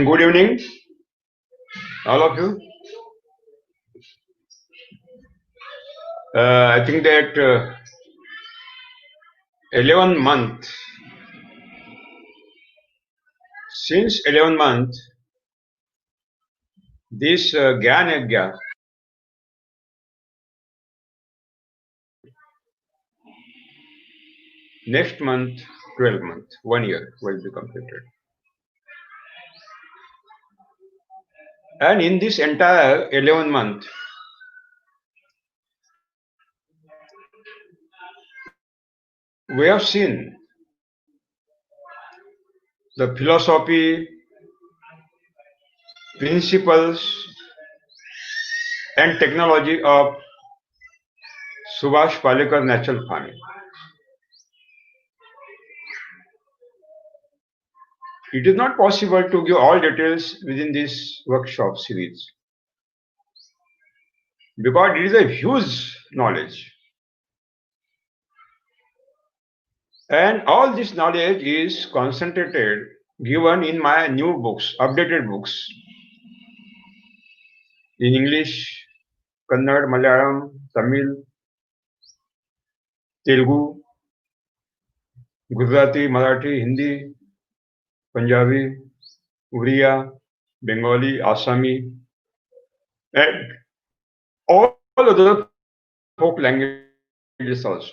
Good evening, all of you. I think that 11 month, since 11 month, this Gyan Yajna, next month, 12 month, 1 year will be completed. And in this entire 11 month, we have seen the philosophy, principles, and technology of Subhash Palekar natural farming. It is not possible to give all details within this workshop series because it is a huge knowledge. And all this knowledge is concentrated, given in my new books, updated books, in English, Kannada, Malayalam, Tamil, Telugu, Gujarati, Marathi, Hindi, Punjabi, Uriya, Bengali, Assami, and all other folk languages also.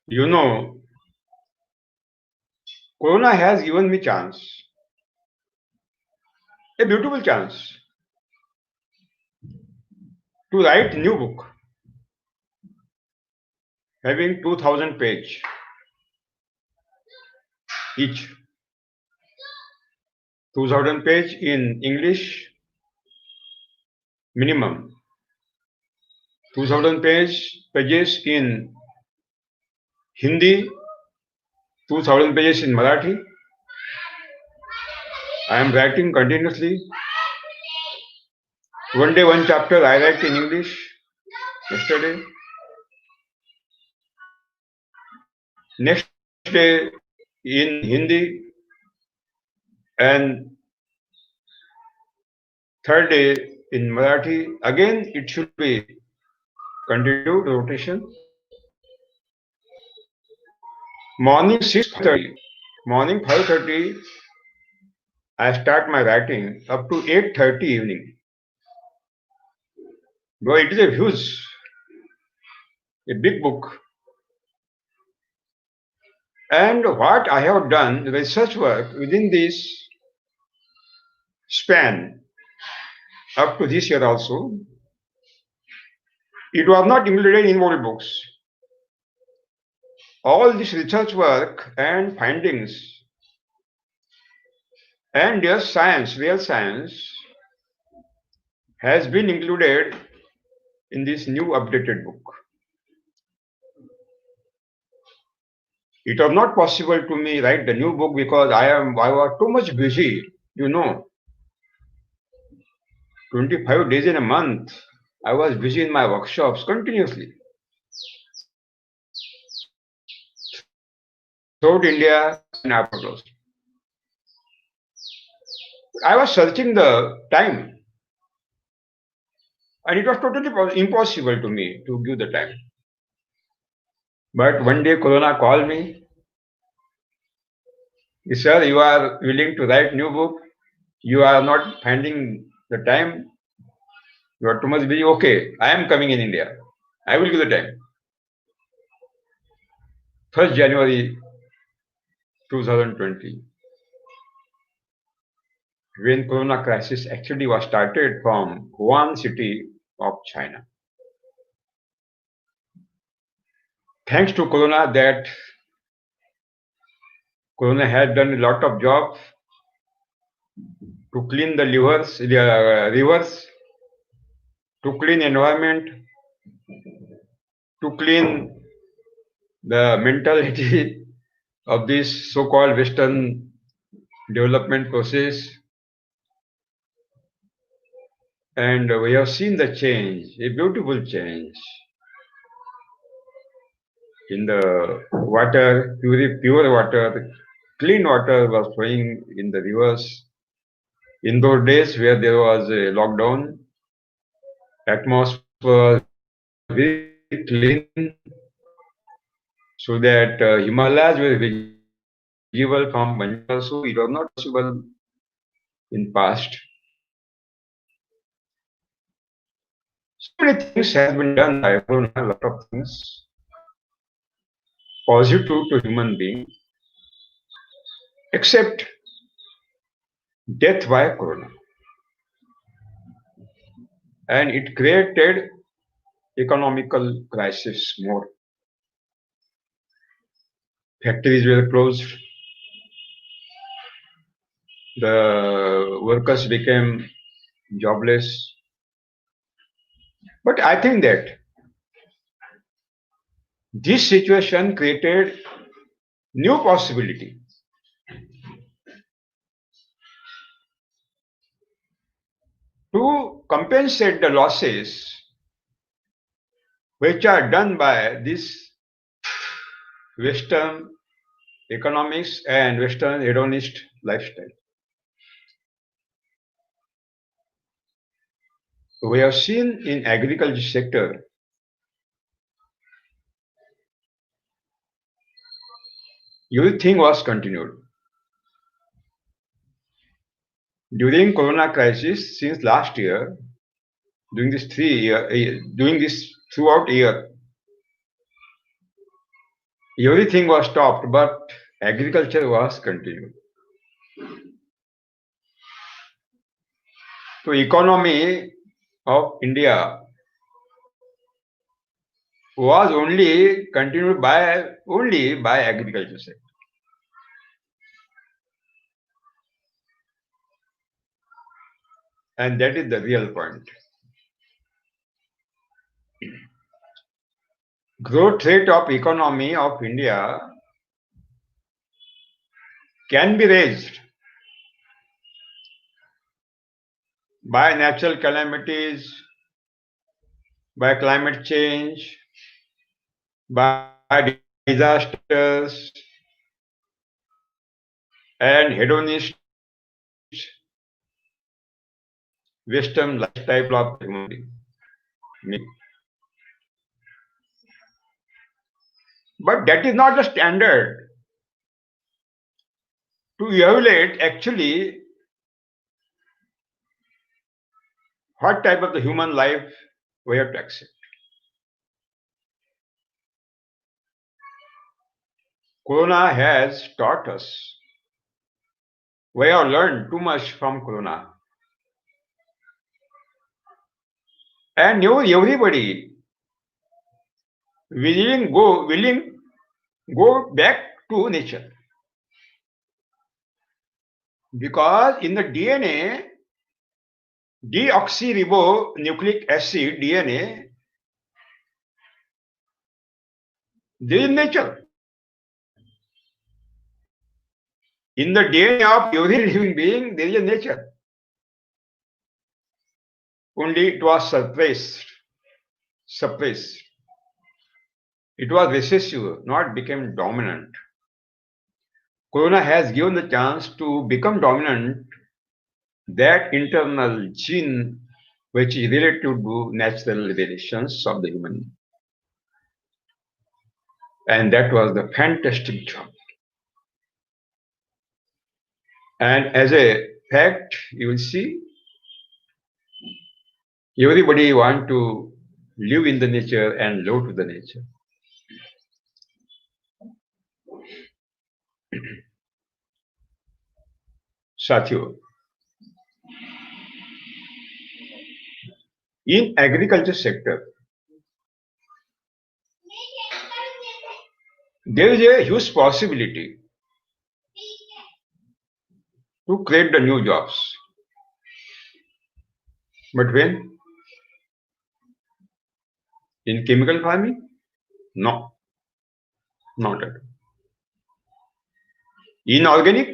You know, Corona has given me chance, a beautiful chance, to write new book having 2000 page each. 2000 page in English minimum, 2000 pages in Hindi, 2000 pages in Marathi. I am writing continuously. One day, one chapter I write in English. Yesterday, next day in Hindi, and third day in Marathi. Again, it should be continued rotation. Morning 6:30, morning 5:30, I start my writing up to 8:30 evening. Though it is a huge, a big book. And what I have done, research work within this span, up to this year also, it was not included in old books. All this research work and findings and their science, real science, has been included in this new updated book. It was not possible to me write the new book because I was too much busy, you know. 25 days in a month, I was busy in my workshops continuously. Throughout India and abroad. I was searching the time, and it was totally impossible to me to give the time. But one day Corona called me. He said, "You are willing to write new book. You are not finding the time. You are too much busy. Okay, I am coming in India. I will give the time." 1st January 2020, when Corona crisis actually was started from Wuhan city of China. thanks to Corona, that Corona has done a lot of job to clean the rivers, to clean environment, to clean the mentality of this so-called Western development process. And we have seen the change, a beautiful change in the water, pure water, clean water was flowing in the rivers. In those days where there was a lockdown, atmosphere was very clean, so that Himalayas were visible from Manjari also. It was not possible in past. So many things has been done by Corona, a lot of things positive to human being, except death by Corona. And it created economical crisis more. Factories were closed. The workers became jobless. But I think that this situation created new possibility to compensate the losses which are done by this Western economics and Western hedonist lifestyle. We have seen in agriculture sector, everything was continued. During Corona crisis, since last year, during this throughout year, everything was stopped, but agriculture was continued. So economy of India was only continued by agriculture sector. And that is the real point. Growth rate of economy of India can be raised by natural calamities, by climate change, by disasters, and hedonist Western lifestyle of human being. But that is not the standard to evaluate actually what type of the human life we have to accept. Corona has taught us. We have learned too much from Corona. And now everybody willing go back to nature. Because in the DNA, deoxyribonucleic acid, DNA, there is nature. In the DNA of every living being, there is a nature. Only it was suppressed. It was recessive, not became dominant. Corona has given the chance to become dominant that internal gene which is related to natural variations of the human. And that was the fantastic job. And as a fact, you will see, everybody want to live in the nature and love to the nature. Satyo. In agriculture sector, there is a huge possibility to create the new jobs. But when? In chemical farming? No, not at all. In organic?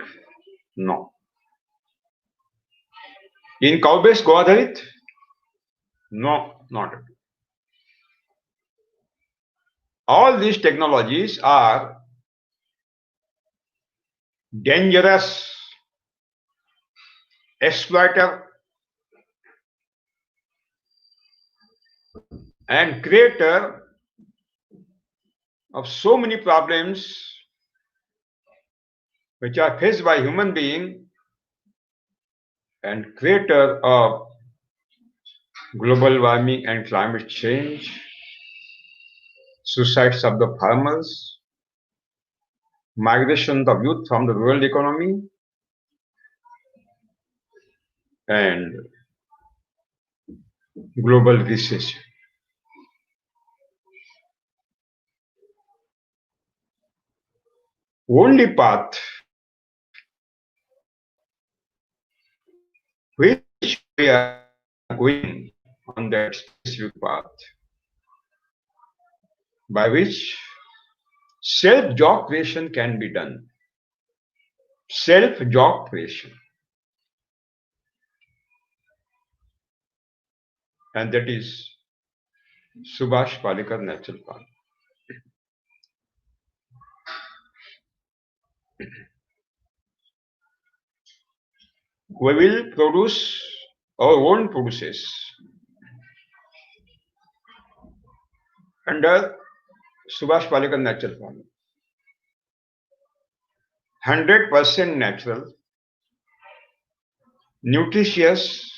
No. In cow-based Goadharit? No, not at all. All these technologies are dangerous, exploiter, and creator of so many problems which are faced by human being and creator of global warming and climate change, suicides of the farmers, migration of youth from the rural economy, and global recession. Only path which we are going on that specific path by which self-job creation can be done. Self-job creation. And that is Subhash Palekar Natural Park. We will produce our own produces under Subhash Palekar Natural Farming. 100% natural, nutritious,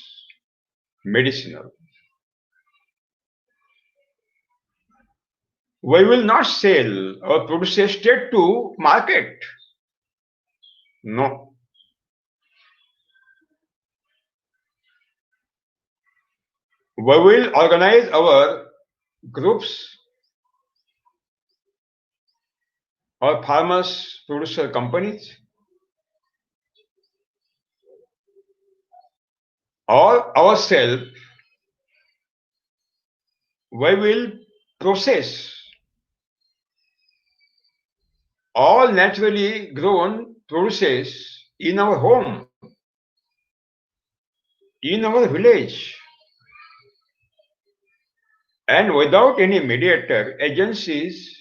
medicinal. We will not sell our produces straight to market. No. We will organize our groups or farmers producer companies or ourselves. We will process all naturally grown produces in our home, in our village, and without any mediator agencies.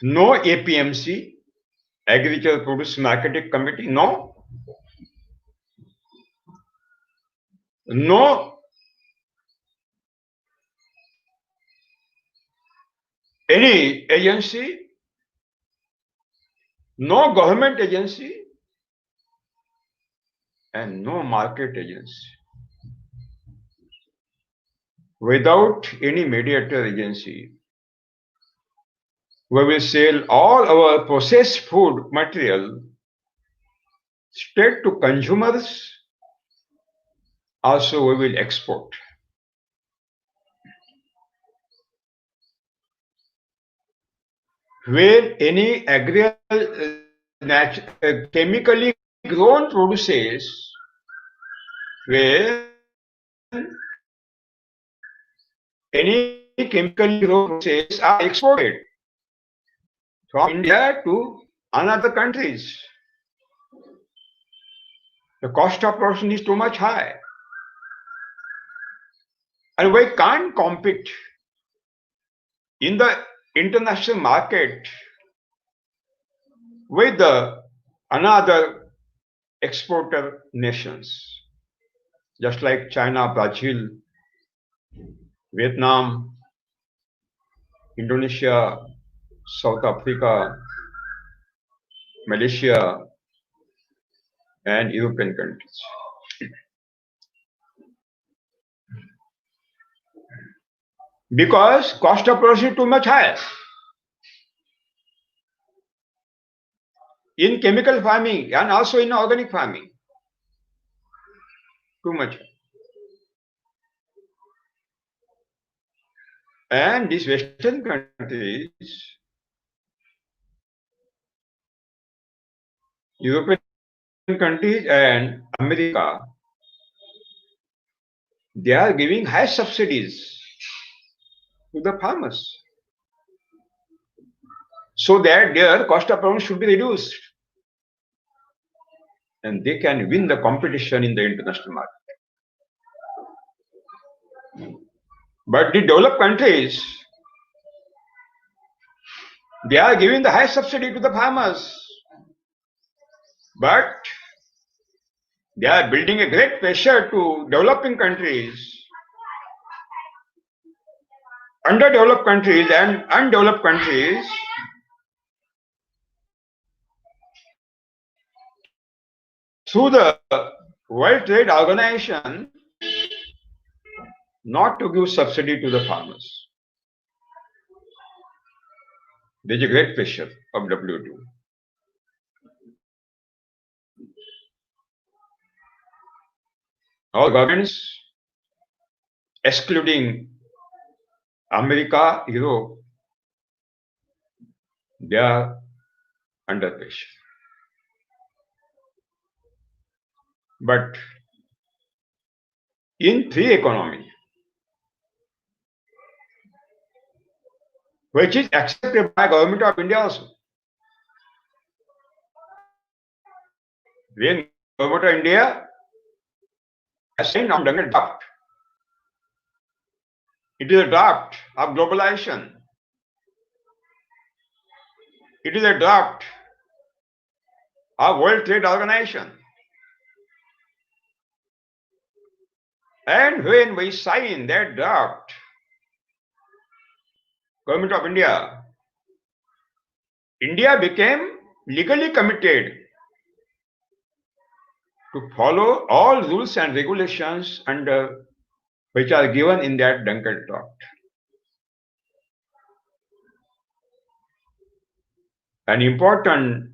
No APMC, Agriculture Produce Marketing Committee, no. No any agency, no government agency, and no market agency. Without any mediator agency, we will sell all our processed food material straight to consumers. Also, we will export. Where any chemically grown produces, where any chemically grown produces are exported from India to another countries. The cost of production is too much high. And we can't compete in the international market with the another exporter nations, just like China, Brazil, Vietnam, Indonesia, South Africa, Malaysia, and European countries. Because cost of production is too much higher. In chemical farming and also in organic farming, too much. And these Western countries, European countries and America, they are giving high subsidies to the farmers so that their cost of production should be reduced and they can win the competition in the international market. But the developed countries, they are giving the high subsidy to the farmers, but they are building a great pressure to developing countries, underdeveloped countries and undeveloped countries through the World Trade Organization not to give subsidy to the farmers. There is a great pressure of WTO. All governments, excluding America, Europe, they are under pressure. But in free economy, which is accepted by government of India also, when government of India has signed on the draft, it is a draft of globalization. It is a draft of World Trade Organization. And when we sign that draft, Government of India, India became legally committed to follow all rules and regulations under which are given in that Dunkel draft. An important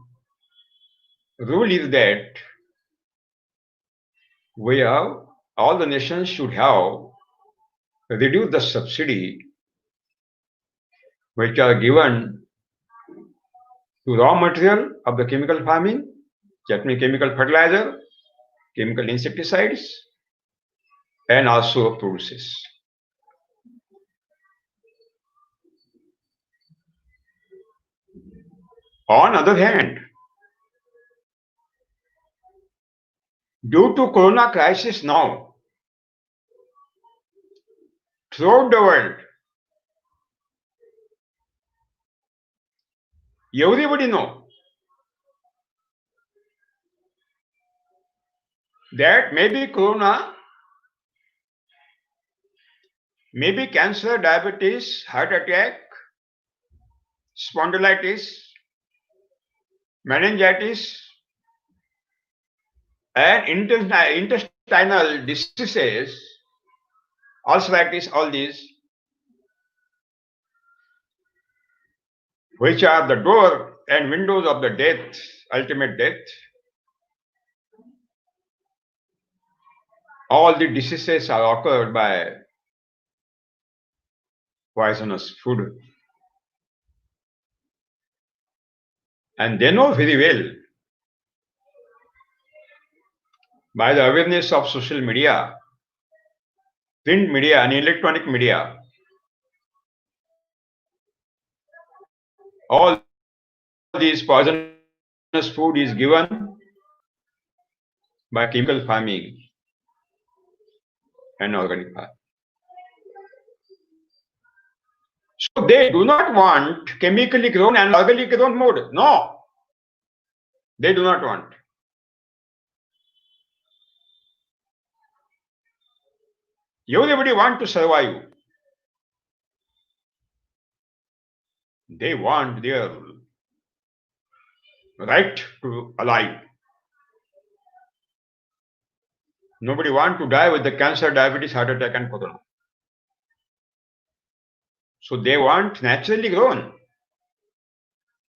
rule is that all the nations should have reduced the subsidy which are given to raw material of the chemical farming, that means chemical fertilizer, chemical insecticides, and also produces. On the other hand, due to corona crisis now, throughout the world, everybody know that maybe corona, maybe cancer, diabetes, heart attack, spondylitis, meningitis, and intestinal diseases, ulceritis, all these, which are the door and windows of the death, ultimate death. All the diseases are occurred by poisonous food. And they know very well by the awareness of social media, print media and electronic media, all these poisonous food is given by chemical farming and organic farming. So they do not want chemically grown and organically grown food. No, they do not want. Everybody want to survive. They want their right to alive. Nobody want to die with the cancer, diabetes, heart attack, and corona. So they want naturally grown,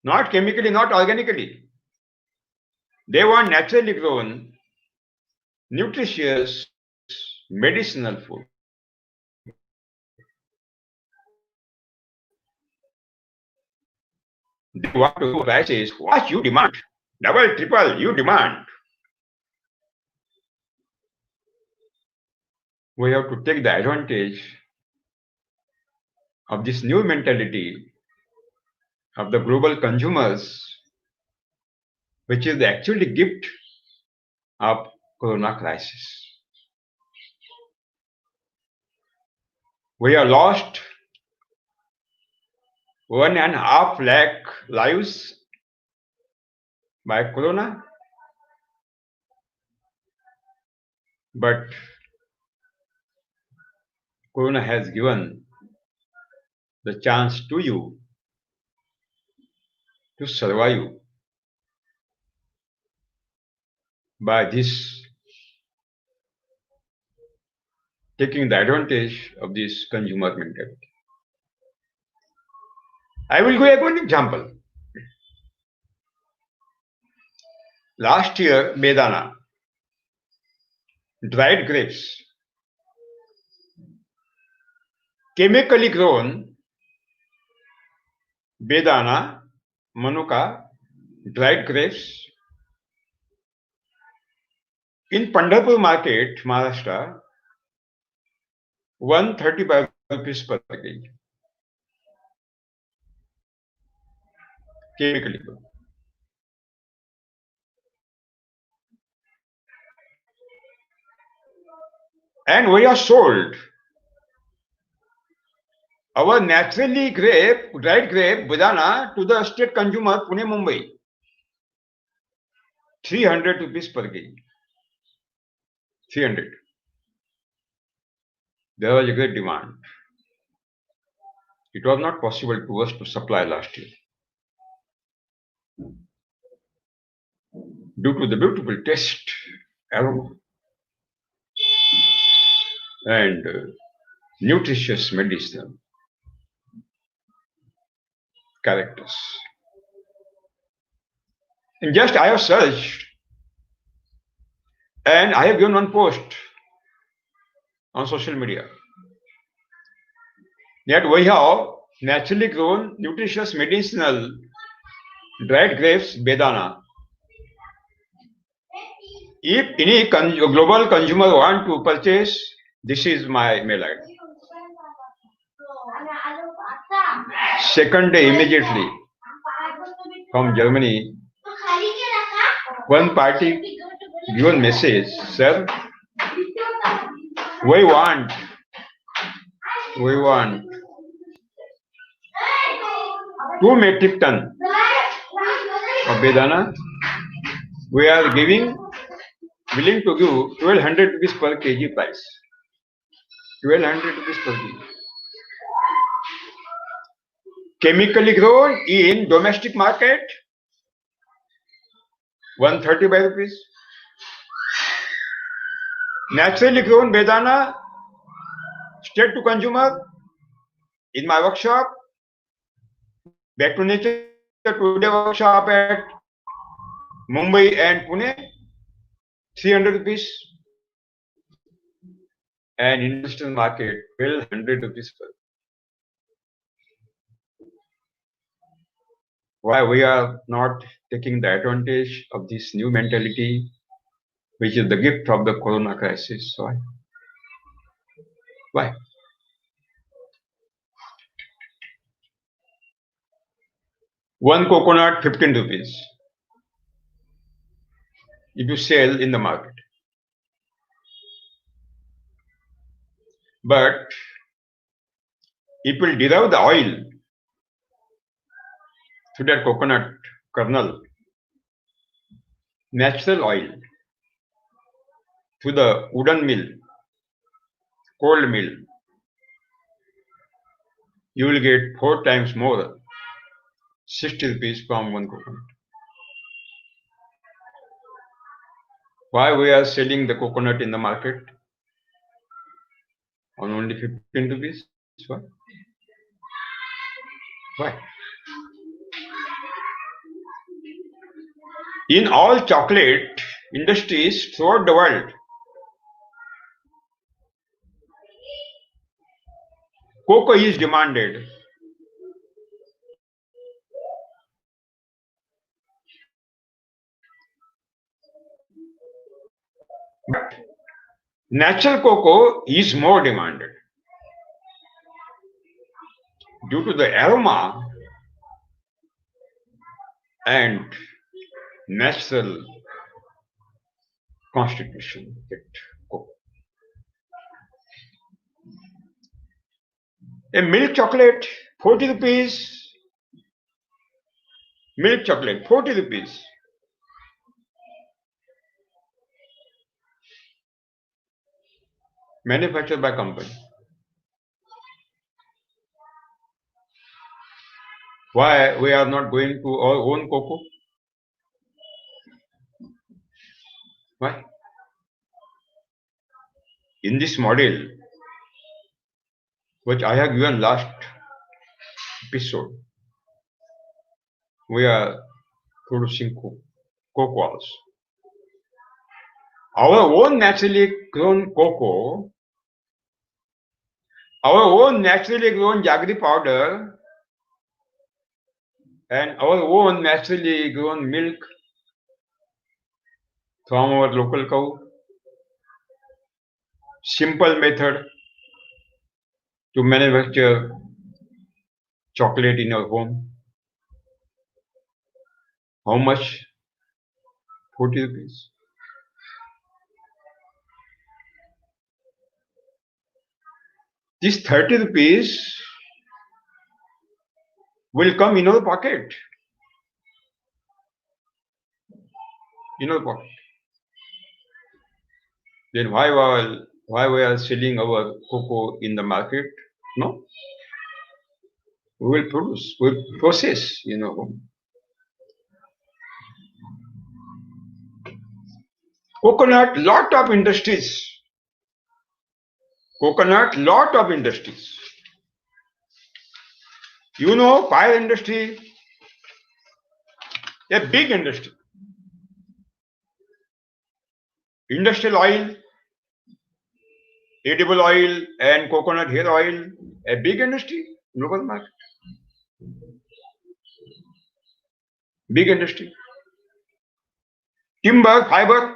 not chemically, not organically. They want naturally grown, nutritious, medicinal food. They want to do prices. What you demand? Double, triple, you demand. We have to take the advantage of this new mentality of the global consumers, which is the actually gift of Corona crisis. We have lost 1.5 lakh lives by Corona, but Corona has given the chance to you to survive by this taking the advantage of this consumer mentality. I will give one example. Last year, Bedana, dried grapes, chemically grown Bedana, Manuka, dried grapes in Pandharpur market, Maharashtra, 135 rupees per kg. Chemically grown. And we are sold our naturally dried grape, Bedana, to the state consumer, Pune, Mumbai. 300 rupees per kg. 300. There was a great demand. It was not possible to us to supply last year. Due to the beautiful taste, aroma, and nutritious medicinal characters. And just I have searched and I have given one post on social media that we have naturally grown nutritious medicinal dried grapes Bedana. If any global consumer want to purchase, this is my mail ID. Second day immediately from Germany, one party given message, sir, we want 2 metric ton of Bedana. We are willing to give 1200 rupees per kg price. 1200 rupees per kg. Chemically grown in domestic market, 135 rupees. Naturally grown Bedana, straight to consumer, in my workshop, Back to Nature Today workshop at Mumbai and Pune, 300 rupees. And industrial market, 1200 rupees per. Why we are not taking the advantage of this new mentality, which is the gift of the Corona crisis? Why? One coconut, 15 rupees. If you sell in the market. But it will derive the oil through that coconut kernel, natural oil, through the wooden mill, cold mill. You will get 4 times more, 60 rupees from one coconut. Why we are selling the coconut in the market on only 15 rupees? Why? In all chocolate industries throughout the world, cocoa is demanded. Natural cocoa is more demanded due to the aroma and natural constitution that cocoa. A milk chocolate, 40 rupees. Milk chocolate, 40 rupees. Manufactured by company. Why we are not going to our own cocoa? Why? In this model, which I have given last episode, we are producing cocoa also. Our own naturally grown cocoa, our own naturally grown jaggery powder, and our own naturally grown milk from our local cow. Simple method to manufacture chocolate in your home. How much? 40 rupees. This 30 rupees will come in our pocket. In our pocket. Then why we are selling our cocoa in the market? No. We will produce, we will process in our home. Coconut, lot of industries. Coconut, lot of industries. You know, fire industry, a big industry. Industrial oil, edible oil and coconut hair oil, a big industry, global market. Big industry. Timber, fiber,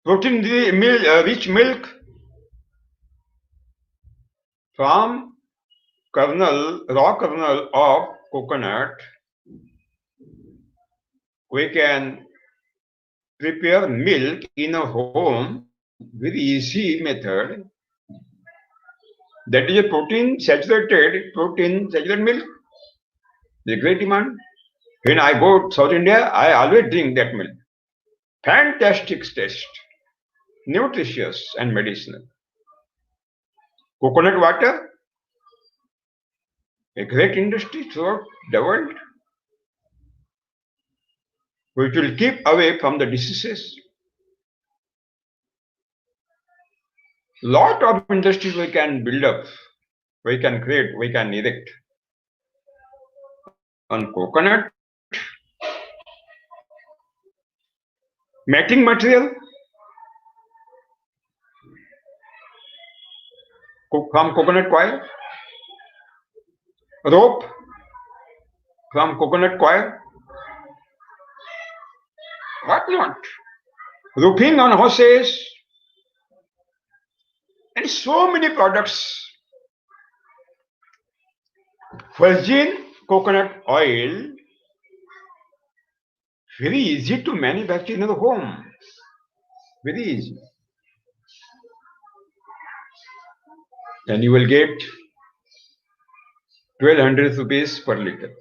protein rich milk from raw kernel of coconut. We can prepare milk in a home with easy method. That is a protein saturated milk. The great demand. When I go to South India, I always drink that milk. Fantastic taste, nutritious and medicinal. Coconut water, a great industry throughout the world, which will keep away from the diseases. Lot of industries we can build up, we can create, we can erect. On coconut, matting material from coconut coir, rope from coconut coir, what not? Roofing on horses, and so many products. Virgin coconut oil, very easy to manufacture in the home. Very easy. And you will get 1200 rupees per liter.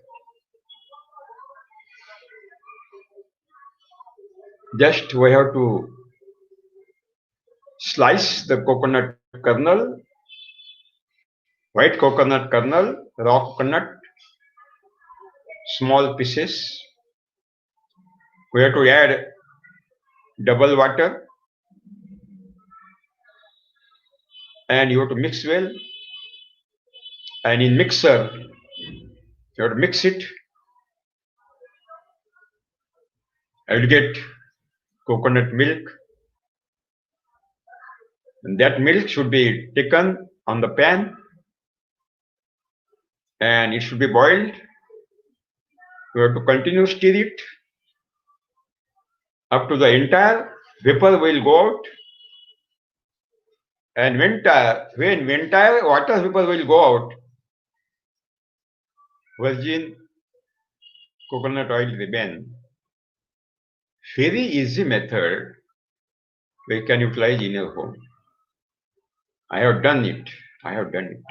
Just we have to slice the coconut kernel, white coconut kernel, raw coconut, small pieces. We have to add double water and you have to mix well. And in mixer, you have to mix it. I will get coconut milk. And that milk should be taken on the pan and it should be boiled. You have to continue stir it up to the entire vapor will go out, and when entire water vapor will go out, virgin coconut oil remain. Very easy method we can utilize in your home. I have done it. I have done it.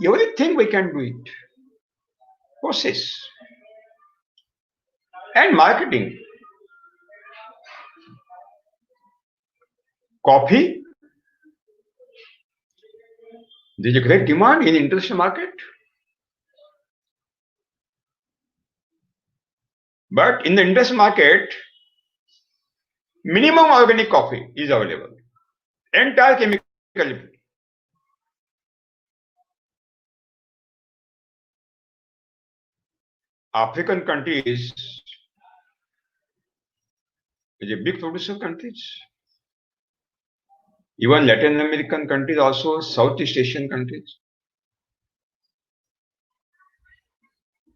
Everything we can do it. Process and marketing. Coffee. There is a great demand in international market. But in the international market, minimum organic coffee is available. Entire chemical free. African countries is a big producer countries. Even Latin American countries, also Southeast Asian countries.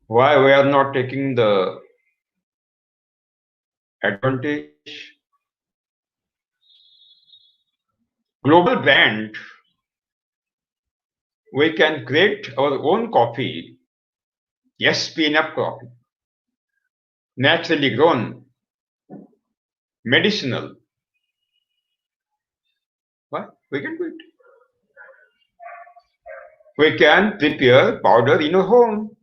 Why we are not taking the advantage? Global brand, we can create our own coffee, SPNF coffee, naturally grown, medicinal. Why? We can do it. We can prepare powder in our home.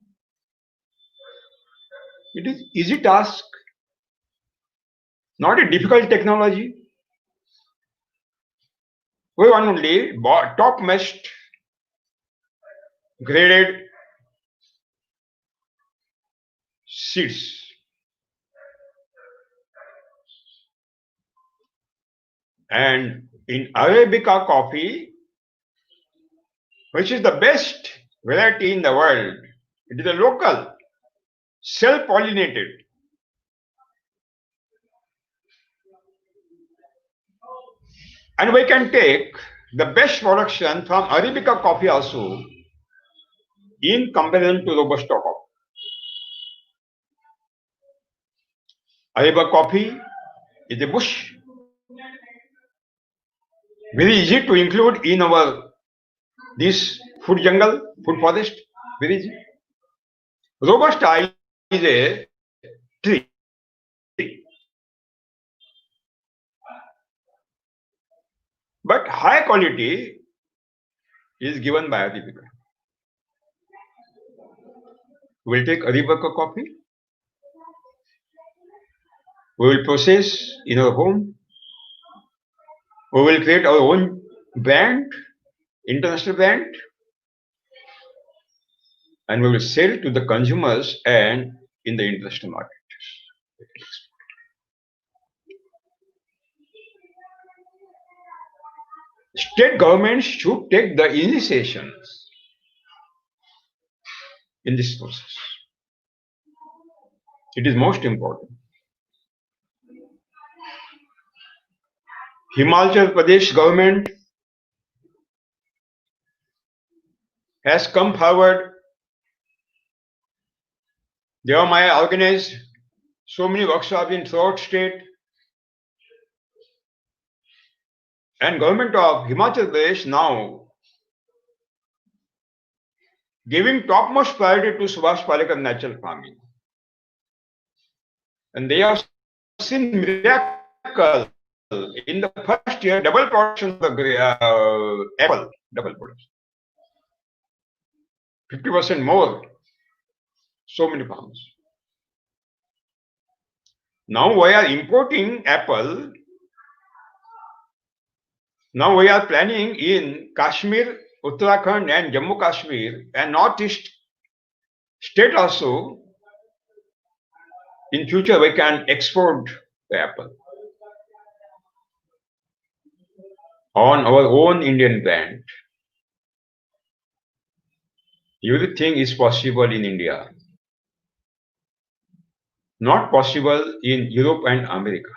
It is easy task, not a difficult technology. We want only topmost graded seeds. And in Arabica coffee, which is the best variety in the world, it is a local, self-pollinated. And we can take the best production from Arabica coffee also in comparison to Robusta coffee. Arabica coffee is a bush, very easy to include in our this food jungle, food forest, very easy. Robusta is a tree. But high quality is given by Arabica. We'll take Arabica coffee. We will process in our home. We will create our own brand, international brand, and we will sell to the consumers and in the international market. State governments should take the initiations in this process. It is most important. Himachal Pradesh government has come forward. They have organized so many workshops in throughout state. And government of Himachal Pradesh now giving topmost priority to Subhash Palekar natural farming. And they have seen miracle in the first year, double production of the apple, double production. 50% more, so many farms. Now we are importing apple. Now we are planning in Kashmir, Uttarakhand and Jammu Kashmir and Northeast state also. In future we can export the apple on our own Indian brand. Everything is possible in India. Not possible in Europe and America.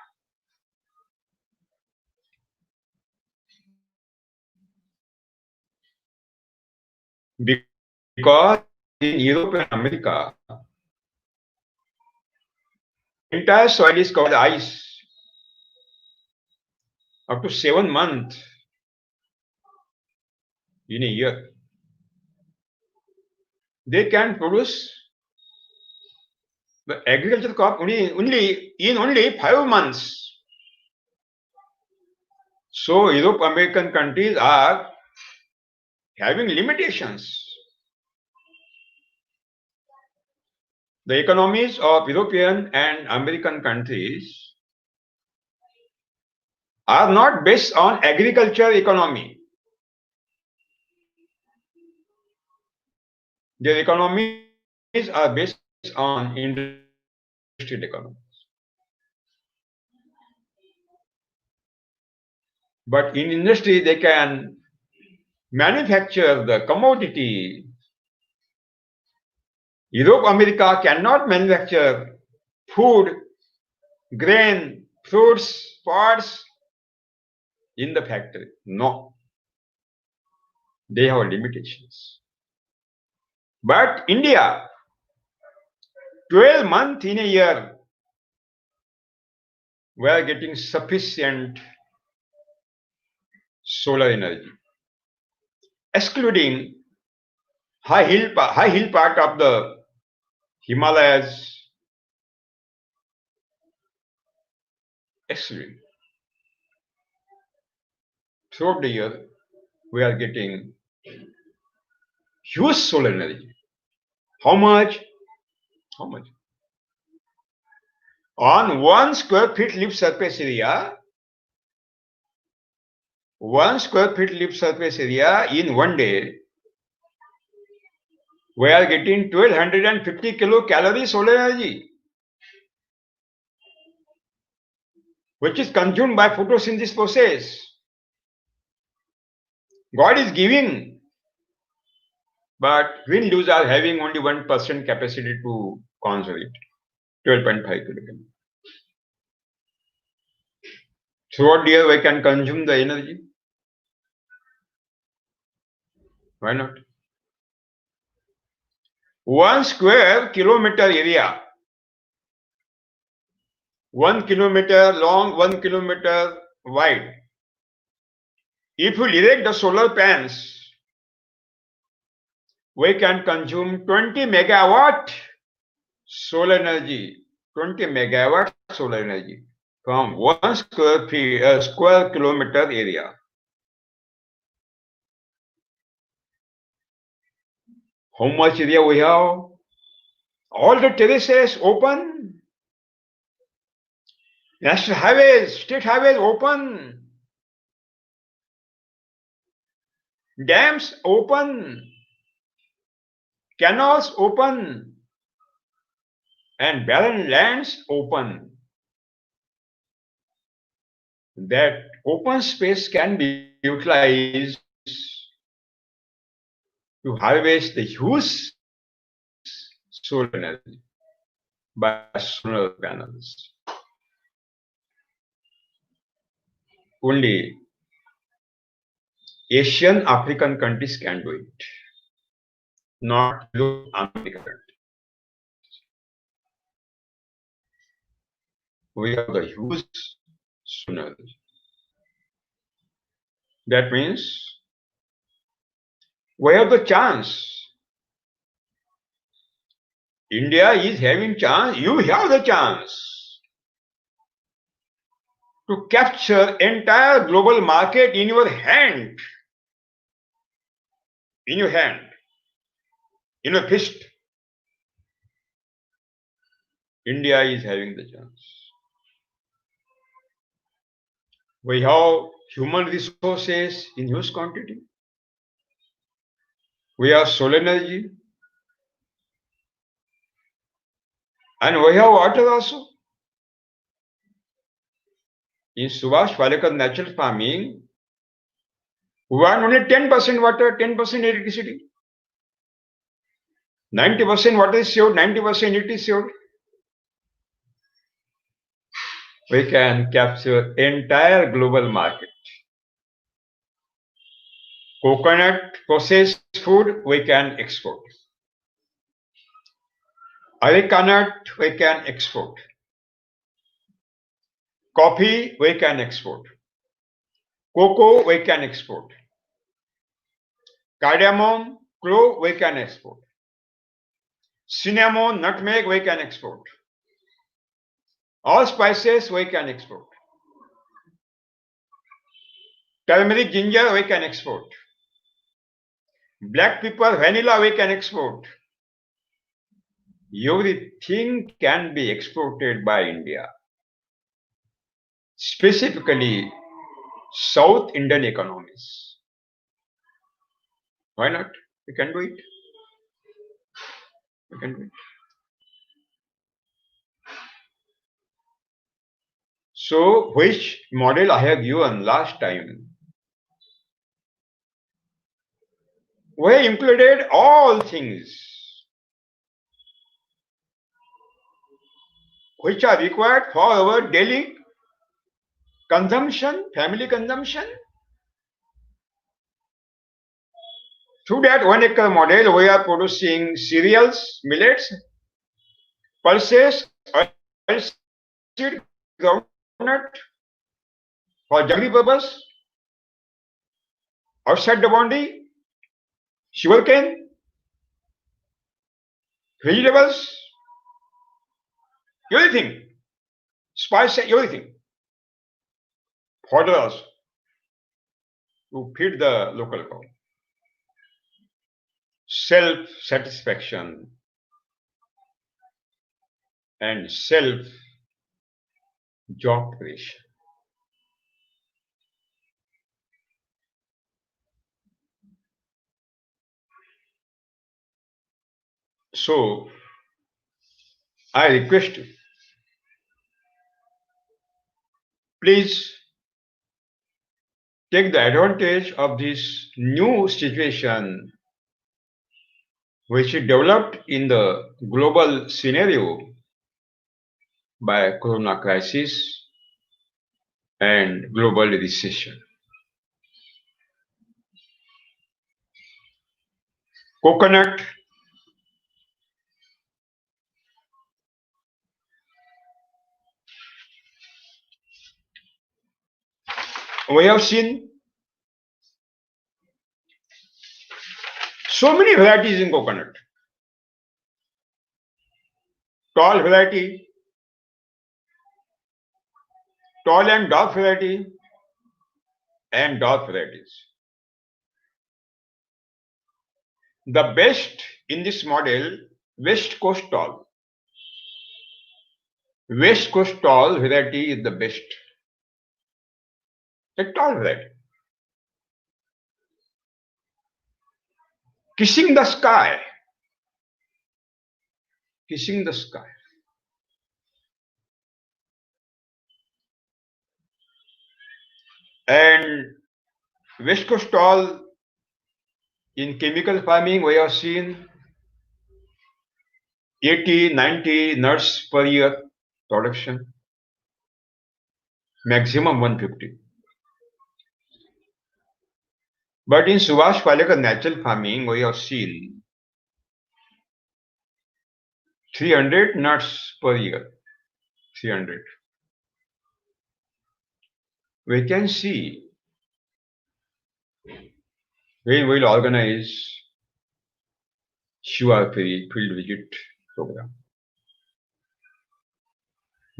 Because in Europe and America, entire soil is covered with ice up to 7 months in a year. They can produce the agricultural crop only 5 months. So Europe American countries are having limitations. The economies of European and American countries are not based on agriculture economy. Their economies are based on industrial economies. But in industry, they can manufacture the commodity. Europe, America cannot manufacture food, grain, fruits, pods in the factory. No. They have limitations. But India, 12 months in a year, we are getting sufficient solar energy, excluding high hill part of the Himalayas, excluding. Throughout the year, we are getting huge solar energy. How much? How much? On 1 square feet leaf surface area, 1 square feet leaf surface area in one day, we are getting 1250 kilocalories solar energy, which is consumed by photosynthesis process. God is giving, but wind leaves are having only 1% capacity to conserve it, 12.5 kilocalories. Throughout the year, we can consume the energy. Why not? 1 square kilometer area, 1 kilometer long, 1 kilometer wide. If you erect the solar pans, we can consume 20 megawatt solar energy, 20 megawatt solar energy from 1 square kilometer area. How much area we have? All the terraces open. National highways, state highways open. Dams open. Canals open. And barren lands open. That open space can be utilized to harvest the huge solar energy by solar panels. Only Asian African countries can do it, not American countries. We have the huge solar energy. That means we have the chance. India is having chance. You have the chance to capture entire global market in your hand. In your hand. In your fist. India is having the chance. We have human resources in huge quantity. We have solar energy. And we have water also. In Subhash Palekar natural farming, we want only 10% water, 10% electricity. 90% water is saved, 90% it is saved. We can capture entire global market. Coconut processed food we can export. Areca nut we can export. Coffee we can export. Cocoa we can export. Cardamom, clove we can export. Cinnamon, nutmeg we can export. All spices we can export. Turmeric, ginger we can export. Black pepper, vanilla we can export. Everything can be exported by India, specifically South Indian economies. Why not? We can do it. We can do it. So, which model I have given last time? We included all things which are required for our daily consumption, family consumption. Through that 1 acre model, we are producing cereals, millets, pulses, oilseed, groundnut for jaggery purpose, outside the boundary, sugarcane, vegetables, everything, spice, everything, fodder also to feed the local cow. Self-satisfaction and self-job creation. So, I request you, please take the advantage of this new situation which is developed in the global scenario by corona crisis and global recession. Coconut, we have seen so many varieties in coconut. Tall variety, tall and dark variety, and dark varieties. The best in this model, West Coast tall. West Coast tall variety is the best. A tall variety. Kissing the sky. Kissing the sky. And West Coast tall in chemical farming, we have seen 80, 90 nuts per year production, maximum 150. But in Subhash Palekar natural farming, we have seen 300 nuts per year. 300. We can see when we will organize Shiva field visit program.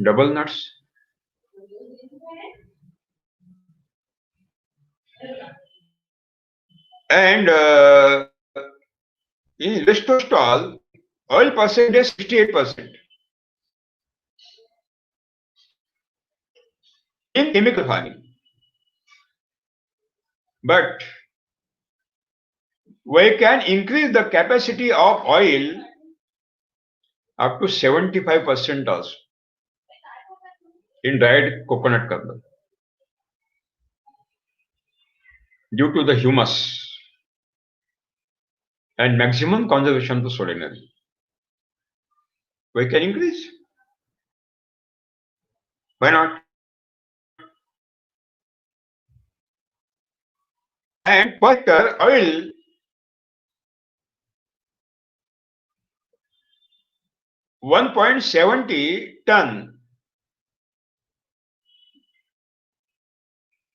Double nuts. And in Listostol, oil percentage 68% in chemical farming. But we can increase the capacity of oil up to 75% also in dried coconut kernel due to the humus and maximum conservation to soil energy. We can increase. Why not? And per liter oil 1.70 ton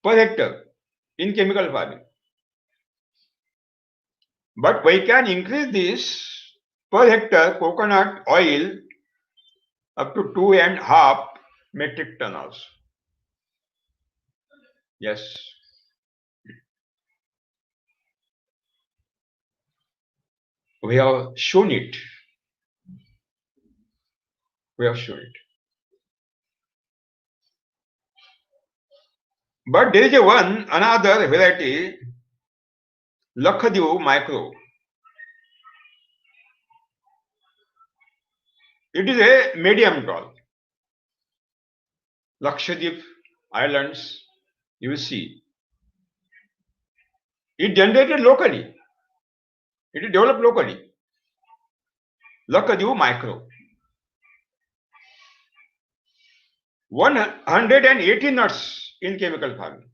per hectare in chemical farming. But we can increase this per hectare coconut oil up to 2.5 metric ton also. Yes. We have shown it. We have shown it. But there is another variety, Lakshadweep micro. It is a medium tall. Lakshadweep Islands, you will see. It generated locally. It is developed locally. Lakshadweep micro. 180 nuts in chemical farming.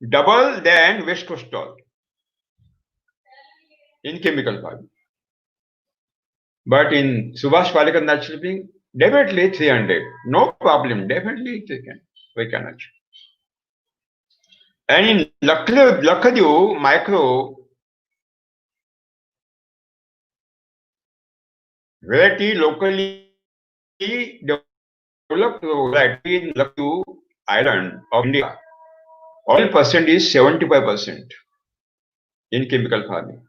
Double than West Coast tall in chemical farming. But in Subhash Palekar natural being, definitely 300. No problem. Definitely we can achieve. And in Lakshadweep micro, variety locally developed variety in Lakshadweep Island of India. Oil percent is 75% in chemical farming.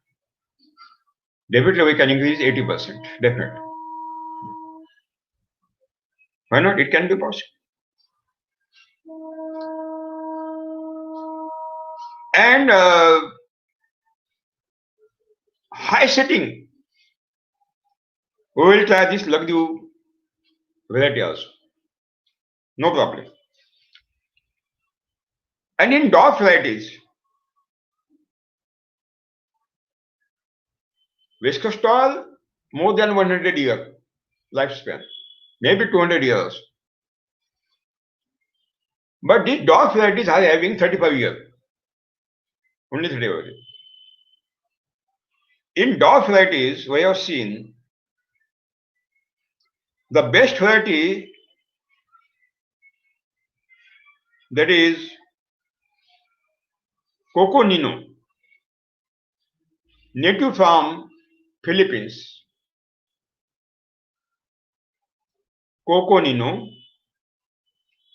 Definitely we can increase 80%. Definitely. Why not? It can be possible. And high setting. We will try this Lakshadweep variety also. No problem. And in dwarf varieties, West Coast tall, more than 100 year lifespan, maybe 200 years. But these dwarf varieties are having 35 years. Only 35 years. In dwarf varieties, we have seen the best variety, that is Coco Nino, native from Philippines. Coco Nino,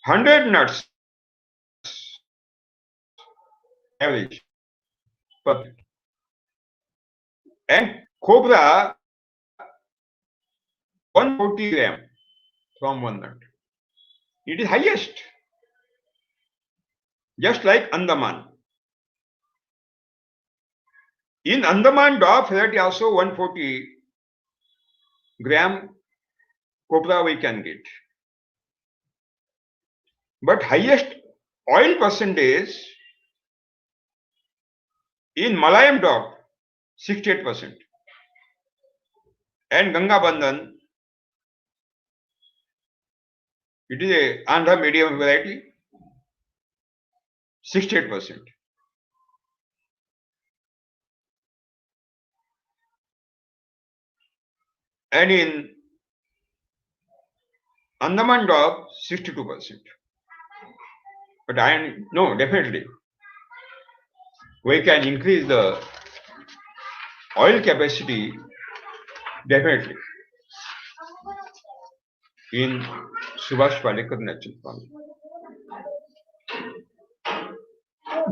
100 nuts average per, and Cobra 140 gram from one nut. It is highest, just like Andaman. In Andaman dwarf variety also 140 gram cobra we can get. But highest oil percentage in Malayam dwarf 68%. And Ganga Bandhan, it is a Andhra medium variety, 68%. And in Andaman dwarf 62%. But no, definitely we can increase the oil capacity definitely in Subhash Palekar natural farming.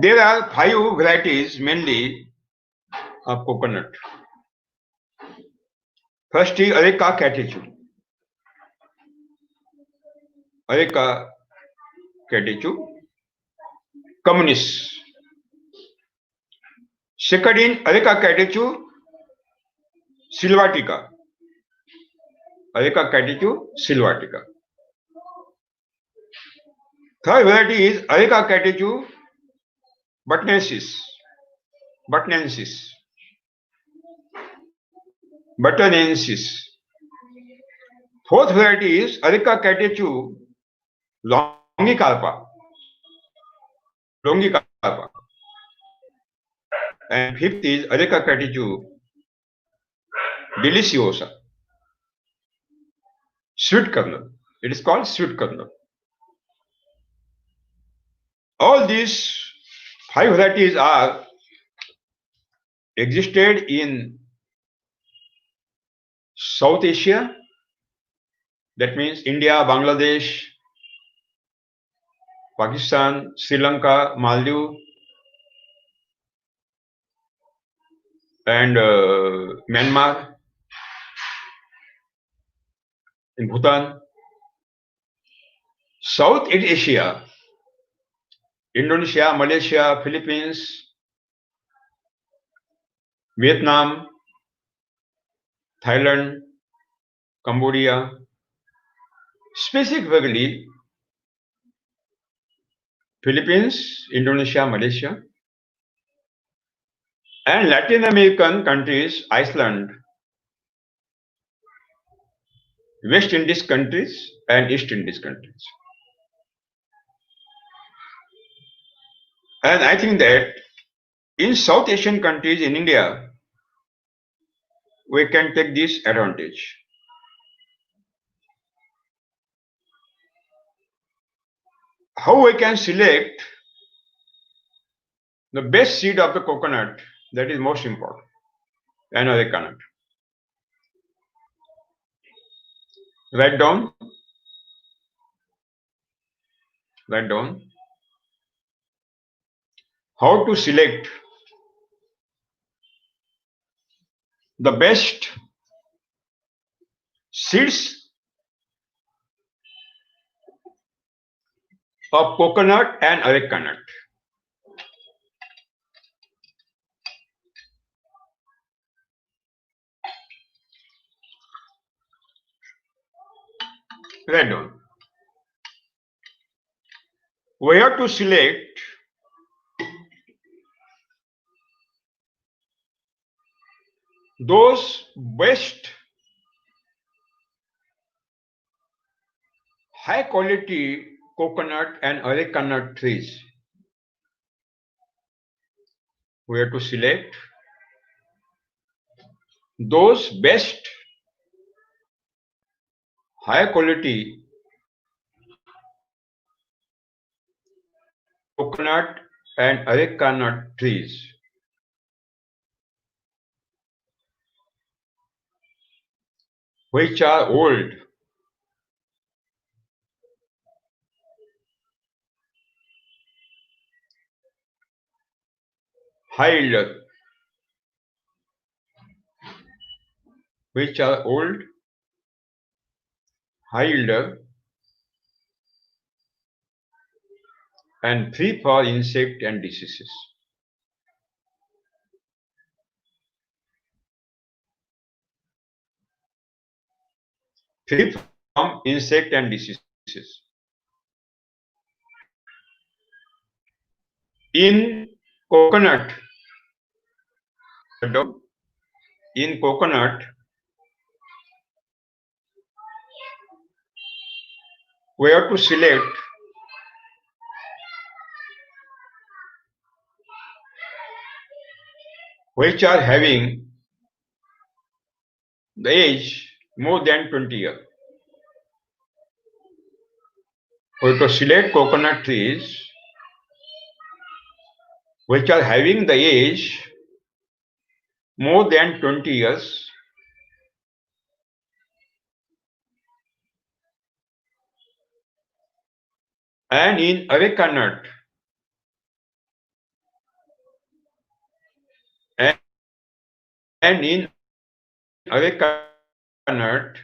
There are 5 varieties mainly of coconut. First is Areca catechu. Areca catechu, communis. Second in Areca catechu, sylvatica. Areca catechu, sylvatica. Third variety is Areca catechu, buttonensis. Fourth variety is Areca catechu, longicarpa. And fifth is Areca catechu, deliciosa. Sweet kernel. It is called sweet kernel. All these five varieties are existed in South Asia. That means India, Bangladesh, Pakistan, Sri Lanka, Maldives, and Myanmar, in Bhutan. South Asia, Indonesia, Malaysia, Philippines, Vietnam, Thailand, Cambodia, specifically Philippines, Indonesia, Malaysia, and Latin American countries, Iceland, West Indies countries, and East Indies countries. And I think that in South Asian countries, in India, we can take this advantage. How we can select the best seed of the coconut, that is most important, and other cannot. Write down, write down how to select the best seeds of coconut and areca nut. Write down. We have to select those best high quality coconut and areca nut trees. We have to select those best high quality coconut and areca nut trees which are old, high yield, which are old, high yield, and free for insect and diseases. Free from insect and diseases. In coconut, in coconut, we have to select which are having the age more than 20 years. We have to select coconut trees which are having the age more than 20 years and in areca nut and in areca nut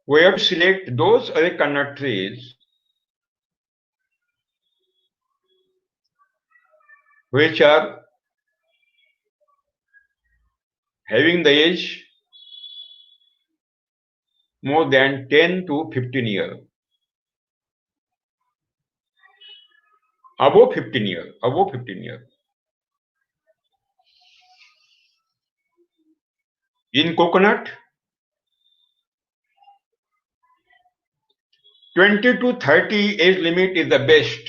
we have to select those areca nut trees which are having the age more than 10 to 15 years. Above 15 years. Above 15 years. In coconut, 20 to 30 age limit is the best.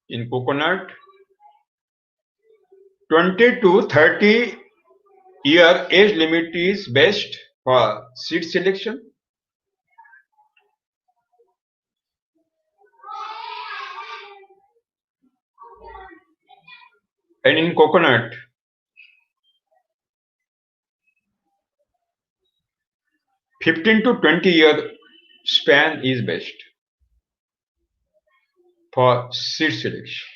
In coconut, 20 to 30 year age limit is best for seed selection. And in coconut, 15 to 20-year span is best for seed selection.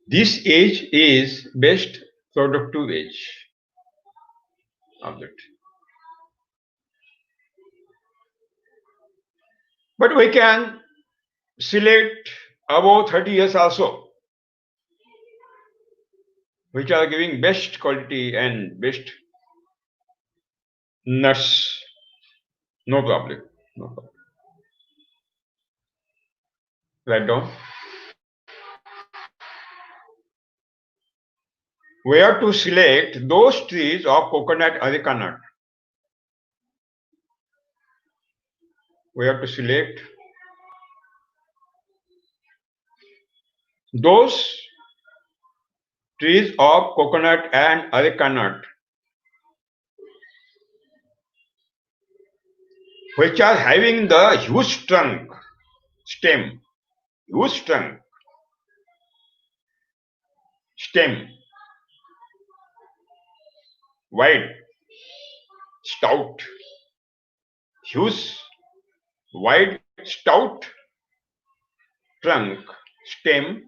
This age is best productive age of that. But we can select above 30 years also, which are giving best quality and best nuts. No problem. No problem. Write down. We have to select those trees of coconut areca nut. We have to select those trees of coconut and areca nut which are having the huge trunk, stem, huge trunk, stem, wide, stout, huge, wide, stout trunk, stem,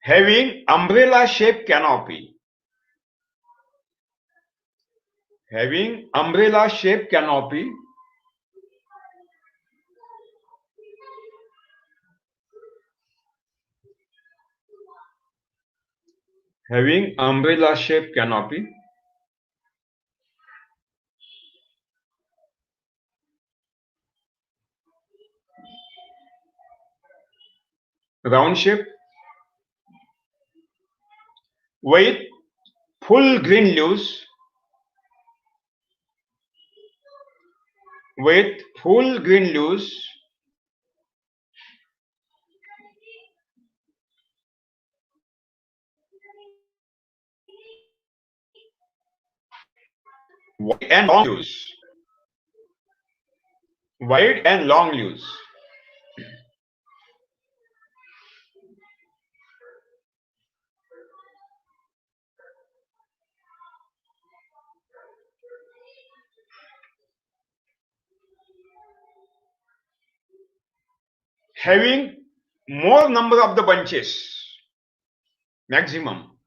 having umbrella shaped canopy. Having umbrella shaped canopy, having umbrella shaped canopy, round shape, with full green leaves, with full green leaves, wide and long leaves, wide and long leaves. Having more number of the bunches, maximum,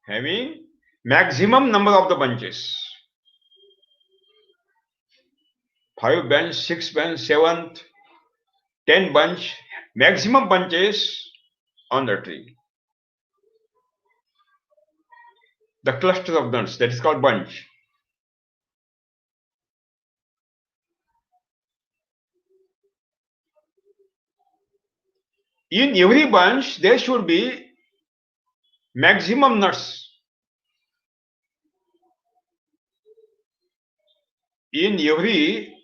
having maximum number of the bunches, 5 bunch, 6 bunch, 7th, 10 bunch, maximum bunches on the tree. The cluster of nuts, that is called bunch. In every bunch, there should be maximum nuts. In every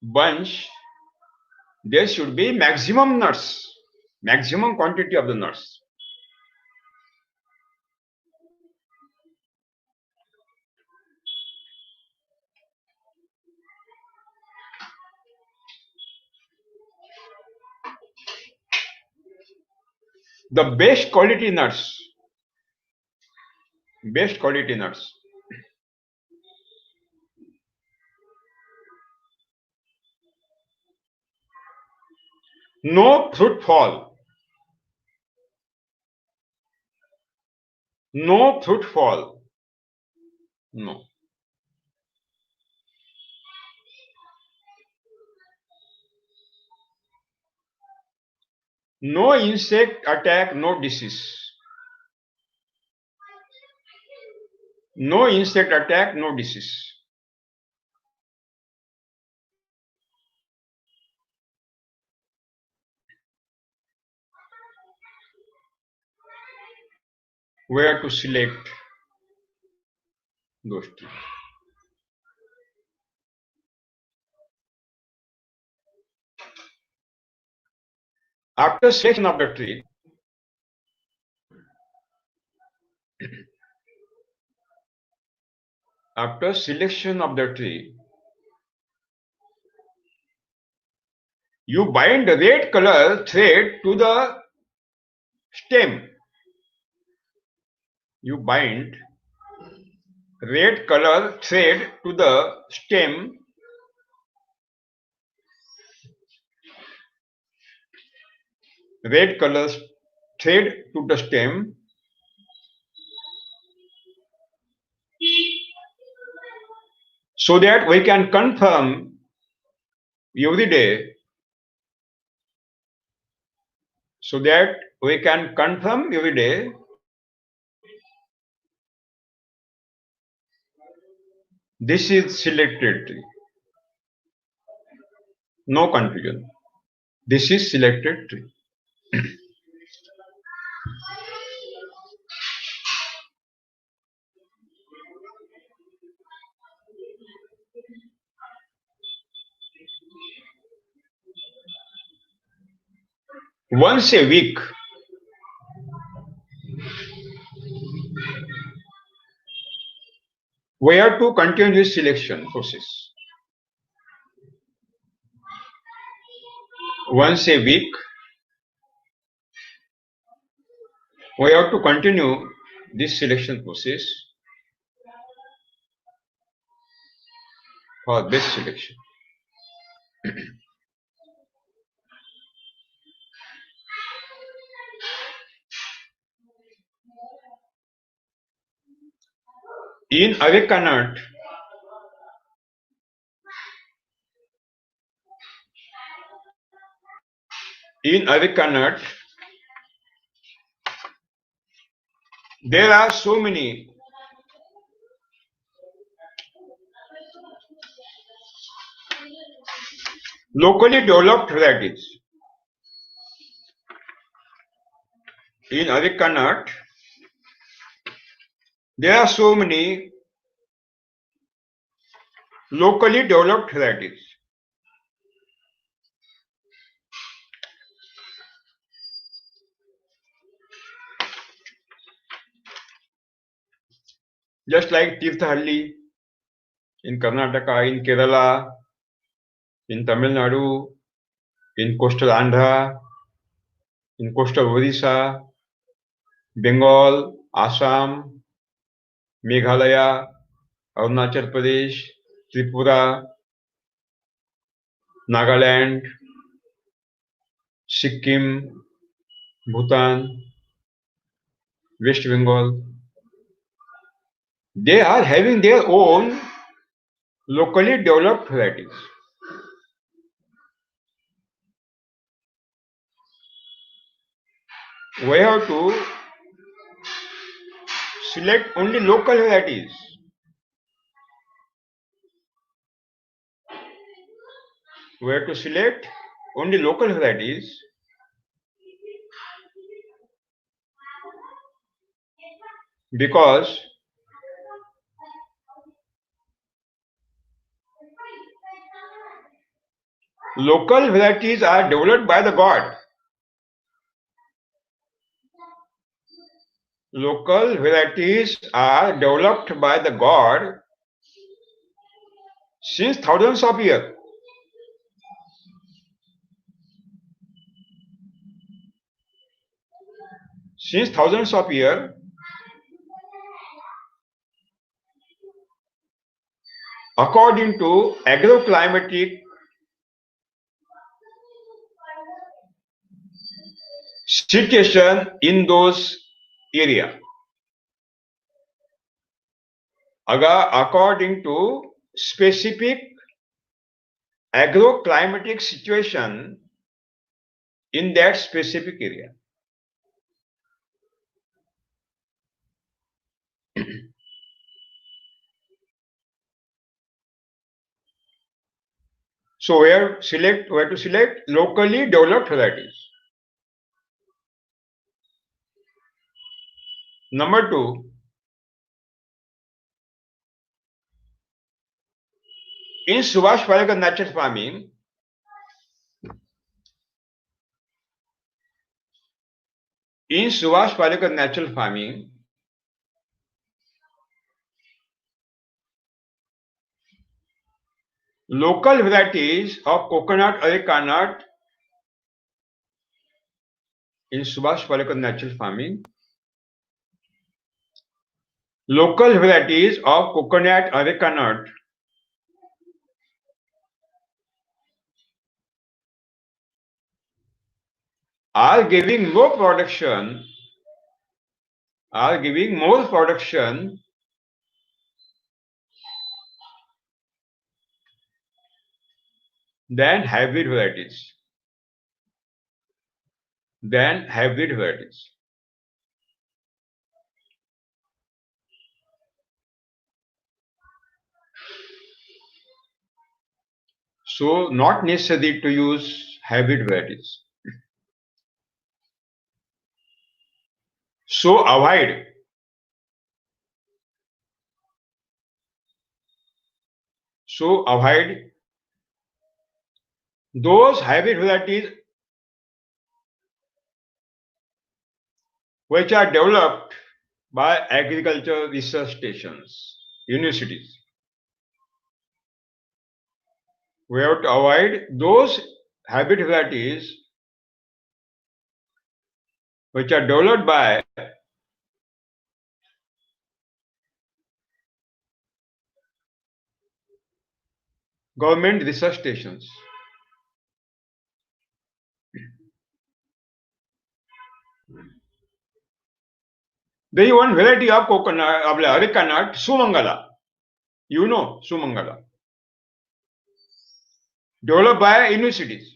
bunch, there should be maximum nuts, maximum quantity of the nuts. The best quality nuts, best quality nuts. No fruit fall. No fruit fall. No. No insect attack, no disease. No insect attack, no disease. Where to select those trees? After selection of the tree, after selection of the tree, you bind the red color thread to the stem. You bind red color thread to the stem red color thread to the stem so that we can confirm every day this is selected tree. No confusion. This is selected tree. Once a week, we have to continue this selection process. Once a week, we have to continue this selection process for best selection. In areca nut, there are so many locally developed varieties. In areca nut, there are so many locally developed varieties. Just like Tirthahalli in Karnataka, in Kerala, in Tamil Nadu, in coastal Andhra, in coastal Odisha, Bengal, Assam, Meghalaya, Arunachal Pradesh, Tripura, Nagaland, Sikkim, Bhutan, West Bengal. They are having their own locally developed varieties. We have to select only local varieties. We have to select only local varieties because local varieties are developed by the God. Local varieties are developed by the God since thousands of years. Since thousands of years, according to agroclimatic situation in those areas, according to specific agroclimatic situation in that specific area. So we have to select locally developed varieties. Number two, in Subhash Palékar natural farming, In Subhash Palekar natural farming, local varieties of coconut areca nut in Subhash Palekar natural farming, local varieties of coconut areca nut are giving more production than hybrid varieties. So not necessary to use hybrid varieties. So avoid those hybrid varieties which are developed by agricultural research stations, universities. We have to avoid those hybrid varieties which are developed by government research stations. There is one variety of coconut, of areca nut, Sumangala. You know Sumangala. Developed by universities.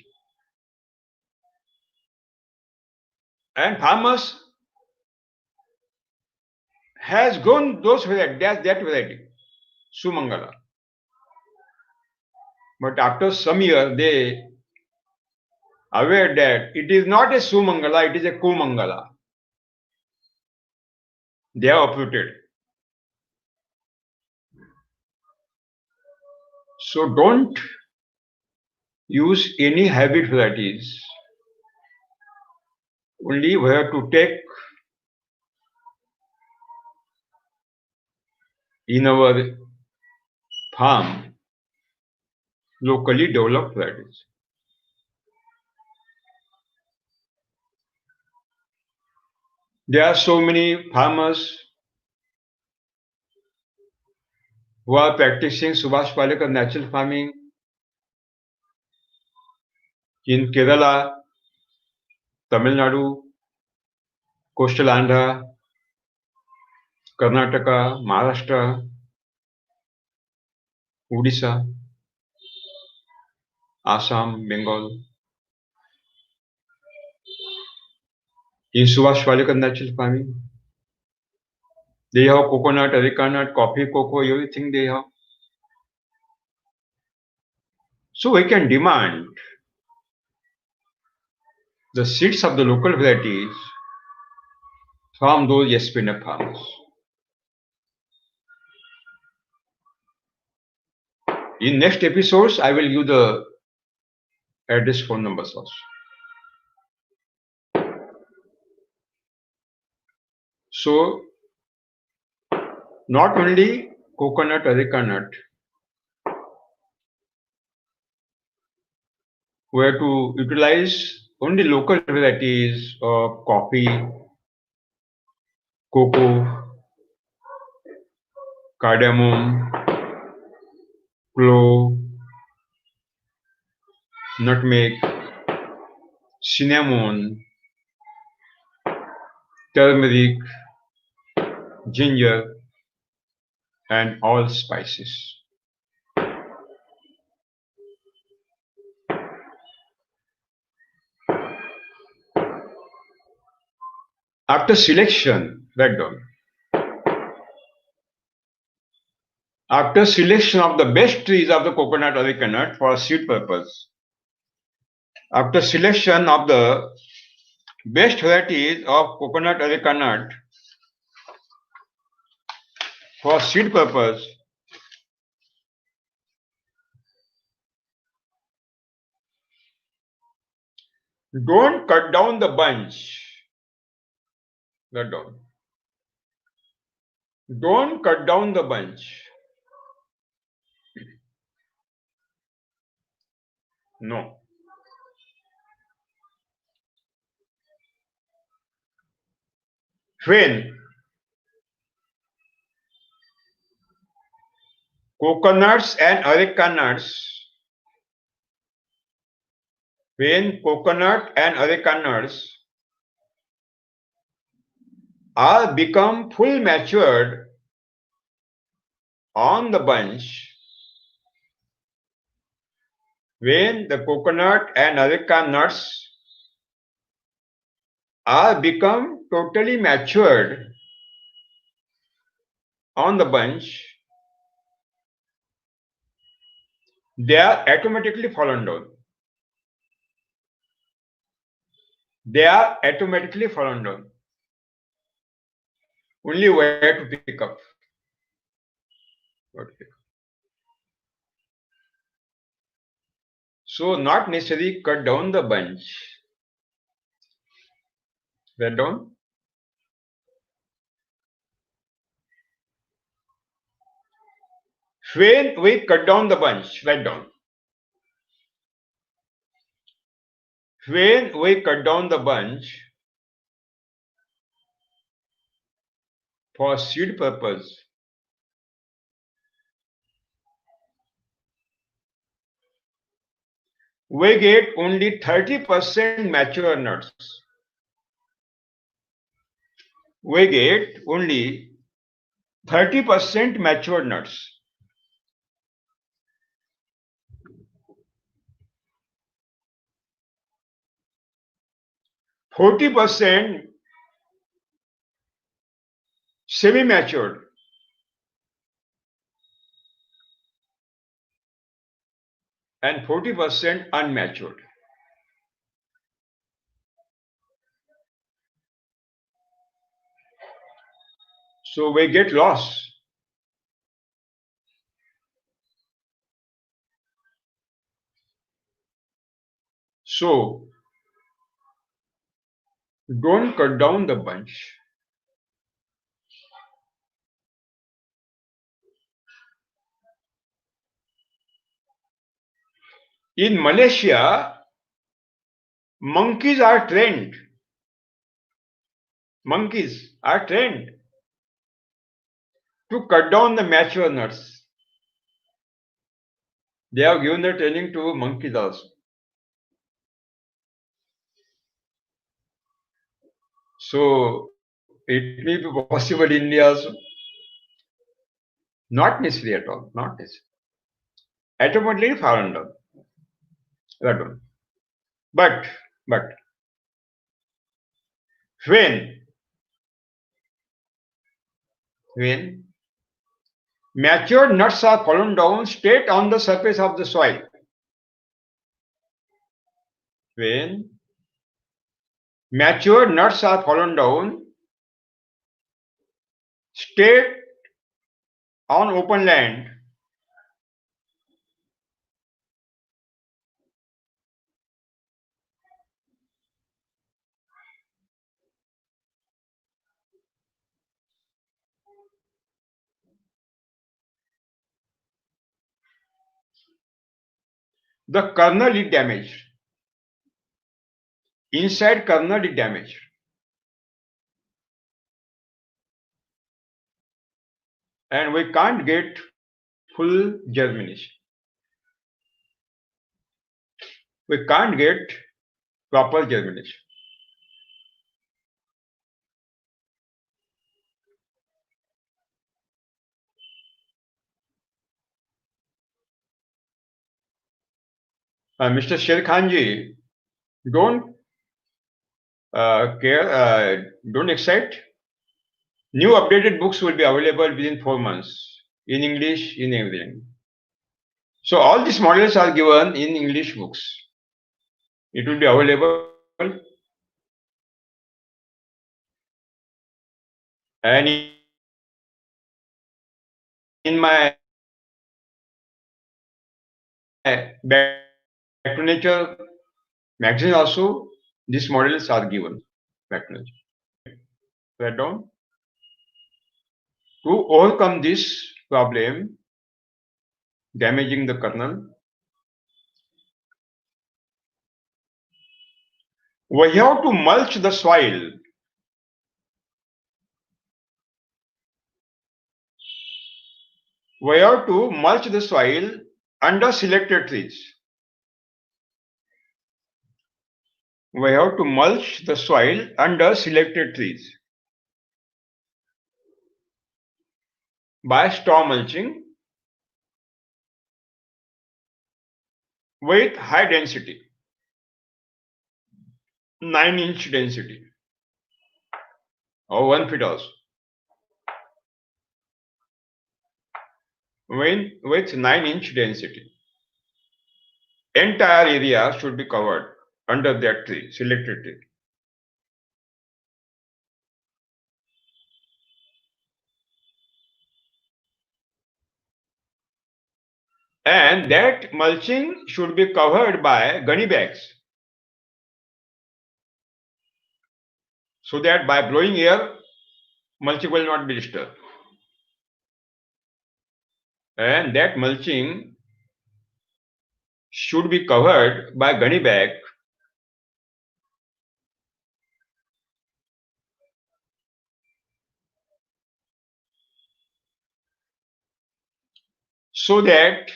And farmers has grown those variety, that variety, Sumangala. But after some years, they aware that it is not a Sumangala, it is a Kumangala. They are uprooted. So don't use any hybrid varieties. Only we have to take in our farm locally developed varieties. There are so many farmers who are practicing Subhash Palekar natural farming in Kerala, Tamil Nadu, coastal Andhra, Karnataka, Maharashtra, Odisha, Assam, Bengal. In Subhash Palekar natural farming, they have coconut, areca nut, coffee, cocoa, everything they have. So we can demand the seeds of the local varieties from those SPNF farmers. In next episodes, I will give the address, phone numbers also. So not only coconut, areca nut, we have to utilize only local varieties of coffee, cocoa, cardamom, clove, nutmeg, cinnamon, turmeric, ginger, and all spices. After selection, write down. After selection of the best trees of the coconut areca nut for seed purpose, after selection of the best varieties of coconut areca nut for seed purpose, don't cut down the bunch. Cut down. Don't cut down the bunch. No. When coconuts and areca nuts, when coconut and areca nuts are become full matured on the bunch, when the coconut and areca nuts are become totally matured on the bunch, they are automatically fallen down. They are automatically fallen down. Only where to pick up. So not necessarily cut down the bunch. Write down. When we cut down the bunch, write down. When we cut down the bunch for seed purpose, we get only 30% mature nuts. We get only 30% mature nuts. %, semi-matured, and 40% unmatured. So we get loss. So don't cut down the bunch. In Malaysia, monkeys are trained. Monkeys are trained to cut down the mature nuts. They have given the training to monkeys also. So it may be possible in India also. Not necessary at all. Not necessary. Automatically fallen down. That one. But when matured nuts are fallen down straight on the surface of the soil, when matured nuts are fallen down straight on open land, the kernel is damaged. Inside kernel is damaged. And we can't get full germination. We can't get proper germination. Mr. Sher Khanji, don't don't excite. New updated books will be available within 4 months in English, in everything. So all these models are given in English books. It will be available, and in my Back to Nature magazine also, these models are given. Back to Nature. Write down. To overcome this problem, damaging the kernel, we have to mulch the soil. We have to mulch the soil under selected trees. We have to mulch the soil under selected trees by straw mulching with high density, 9-inch density, or 1 feet also. With 9-inch density, entire area should be covered under that tree, selected tree. And that mulching should be covered by gunny bags, so that by blowing air, mulching will not be disturbed. And that mulching should be covered by gunny bag so that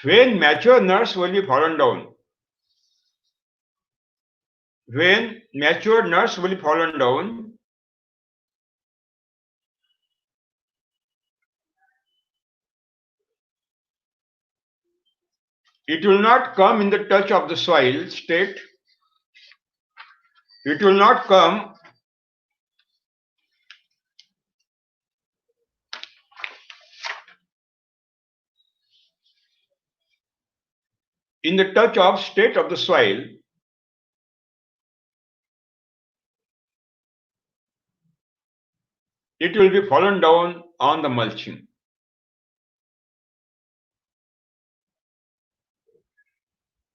when mature nuts will be fallen down, when mature nuts will be fallen down, it will not come in the touch of the soil state. It will not come in the touch of state of the soil. It will be fallen down on the mulching.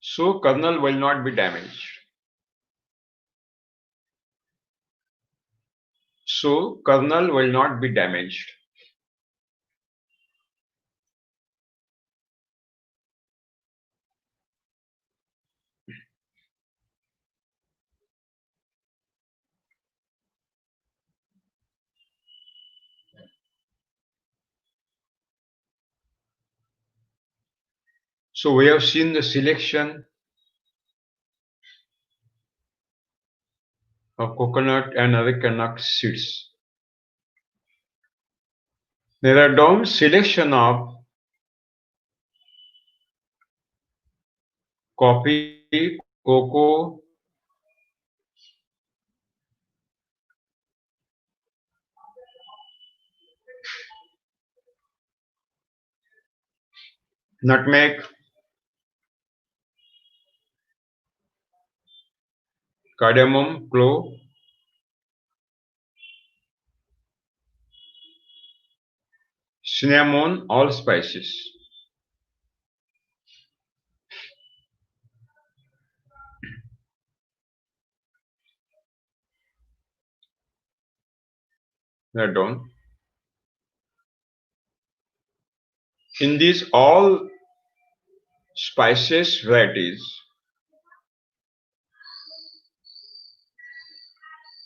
So kernel will not be damaged. So kernel will not be damaged. So we have seen the selection of coconut and arecanut seeds. There are down selection of coffee, cocoa, nutmeg, cardamom, clove, cinnamon, all spices. They are down. In these all spices varieties,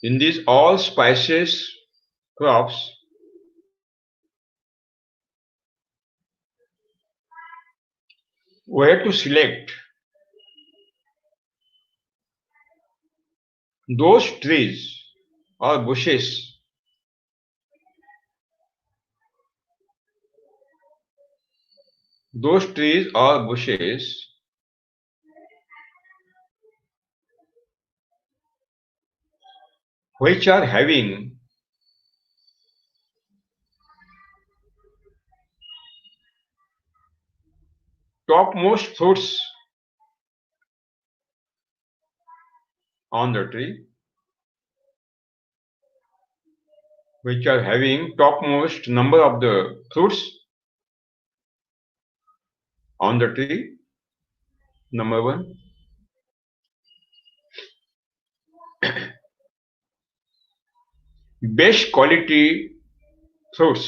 in these all spices crops, we have to select those trees or bushes which are having topmost fruits on the tree, which are having topmost number of the fruits on the tree. Number one. Best quality fruits.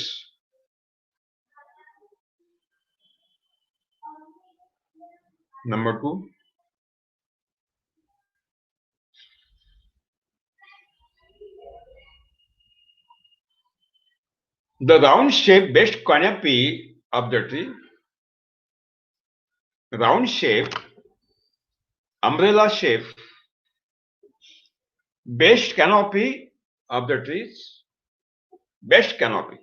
Number two. The round shape best canopy of the tree. Round shape, umbrella shape, best canopy of the trees. Best canopy.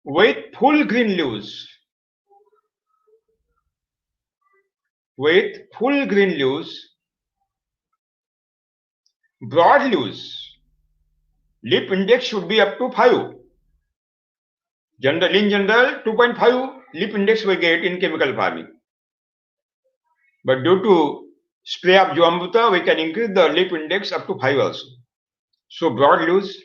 With full green leaves. With full green leaves, broad leaves. Leaf index should be up to 5. In general, 2.5 leaf index we get in chemical farming. But due to spray of Jivamruta, we can increase the leaf index up to 5 also. So broad leaves.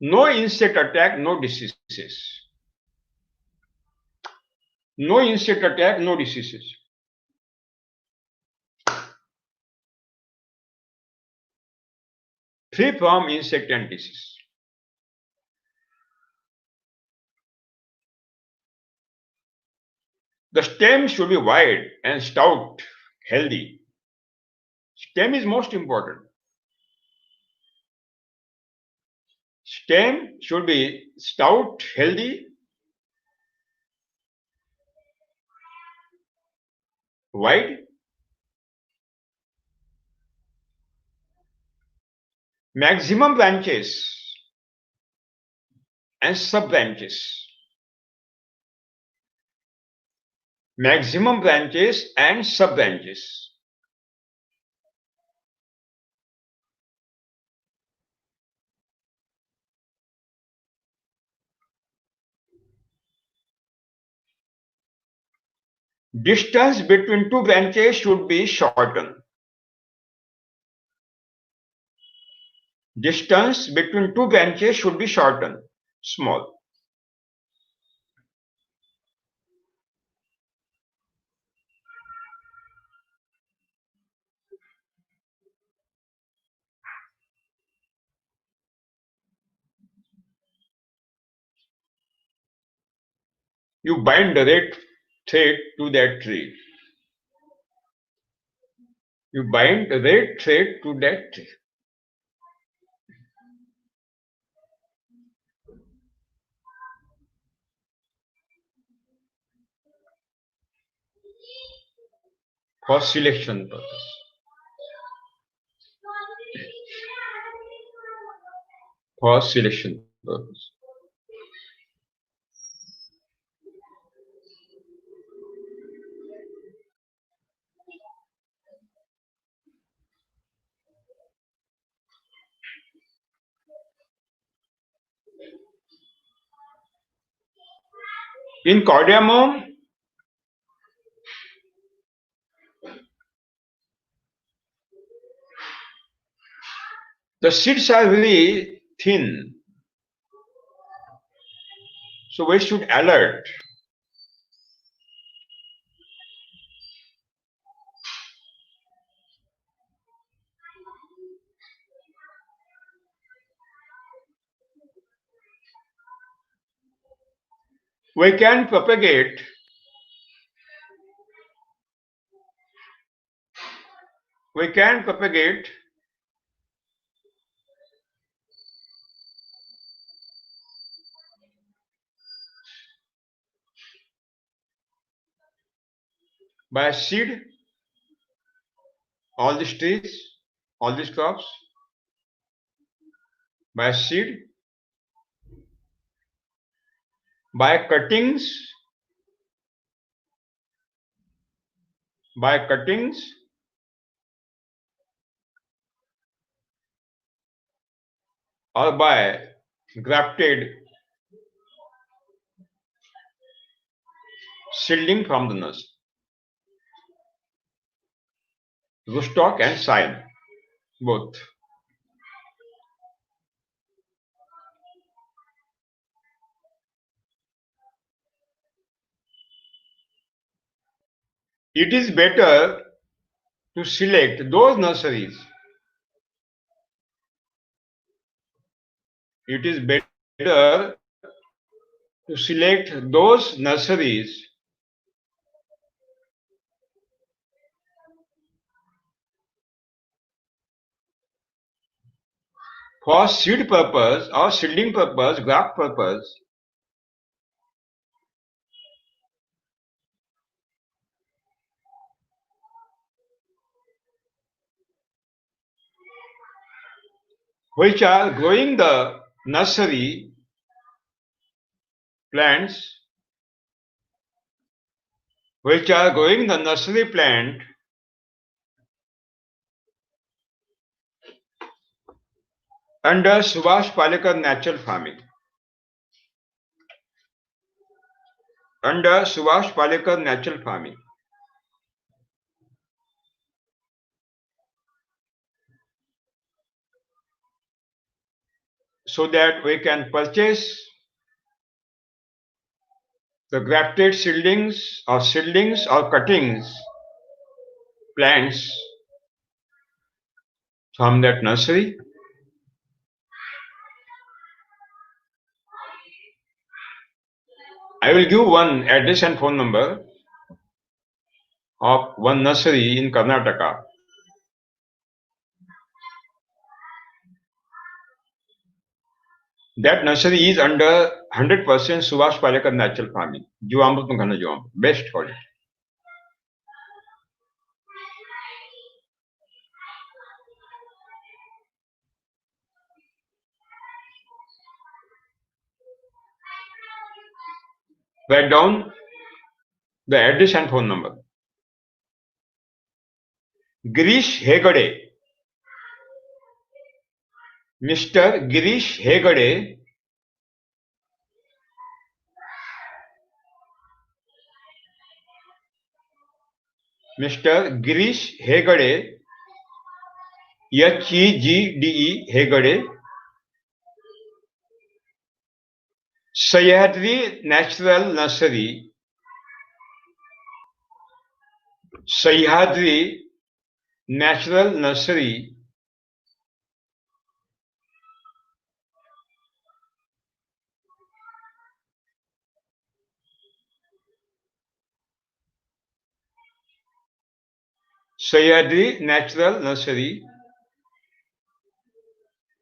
No insect attack, no diseases. No insect attack, no diseases. Free from insect and disease. The stem should be wide and stout, healthy. Stem is most important. Stem should be stout, healthy, wide. Maximum branches and sub-branches. Maximum branches and sub-branches. Distance between two branches should be shortened. Distance between two branches should be shortened, small. You bind the red thread to that tree. You bind the red thread to that tree. For selection purpose. For selection purpose. In cardamom, the seeds are very thin. So we should alert. We can propagate by seed all these trees, all these crops, by seed, by cuttings, or by grafted seedling from the nursery. rootstock and sign, both. It is better to select those nurseries. It is better to select those nurseries for seed purpose or seedling purpose, graft purpose, which are growing the nursery plants, which are growing the nursery plant under Subhash Palekar natural farming. Under Subhash Palekar natural farming. So that we can purchase the grafted seedlings or cuttings, plants from that nursery. I will give one address and phone number of one nursery in Karnataka. That nursery is under 100% Subhash Palekar natural farming. Jivamrut Ghana Jivamrut. Best for it. Write down the address and phone number. Girish Hegade. Mr. Girish Hegade. Mr. Girish Hegade. Hegde. Hegade. Sahyadri Natural Nursery. Sahyadri Natural Nursery. Sahyadri Natural Nursery.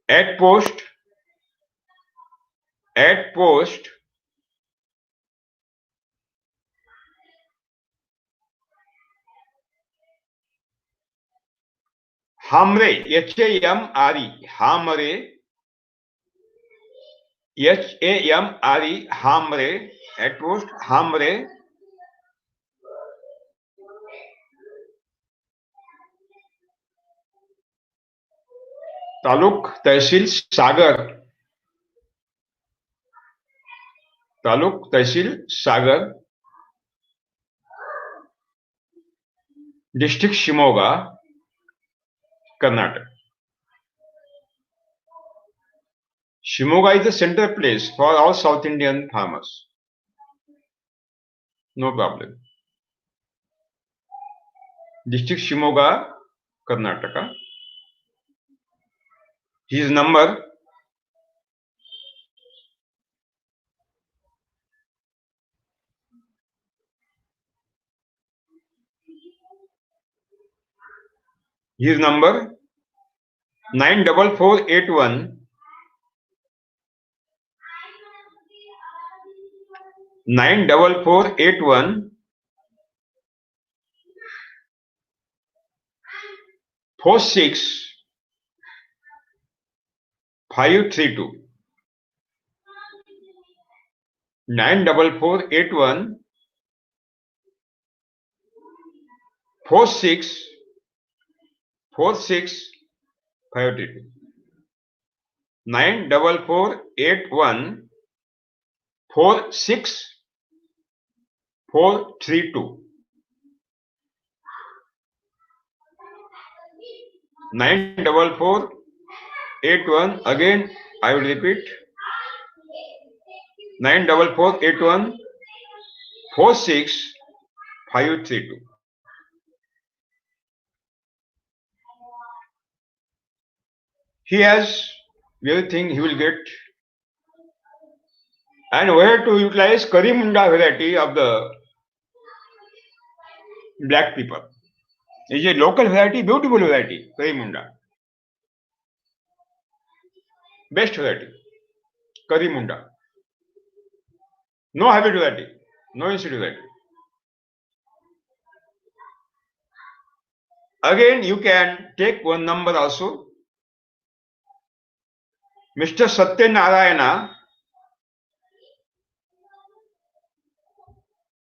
At post Hamre, Hamre, Hamre, Hamre, at post Hamre, Taluk Tehsil Sagar, Taluk Tehsil Sagar, District Shimoga, Karnataka. Shimoga is the center place for all South Indian farmers. No problem. District Shimoga, Karnataka. His number His number 94481 94481 46532 94481 46532 94481 46432. 94481. Again, I will repeat. 94481 46532. He has everything he will get. And where to utilize Karimunda variety of the black pepper. It is a local variety, beautiful variety, Karimunda. Best variety, Karimunda. No hybrid variety, no institute variety. Again, you can take one number also. Mr. Satyanarayana,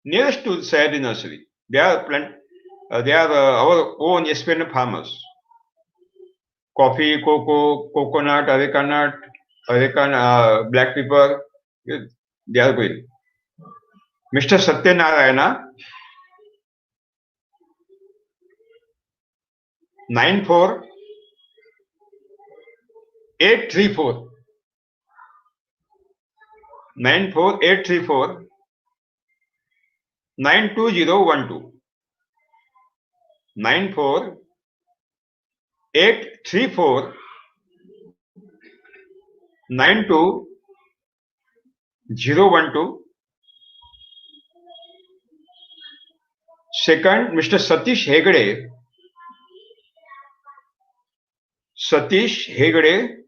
nearest to Sayadi Nursery. They are our own SPNF farmers. Coffee, cocoa, coconut, areca, black pepper, they are going. Mr. Satyanarayana, 94834 94834 92012 94834 92012. Second, Mr. Satish Hegde. Satish Hegde,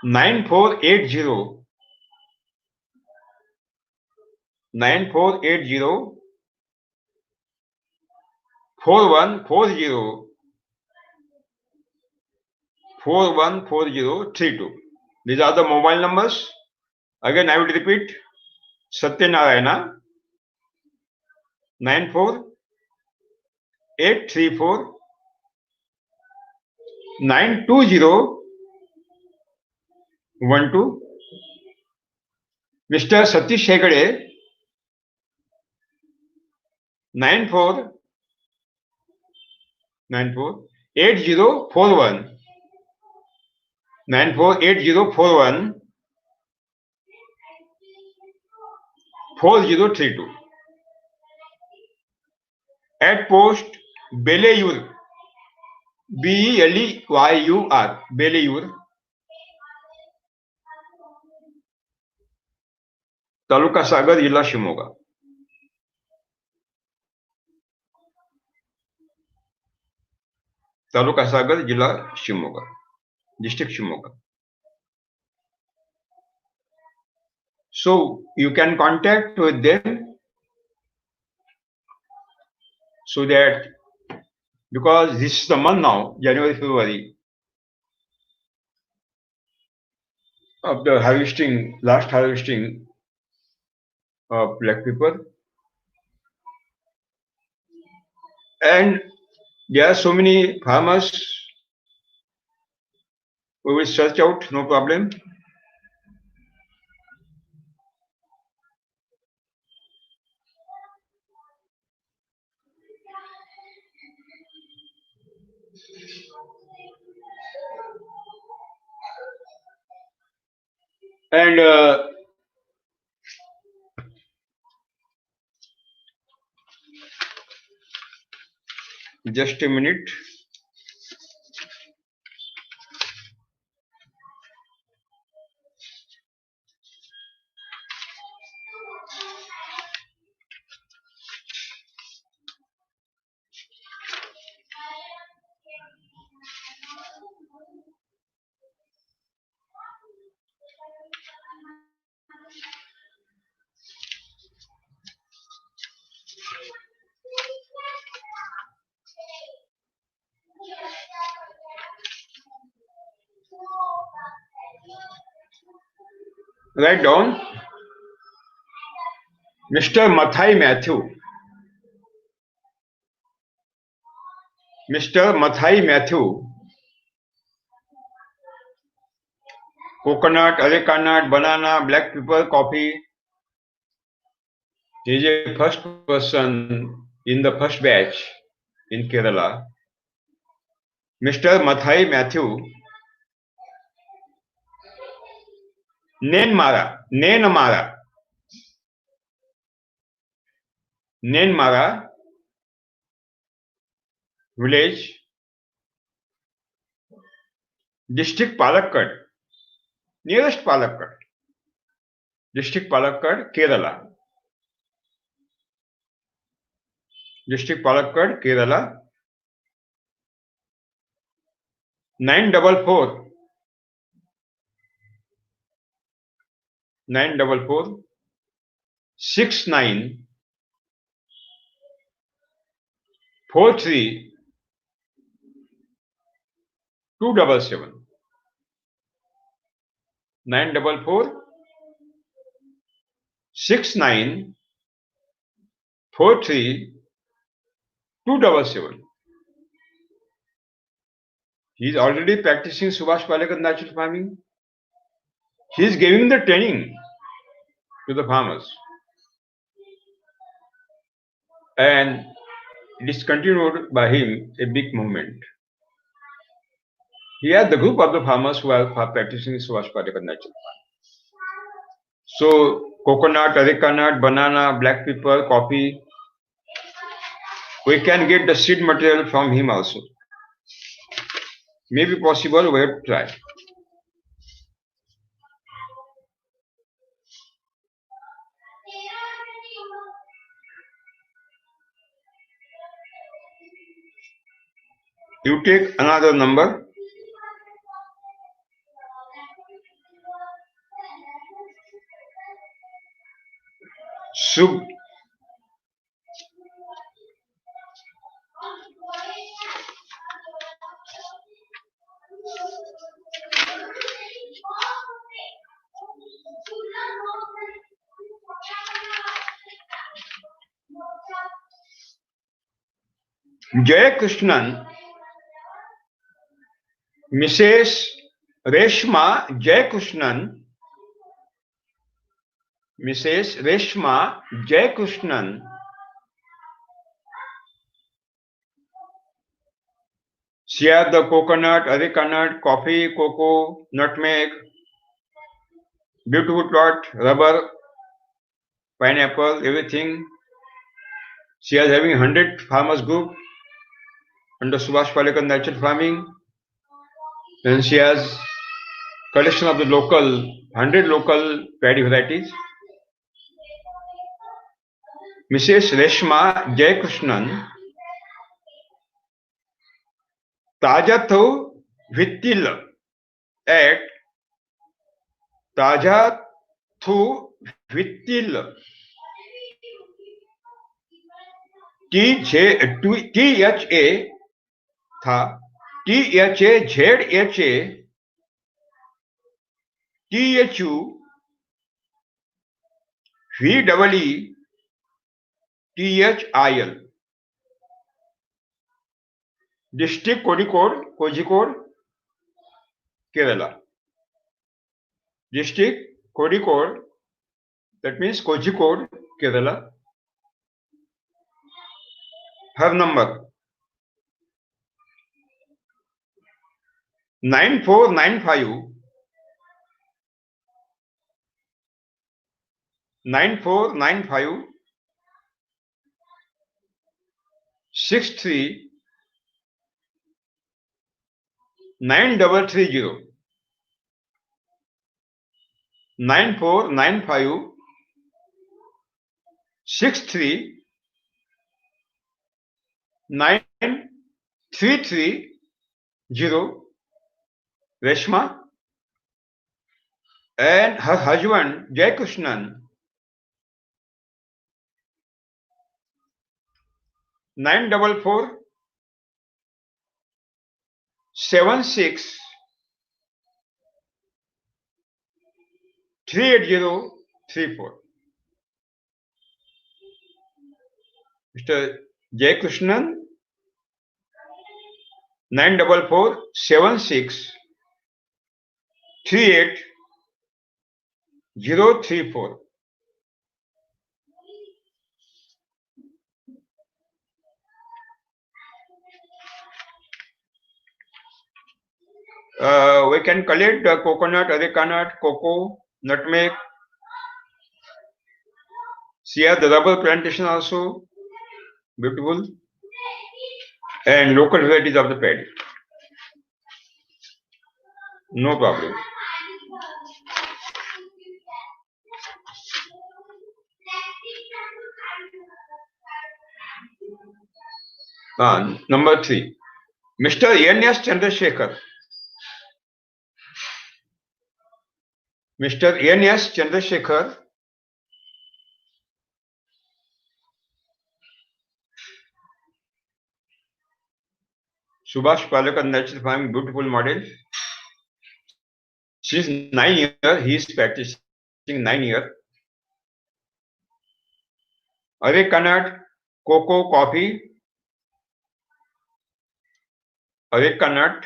9480 4140 414032. These are the mobile numbers. Again, I will repeat. Satyanarayana, 94834 92012. Mr. Satish Hegde, 948041 948041 4032. At post Beleyur, Beleyur, Beleyur, taluka सागर, जिल्हा शिवमोगा. तालुका सागर, जिल्हा Shivamogga, district Shivamogga. So you can contact with them, so that, because this is the month now, January, February, of the harvesting, last harvesting of black pepper, and there are so many farmers. We will search out, no problem. And just a minute. Write down Mr. Mathai Matthew. Mr. Mathai Matthew, coconut, areca nut, banana, black pepper, coffee. He is a first person in the first batch in Kerala, Mr. Mathai Matthew Nenmara village, district Palakkad, nearest Palakkad, district Palakkad, Kerala, district Palakkad, Kerala, 944 69 43 277 944 69 43 277. He is already practicing Subhash Palekar natural farming. He is giving the training to the farmers, and it is continued by him a big movement. He has the group of the farmers who are practicing Subhash Palekar natural farming. So coconut, areca nut, banana, black pepper, coffee, we can get the seed material from him also. Maybe possible, we have to try. You take another number. Sub Jayakrishnan, Mrs. Reshma Jayakrishnan, Mrs. Reshma Jayakrishnan, she has the coconut, areca nut, coffee, cocoa, nutmeg, beautiful plot, rubber, pineapple, everything. She is having 100 farmers group under Subhash Palekar natural farming. Then she has collection of the 100 local paddy varieties. Mrs. Reshma Jayakrishnan, Tajathu Vittil at Tajathu Vittil THA था THAZHA THU VEETHIL, district Kozhikode, Kerala. District Kozhikode, that means Kozhikode, Kerala. Her number 9495 63 9330 9495 63 9330 Reshma, and her husband Jayakrishnan 944 76 38034. Mr. Jayakrishnan 944 76 38034. We can collect coconut, areca nut, cocoa, nutmeg. See here the rubber plantation also, beautiful, and local varieties of the paddy. No problem. Number 3. Mr. N.S. Chandrasekhar. Mr. N.S. Chandrasekhar Subhash Palekar Natural Farming beautiful model. Since 9 years, he is practicing 9 years. Areca nut, cocoa, coffee, areca nut,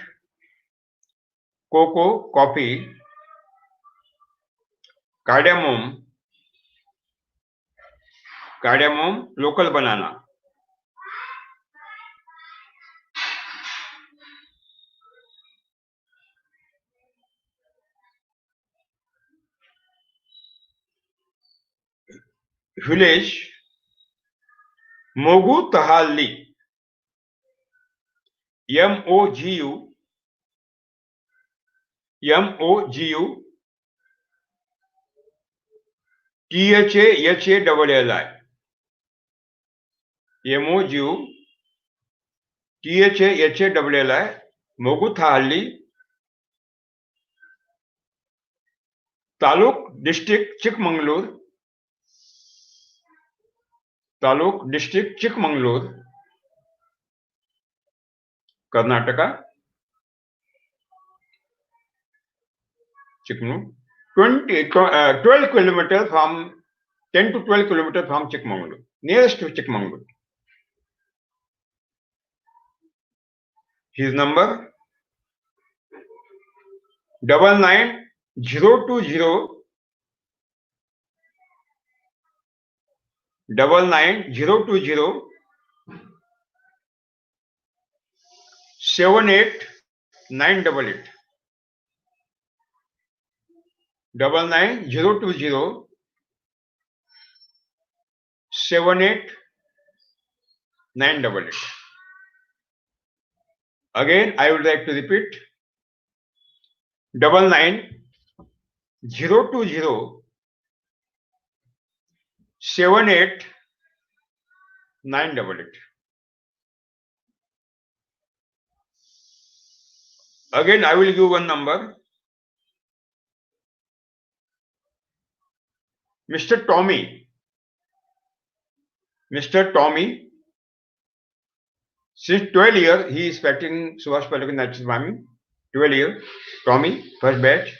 cocoa, coffee, cardamom, local banana. Village, Mogu Tahali, M-O-G-U, M-O-G-U, T-H-A-H-A-L-L-I, M-O-G-U, T-H-A-H-A-L-L-I, Mogu Tahali, Taluk District, Chikmagalur, Karnataka, Chikmagalur, 12 kilometers from 10 to 12 kilometers from Chikmagalur, nearest to Chikmagalur. His number 99020 99020 78988 99020 78988. Again, I would like to repeat 99020 78988. Again, I will give one number. Mr. Tommy, since 12 years, he is practicing Subhash Palekar natural farming. 12 years. Tommy, first batch.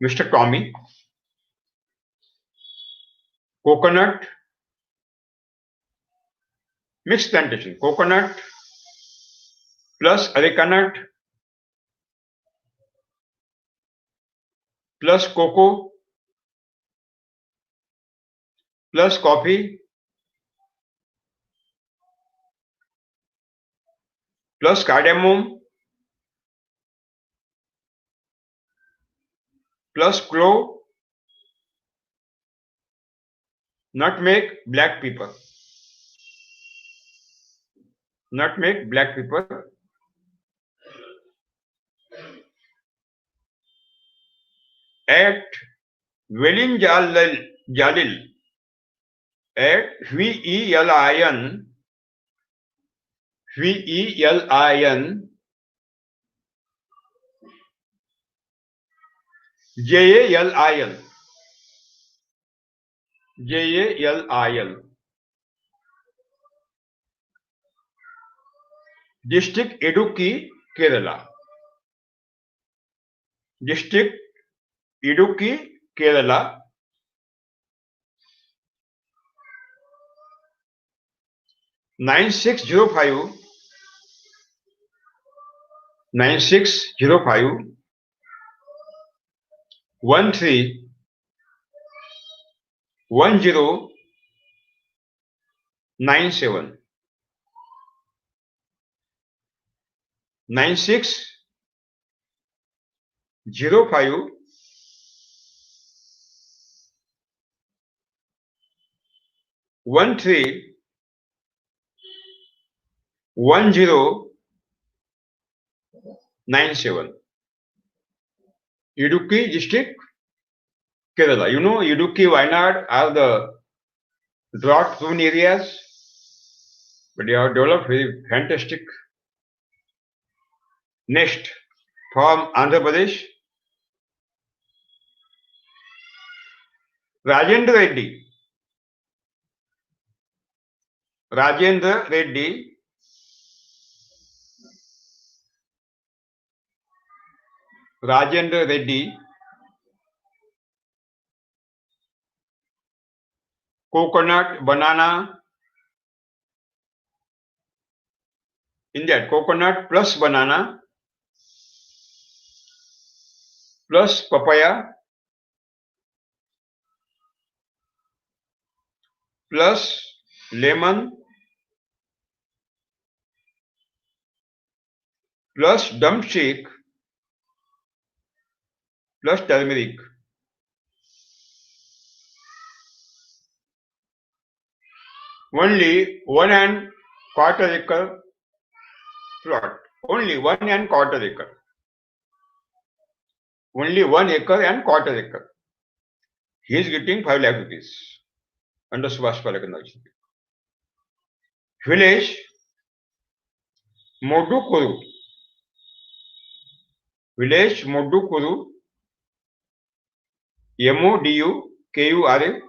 Mr. Tommy, coconut, mixed plantation, coconut plus areca nut plus cocoa plus coffee plus cardamom plus clove, nutmeg, black pepper. At Velin Jalil, at VELIN, JALIL, District Idukki, Kerala. District Idukki, Kerala. 9605 13 1097. 9605 131097. Idukki district, Kerala. You know, Idukki, Wayanad are the drought-prone areas, but they have developed very fantastic. Next, from Andhra Pradesh, Rajendra Reddy. Rajendra Reddy, Rajendra Reddy, coconut, banana. In that, coconut plus banana plus papaya plus lemon plus drumstick plus turmeric. Only 1¼ acre plot. Only 1¼ acre. Only 1¼ acre. He is getting 5 lakh rupees under Subhash Parekh Nursery. Village Modukuru. Village Modukuru. MODUKURU.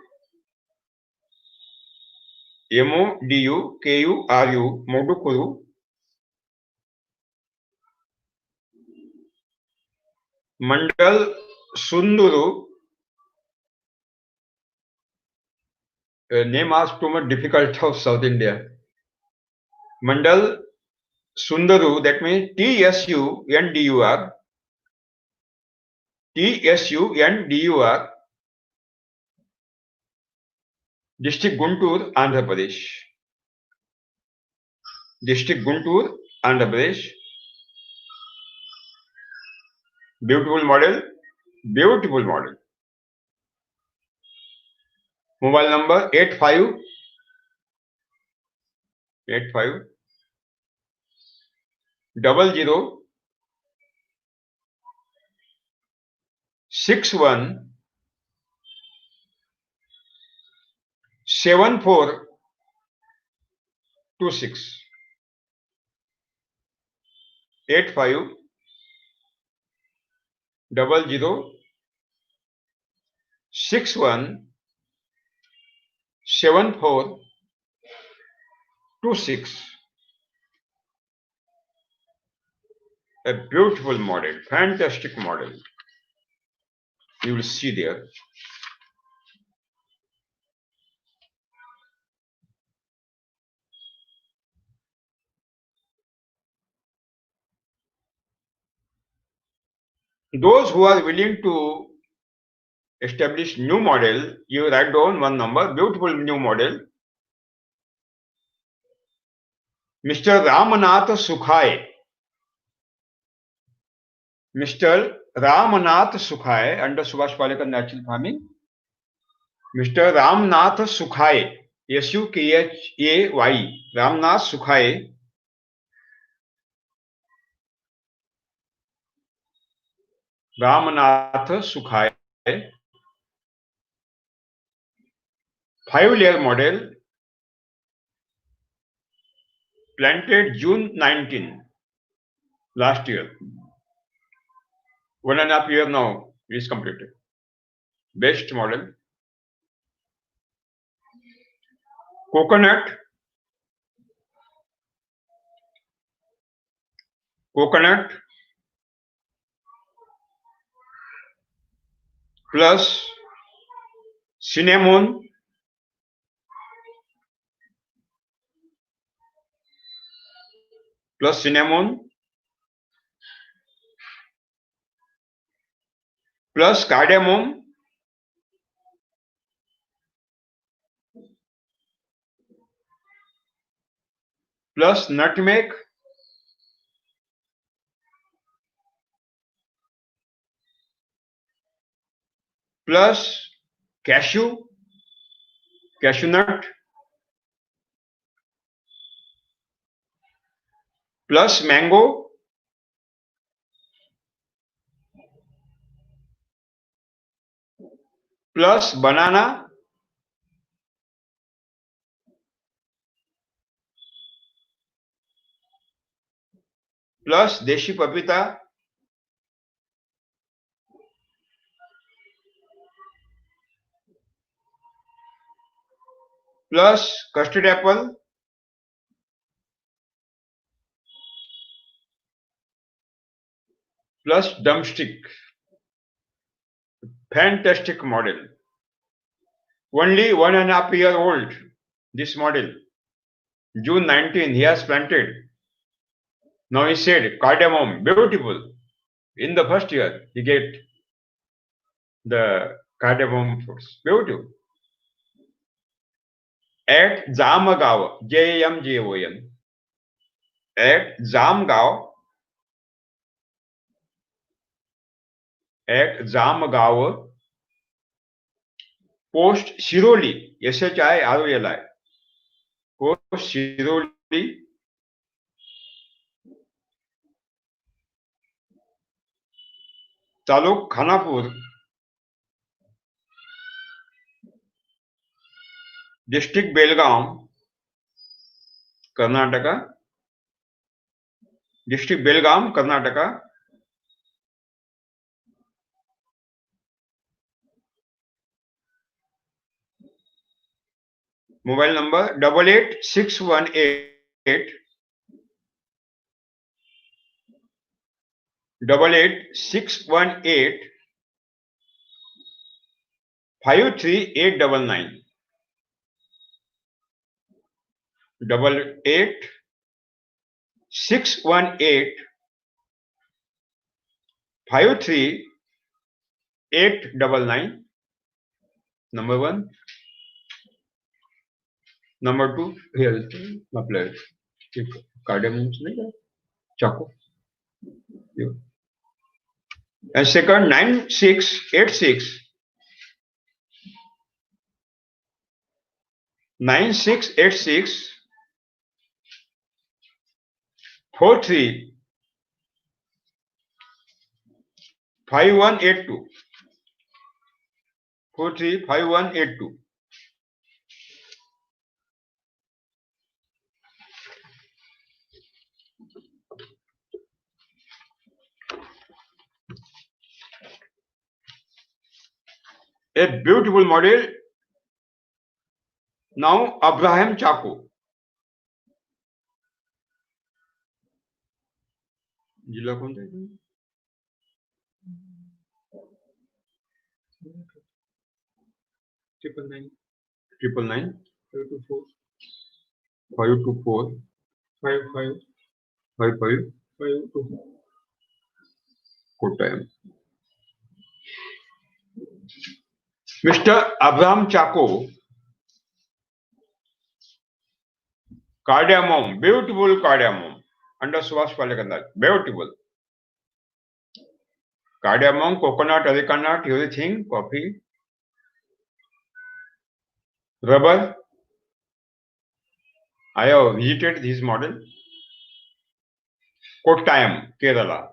MODUKURU. Modukuru. Mandal Sunduru. Name is too much difficult of South India. Mandal Sundaru, that means TSUNDUR. TSUNDUR. District Guntur, Andhra Pradesh. District Guntur, Andhra Pradesh. Beautiful model. Beautiful model. Mobile number 85 00 61 7426. 85 00 61 7426. A beautiful model, fantastic model. You will see there. Those who are willing to establish new model, you write down one number, beautiful new model. Mr. Ramanath Sukhai. Mr. Ramanath Sukhai under Subhash Parekh Natural Farming. Mr. Ramnath Sukhai. SUKHAY. Ramnath Sukhai. Ramnath Sukhai. 5-layer model. Planted June 19 last year. 1.5 years now is completed. Best model. Coconut plus cinnamon plus cardamom plus nutmeg plus cashew nut, plus mango, plus banana, plus deshi papita, plus custard apple, plus drumstick. Fantastic model. Only 1.5 year old. This model. June 19, he has planted. Now he said, cardamom, beautiful. In the first year, he get the cardamom fruits. Beautiful. At Zamgaon, Jamgon. At Zamgaon, post Shiroli, Shiroli, post Shiroli, Taluk Khanapur, district Belgaum, Karnataka, district Belgaum, Karnataka. Mobile number 88618 88618 53899 88618 53899. Number one. Number two, here apply cardamom, chaco. And second, 9686 43 5182 435182. A beautiful model. Now Abraham Chaco. जिल्हा कोणता आहे? 999 524 55 Kottayam. Mr. Abraham Chaco, cardamom, beautiful cardamom, under Subhash Palekandar, beautiful. Cardamom, coconut, areca nut, everything, coffee, rubber. I have visited this model. Kottayam, Kerala.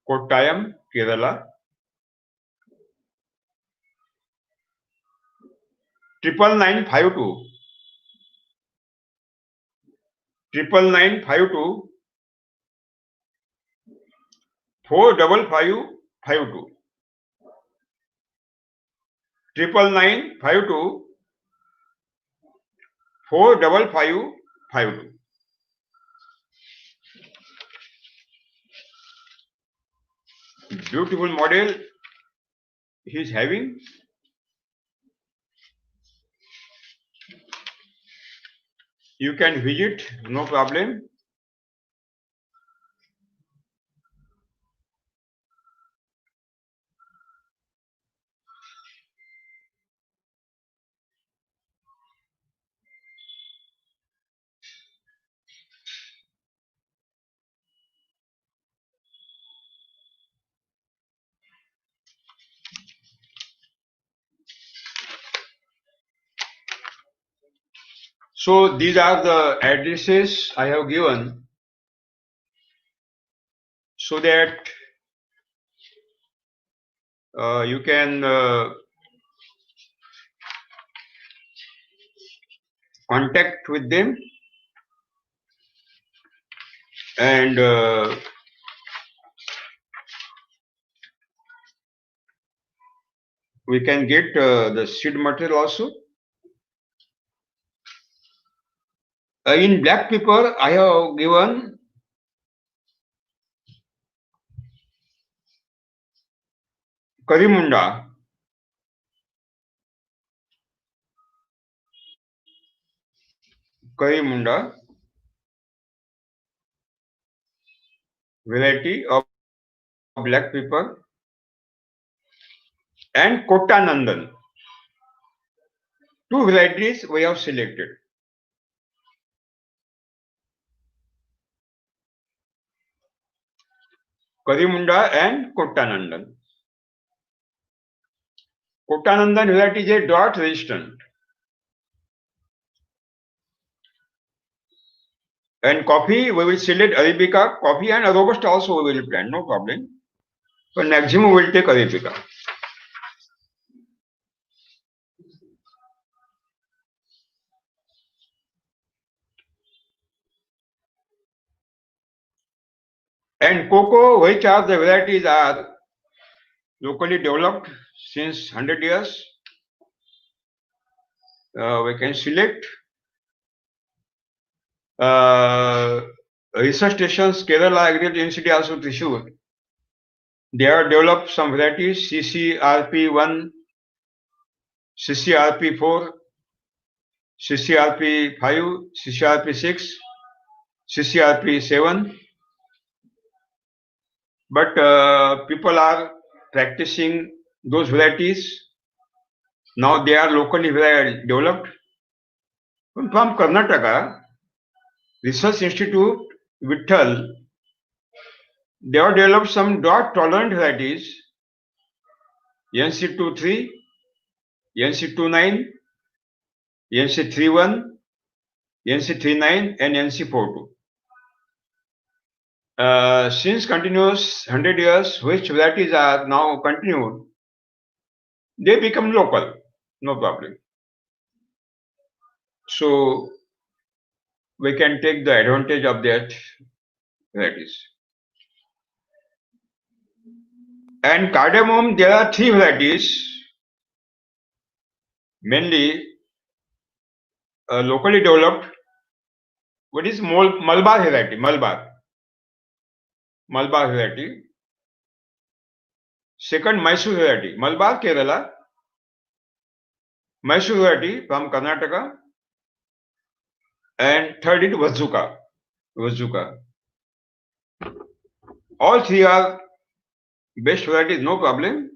Kottayam, Kerala. 99952 99952 45552 99952 45552. Beautiful model he is having. You can visit, no problem. So these are the addresses I have given so that you can contact with them and we can get the seed material also. In black pepper, I have given Karimunda, variety of black pepper, and Kotanandan. Two varieties we have selected. Karimunda and Kotanandan. Kotanandan variety is a drought resistant. And coffee, we will select Arabica, coffee and Robusta also we will plant, no problem. But maximum we will take Arabica. And cocoa, which are the varieties are locally developed since 100 years, we can select research stations, Kerala Agriculture University also Thrissur. They have developed some varieties, CCRP1, CCRP4, CCRP5, CCRP6, CCRP7. But people are practicing those varieties. Now they are locally developed. From Karnataka, Research Institute, Vittal, they have developed some drought-tolerant varieties, NC23, NC29, NC31, NC39, and NC42. Since continuous 100 years, which varieties are now continued, they become local, no problem. So we can take the advantage of that varieties. And cardamom, there are three varieties, mainly locally developed. What is Malabar variety? Malabar variety. Second, Mysore variety. Malabar, Kerala. Mysore variety from Karnataka. And third is Vazuka. All three are best varieties, no problem.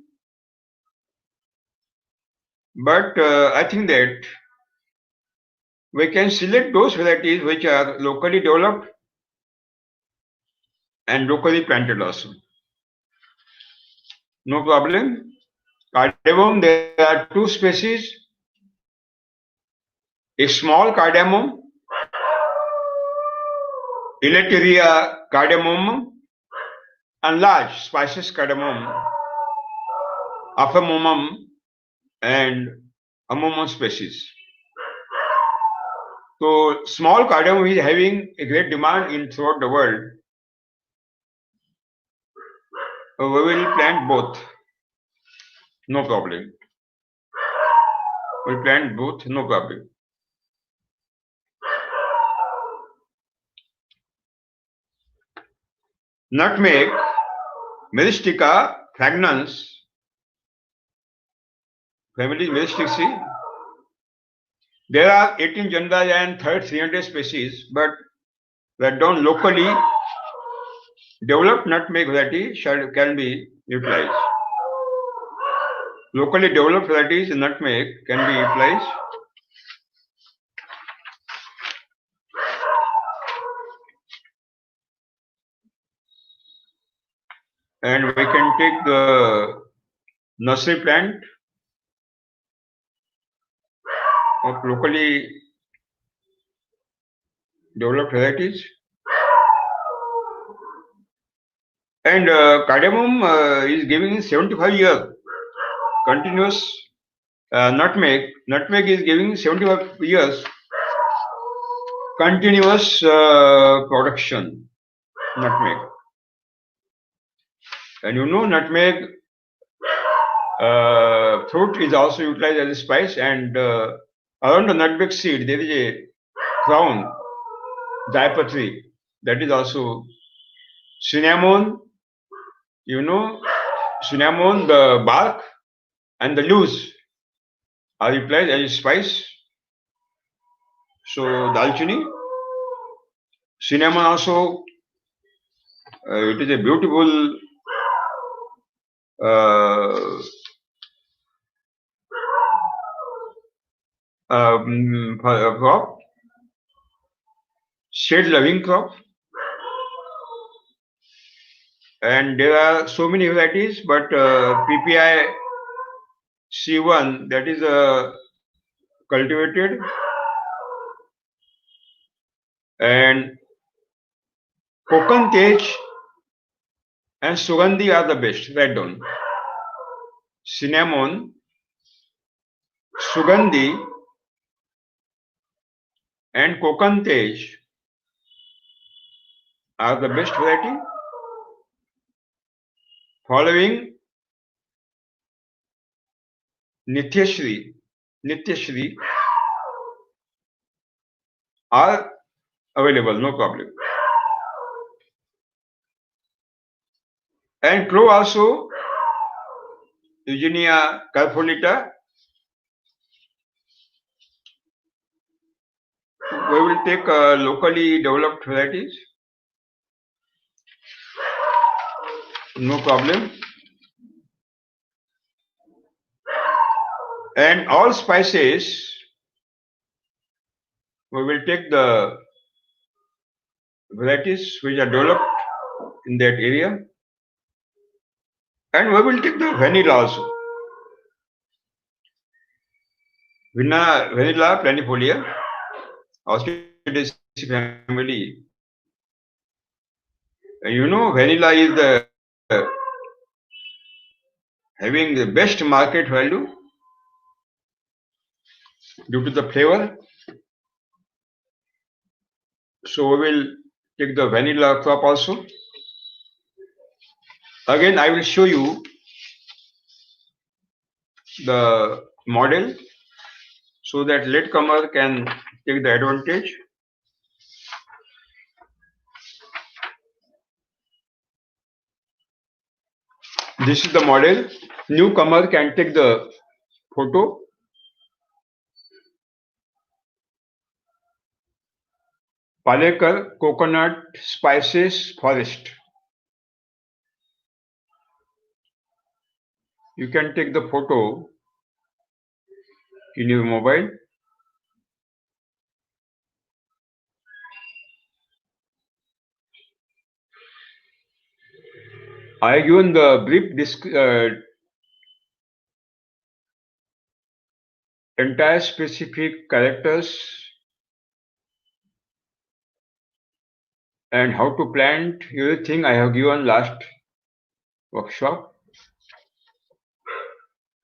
But I think that we can select those varieties which are locally developed and locally planted also. No problem. Cardamom, there are two species. A small cardamom, Elateria cardamom, and large spices cardamom, Aphemomum, and Amomum species. So small cardamom is having a great demand in throughout the world. So we will plant both. No problem. We'll plant both, no problem. Nutmeg, Myristica, fragrans, family Myristicaceae. There are 18 genera and 300 species, but that don't locally developed nutmeg variety can be utilized. Locally developed varieties in nutmeg can be utilized. And we can take the nursery plant of locally developed varieties. And cardamom is giving 75 years continuous. Nutmeg is giving 75 years continuous production. Nutmeg. And you know, nutmeg fruit is also utilized as a spice, and around the nutmeg seed there is a crown, diapatry, that is also cinnamon. You know, cinnamon, the bark and the leaves are utilized as a spice. So dalchini, cinnamon also, it is a beautiful uh, crop, shade loving crop, and there are so many varieties, but PPI C1, that is cultivated, and Kokan Tej and Sugandhi are the best. Write down. Cinnamon, Sugandhi, and Kokan Tej are the best variety. Following Nityashri are available, no problem. And clove also, Eugenia carfolita. We will take locally developed varieties, no problem. And all spices, we will take the varieties which are developed in that area, and we will take the vanilla also. Vanilla planifolia, Austridaceae family. You know, vanilla is the having the best market value due to the flavor. So we will take the vanilla crop also. Again, I will show you the model so that latecomer can take the advantage. This is the model. Newcomer can take the photo. Palekar Coconut Spices Forest. You can take the photo in your mobile. I have given the brief entire specific characters and how to plant everything I have given last workshop.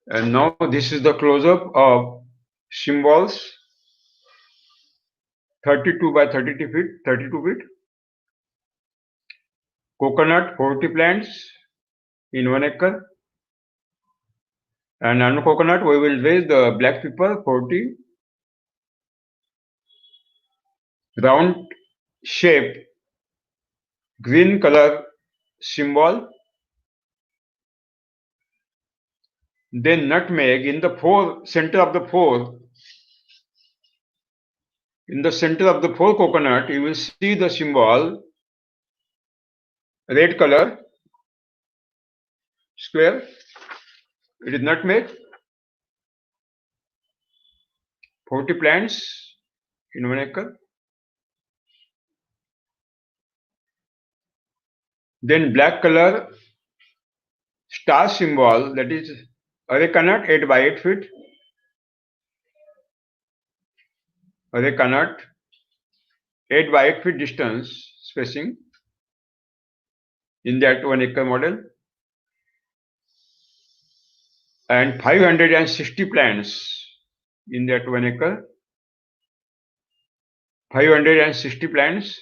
And now this is the close-up of symbols, 32 by 32 feet. Coconut 40 plants in 1 acre. And on coconut we will raise the black pepper 40. Round shape green color symbol. Then nutmeg in the center of the four coconut, you will see the symbol red color square. It is nutmeg. 40 plants in 1 acre. Then black color star symbol, that is arecanut 8 by 8 feet. Arecanut 8 by 8 feet distance spacing in that 1 acre model, and 560 plants in that 1 acre, 560 plants,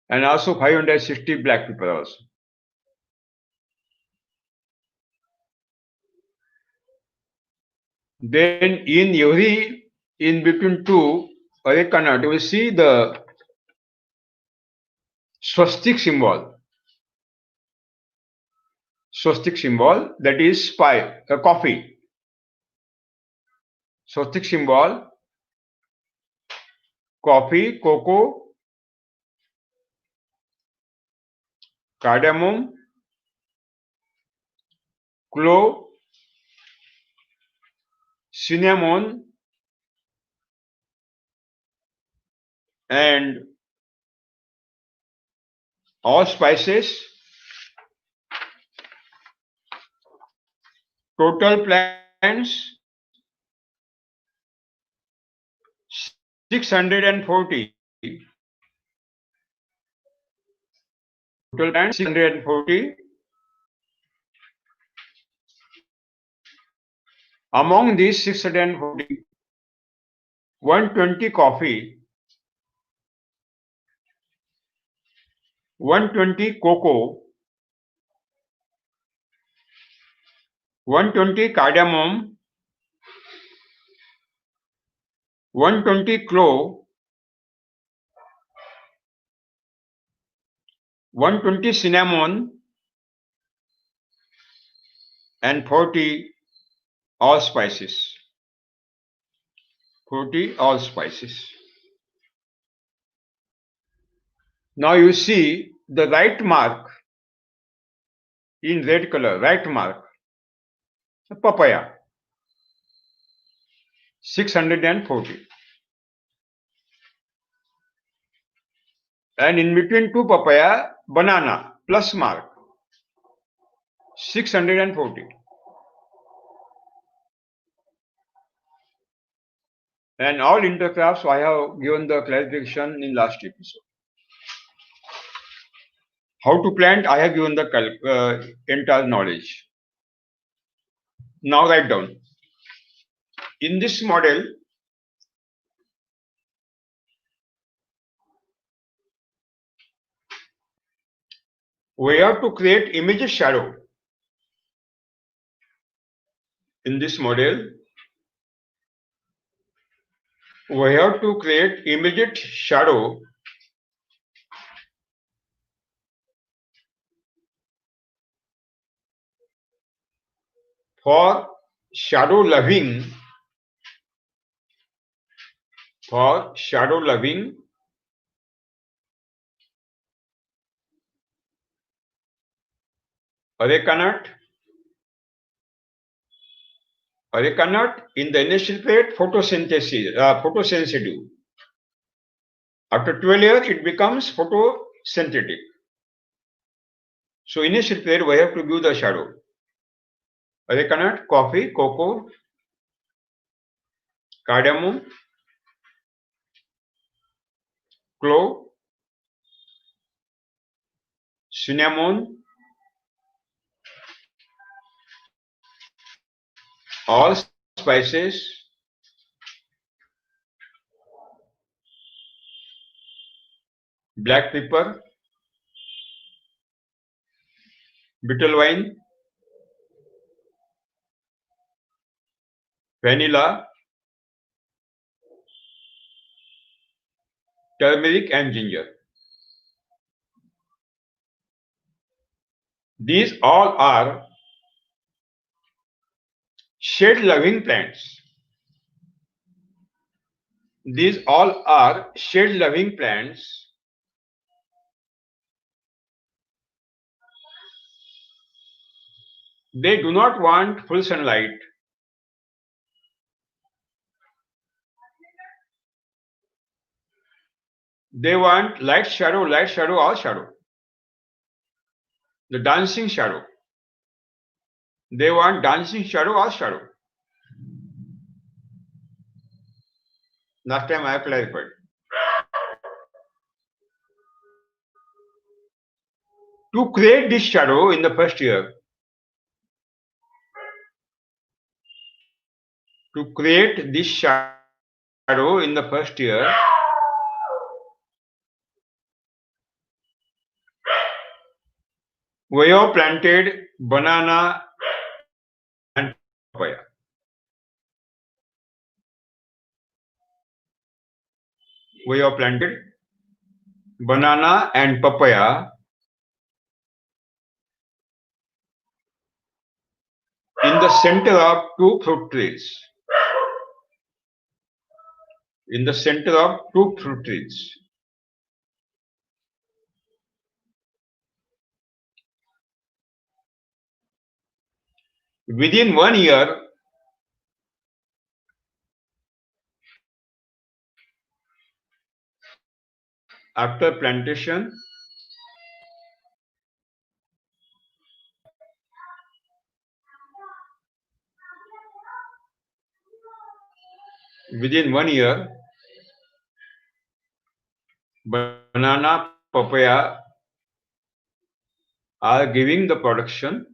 and also 560 black pepper also. Then in between two arecanut, you will see the swastik symbol. Swastik symbol, that is coffee. Swastik symbol, coffee, cocoa, cardamom, clove, cinnamon, and all spices. Total plants 640. Total plants 640. Among these 640, 120 coffee, 120 cocoa, 120 cardamom, 120 clove, 120 cinnamon, and 40 allspices. 40 allspices. Now you see the right mark in red color, right mark, papaya, 640. And in between two papaya, banana, plus mark, 640. And all intercrafts I have given the clarification in last episode. How to plant, I have given the entire knowledge. Now write down. In this model, we have to create immediate shadow. In this model, we have to create immediate shadow for shadow loving arecanut in the initial period photosensitive. After 12 years, it becomes photosynthetic. So initial period we have to give the shadow. Arecanut, coffee, cocoa, cardamom, clove, cinnamon, all spices, black pepper, bitter wine, vanilla, turmeric, and ginger. These all are shade-loving plants. These all are shade-loving plants. They do not want full sunlight. They want light shadow, or shadow. The dancing shadow. They want dancing shadow or shadow. Last time I have clarified. To create this shadow in the first year, to create this shadow in the first year, we have planted banana and papaya. We have planted banana and papaya in the center of two fruit trees. In the center of two fruit trees. Within 1 year, after plantation, within 1 year, banana, papaya are giving the production,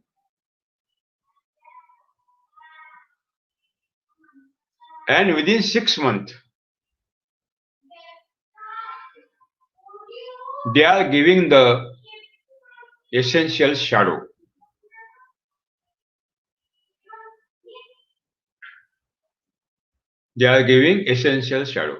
and within 6 months, they are giving the essential shadow. They are giving essential shadow.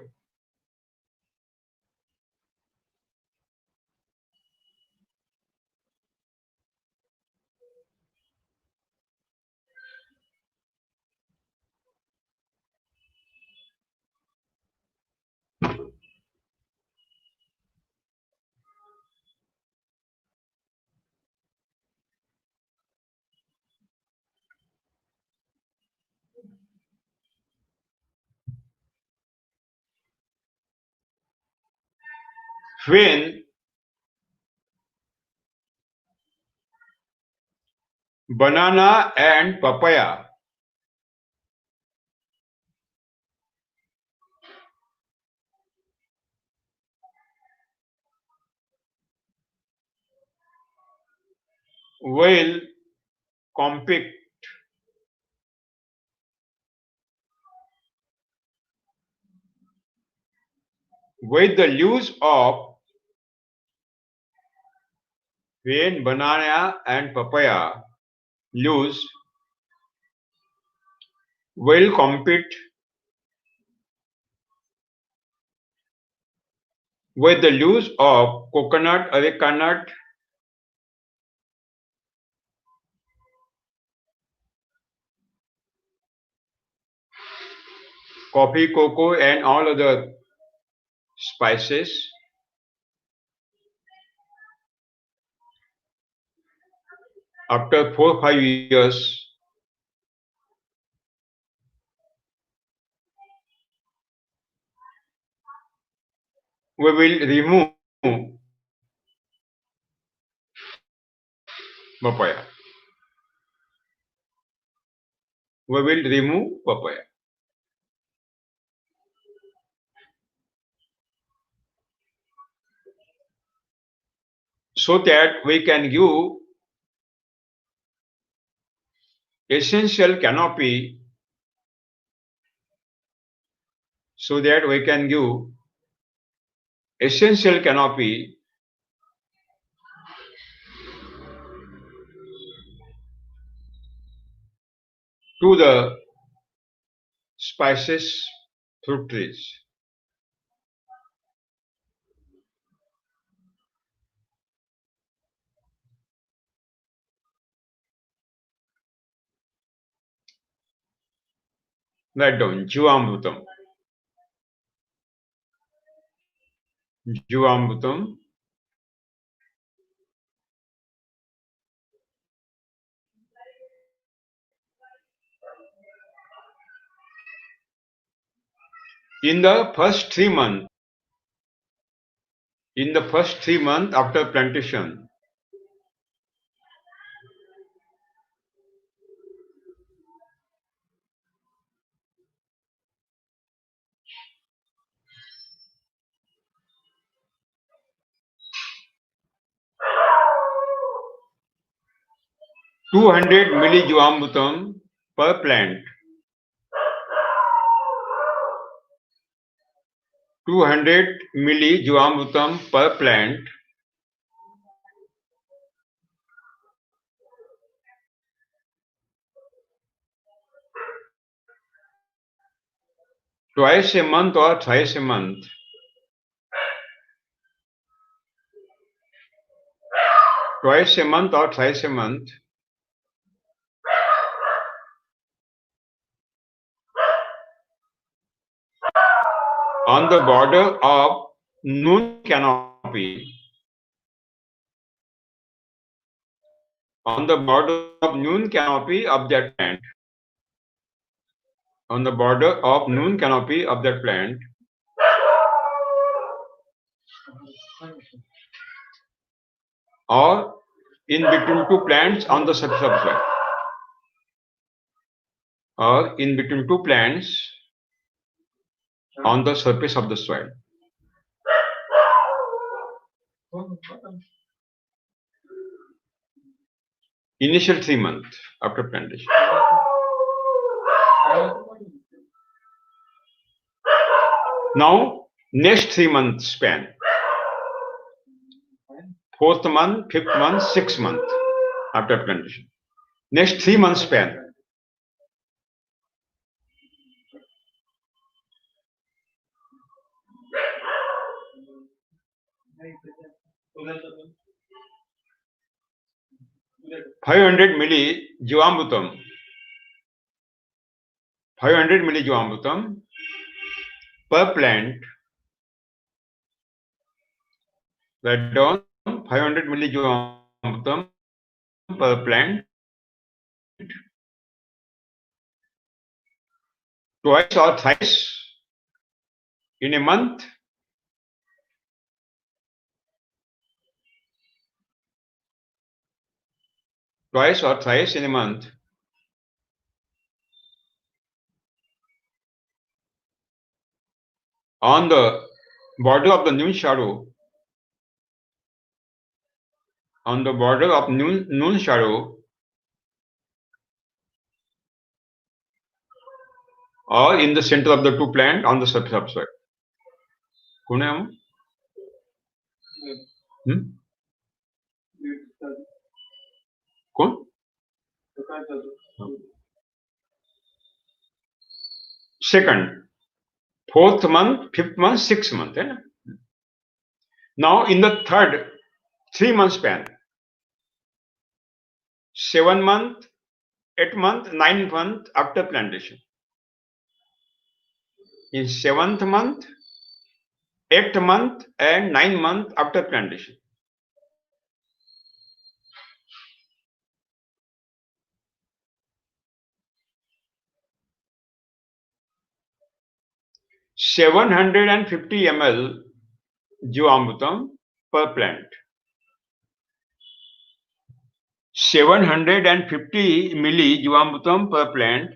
When banana and papaya will compete with the leaves of, when banana and papaya leaves will compete with the leaves of coconut, areca nut, coffee, cocoa, and all other spices. After 4 or 5 years, we will remove papaya. We will remove papaya. So that we can give essential canopy, so that we can give essential canopy to the spices fruit trees. Write down Jivamrutam. Jivamrutam. In the first 3 months, after plantation, 200 millijouambutam per plant. 200 millijouambutam per plant twice a month or thrice a month. Twice a month or thrice a month on the border of noon canopy. On the border of noon canopy of that plant. On the border of noon canopy of that plant. Or in between two plants on the surface of the soil. Or in between two plants on the surface of the soil. Initial 3 months after plantation. Now, next 3 month span. 4th month, 5th month, 6th month after plantation. Next 3 month span. $500 millijouambutam. 500 millijouambutam per plant. Write down 500 millijouambutam per plant. Twice or thrice in a month. Twice or thrice in a month. On the border of the noon shadow. On the border of noon shadow. Or in the center of the two plants on the surface of soil. कौन है हम? कौन? Second, 4th month, 5th month, 6th month, है ना? Now in the third 3 month span, 7 month, 8 month, 9 month after plantation. In 7th month, 8th month and 9 month after plantation. $750 ml jouambutam per plant. 750 milli jouambutam per plant.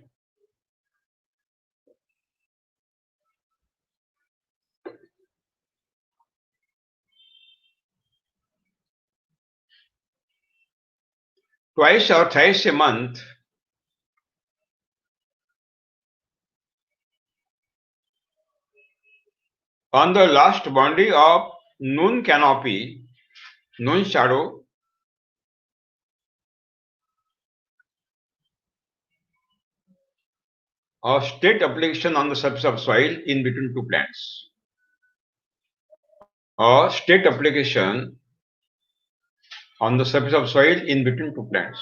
Twice or thrice a month on the last boundary of noon canopy, noon shadow, or straight application on the surface of soil in between two plants. Or straight application on the surface of soil in between two plants.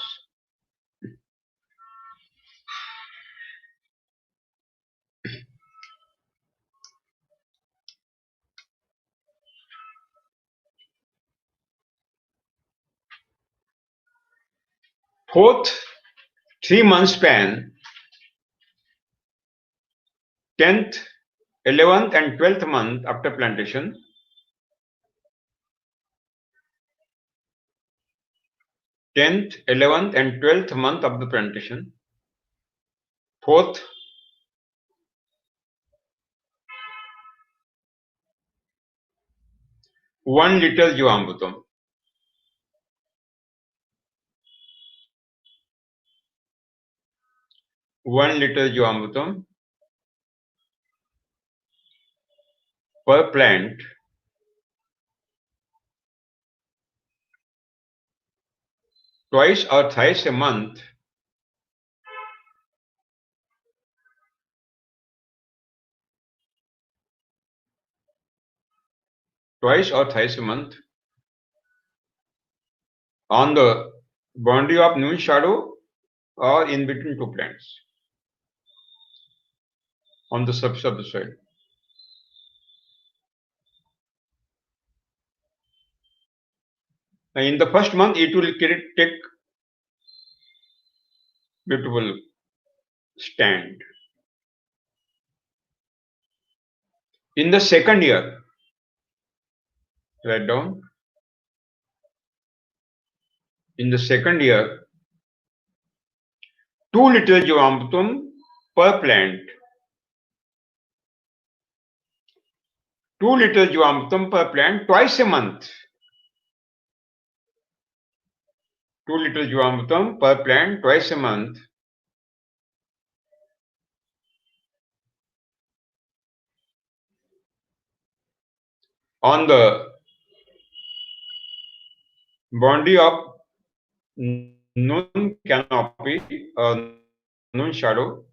Fourth 3 month span, 10th, 11th and 12th month after plantation. 10th, 11th and 12th month of the plantation. Fourth, one liter jouambutam. 1 liter Jivamrutam per plant twice or thrice a month on the boundary of noon shadow or in between two plants on the surface of the soil. Now in the first month, it will take beautiful stand. In the second year, write down. In the second year, 2 liter Jivamrutam per plant. 2 liter Jivamrutam per plant twice a month. 2 liter Jivamrutam per plant twice a month on the boundary of noon canopy or noon shadow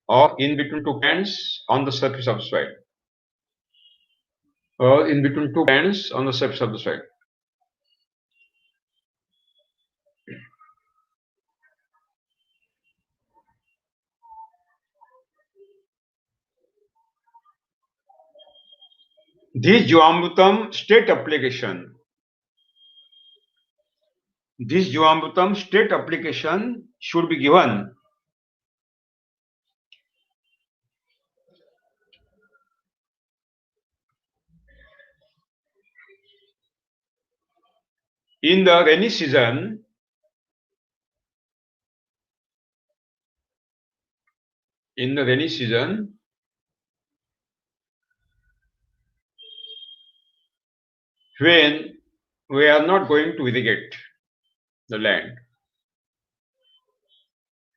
or in between two plants on the surface of the soil. Or in between two plants on the surface of the soil. This Jivamrutam state application should be given in the rainy season when we are not going to irrigate the land.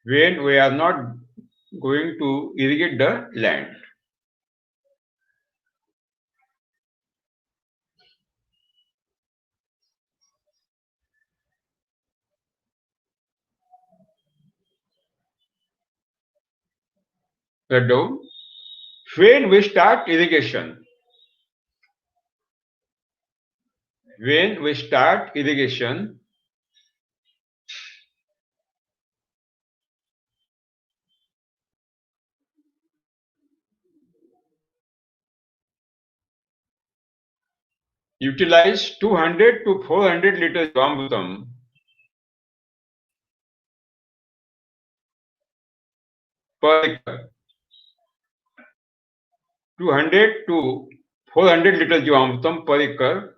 When we are not going to irrigate the land. Write down. When we start irrigation, utilize 200 to 400 liters Jivamrutam per acre. 200 to 400 liters Jivamrutam per acre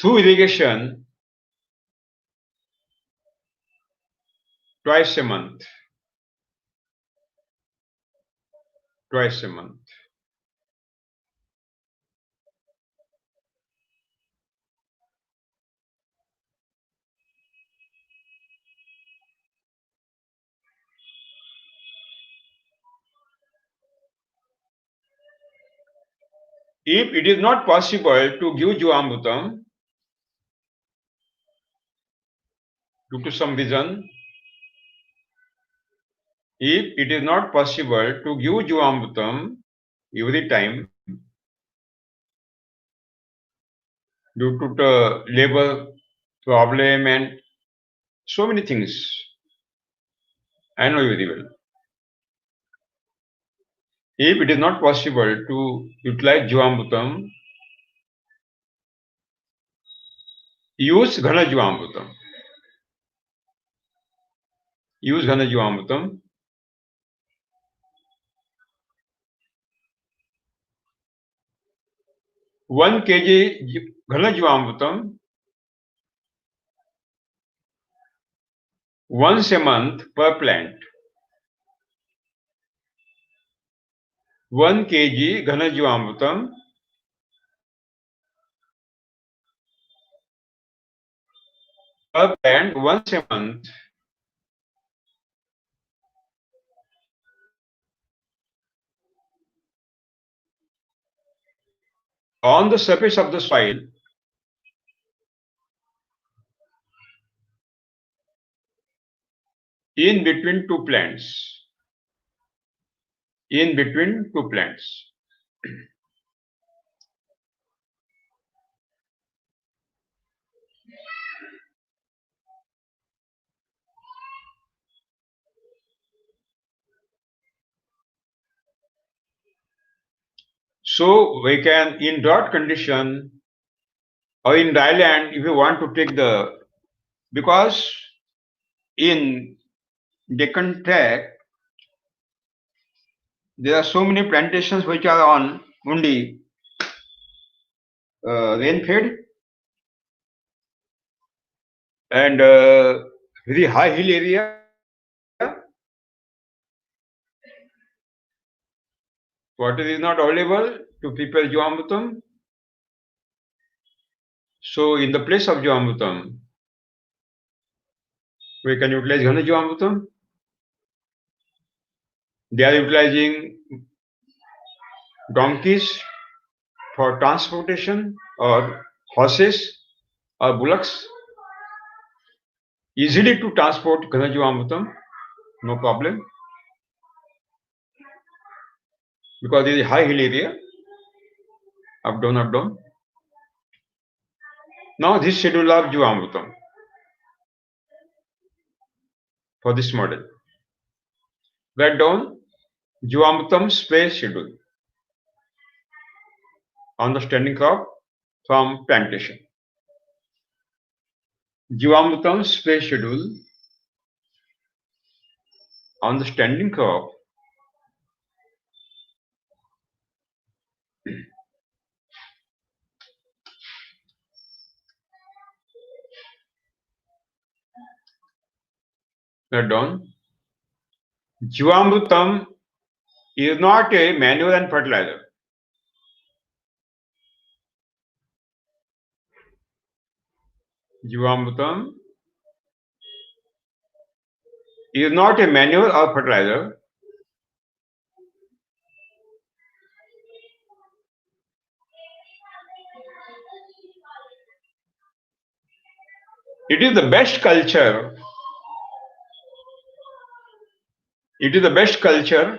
through irrigation twice a month. If it is not possible to give Jivamrutam due to some reason, if it is not possible to give Jivamrutam every time due to the labor problem and so many things, I know very well. If it is not possible to utilize Jivamrutam, use Ghana Jivamrutam. 1 kg Ghana Jivamrutam once a month per plant. 1 kg घनजीवामृतम per plant once a month on the surface of the soil in between two plants. In between two plants. So we can, in drought condition or in dry land, if you want to take the, because in Deccan tract, there are so many plantations which are on only rain-fed and very high hill area. Water is not available to prepare Jivamrutam. So in the place of Jivamrutam, we can utilize Ghana Jivamrutam. They are utilizing donkeys for transportation or horses or bullocks. Easily to transport Ghana Jivamrutam, no problem. Because it is a high hill area, up down, up down. Now this schedule of Jivamrutam for this model. Write down Jivamrutam spray schedule on the standing crop from plantation. Jivamrutam spray schedule on the standing crop write down. Jivamrutam is not a manure and fertilizer. Jivamrutam is not a manure or fertilizer. It is the best culture. It is the best culture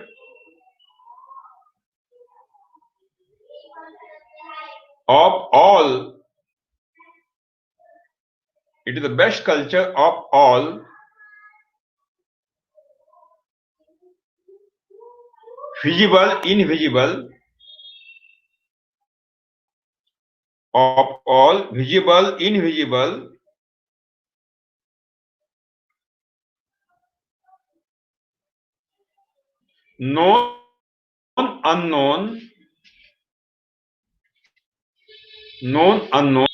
of all. It is the best culture of all visible, invisible, of all visible, invisible, known, unknown, known, unknown,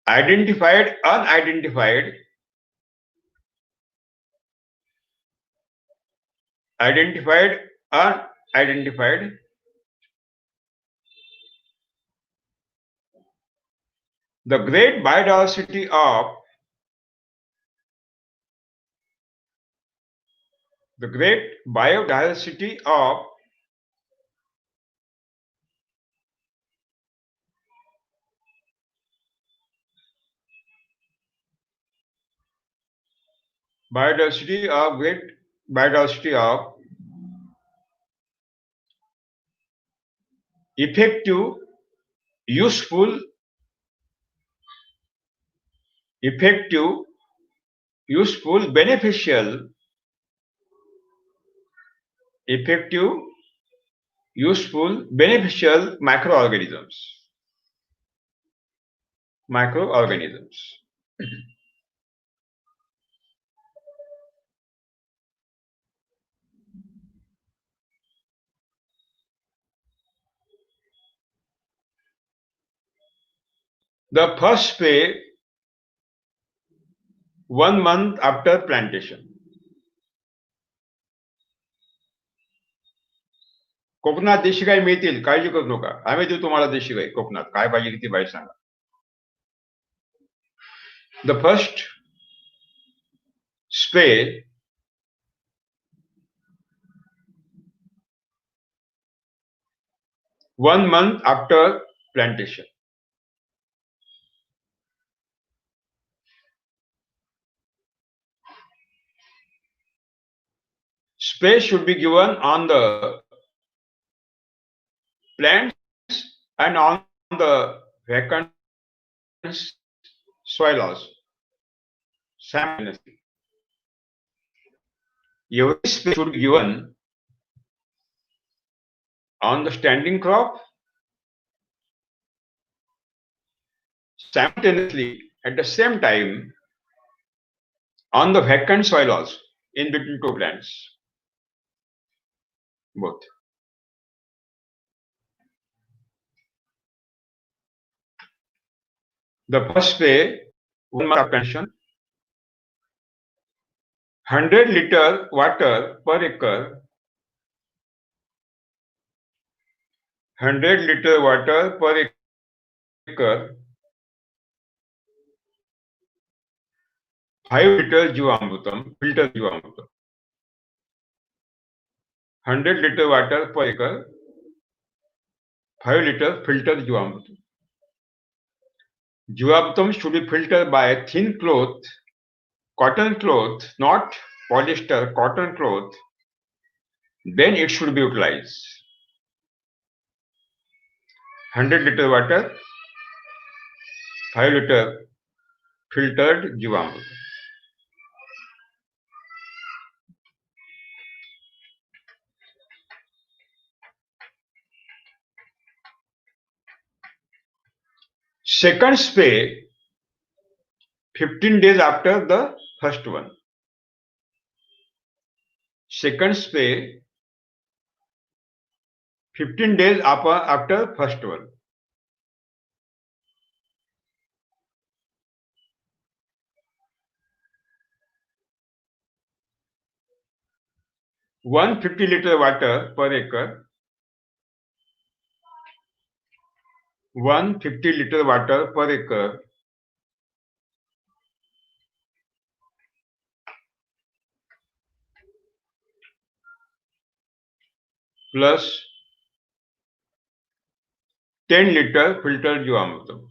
identified, unidentified, identified, unidentified, the great biodiversity of great biodiversity of effective, useful, beneficial, effective, useful, beneficial microorganisms. The first spray 1 month after plantation. कोकणात देशी गाय मिळतील, काळजी करू नका, आम्ही देऊ तुम्हाला देशी गाय. कोकणात काय पाहिजे किती पाहिजे सांगा. The first spray 1 month after plantation. Spray should be given on the plants and on the vacant soil also simultaneously. Every spray should be given on the standing crop simultaneously at the same time on the vacant soil also in between two plants. Both. The first spray, 1 month after plantation, 100 liter water per acre, 100 liter water per acre, 5 liter Jivamrutam, filter Jivamrutam. 100 liter water per acre, 5 liter filter Jivamrutam. Jivamrutam should be filtered by thin cloth, cotton cloth, not polyester, cotton cloth. Then it should be utilized. 100 liter water, 5 liter filtered Jivamrutam. Second spray 15 days after the first one. Second spray 15 days after first one. One 50 liter water per acre. 150 liter water per acre. Plus 10 liter filtered Jivamrutam.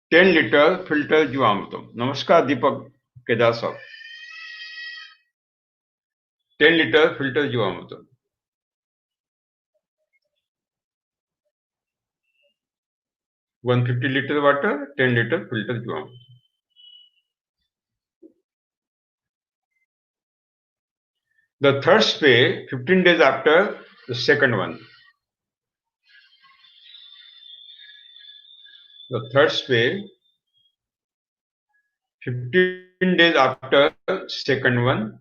10 liter filtered Jivamrutam. Namaskar Deepak Kedar sahab. 10 liter filtered Jivamrutam. 150 liter water, 10 liter filtered Jivamrutam. The third spray 15 days after the second one. The third spray 15 days after second one.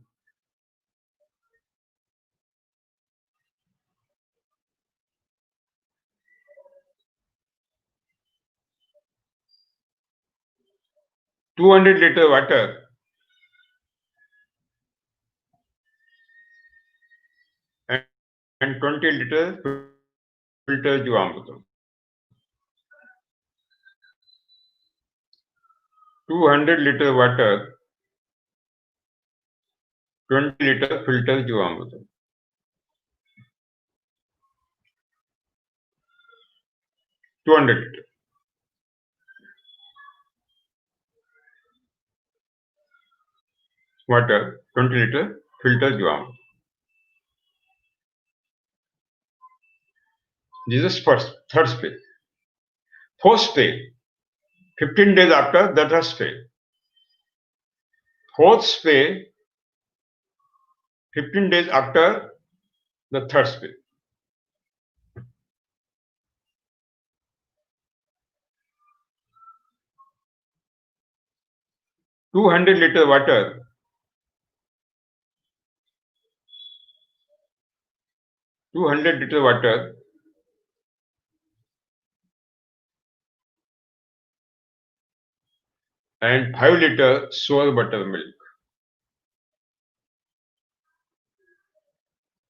$200 liter water and 20 liter filtered Jivamrutam. 200 liter water, 20 liter filtered Jivamrutam. 200 liter. Water, 20 liter filtered Jivamrutam. This is first, third spray. Fourth spray, 15 days after the third spray. Fourth spray, 15 days after the third spray. $200 liter water, 200 liter water, and 5 liter sour buttermilk.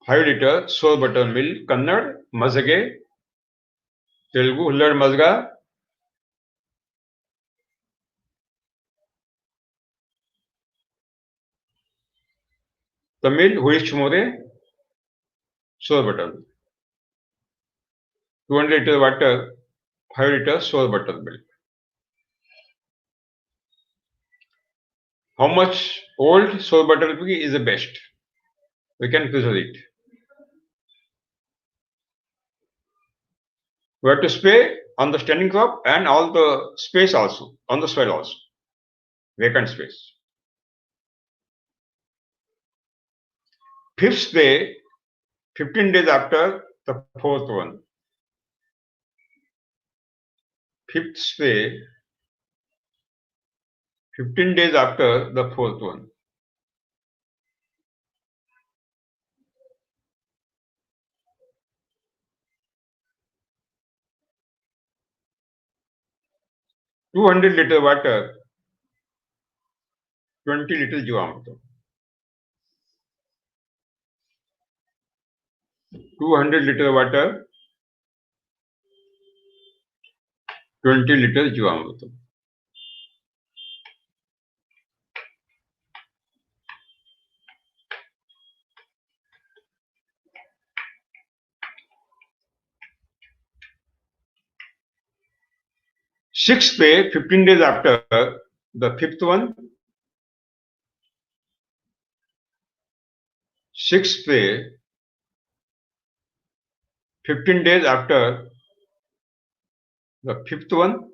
5 liter sour buttermilk. Kannad, mazage. Telugu, hullad mazga. Tamil, huishmore. Sour buttermilk. 200 liter water, 5 liter sour buttermilk. How much old sour buttermilk is the best? We can preserve it. We have to spray on the standing crop and all the space also, on the soil also. Vacant space. Fifth spray, 15 days after the fourth one. Fifth spray, 15 days after the fourth one. $200 liter water, 20 liter Jivamrutam. 200 liter water, 20 liter Jivamrutam. Sixth spray, 15 days after the fifth one. Sixth spray, 15 days after the fifth one.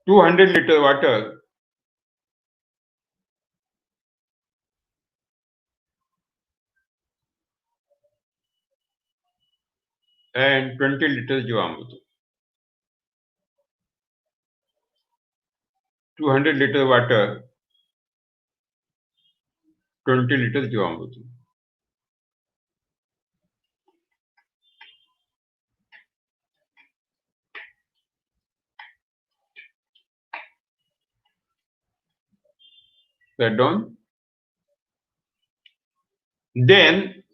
$200 liter water, and 20 liter Jivamrutam. 200 liter water, 20 liter Jivamrutam. That done. Then,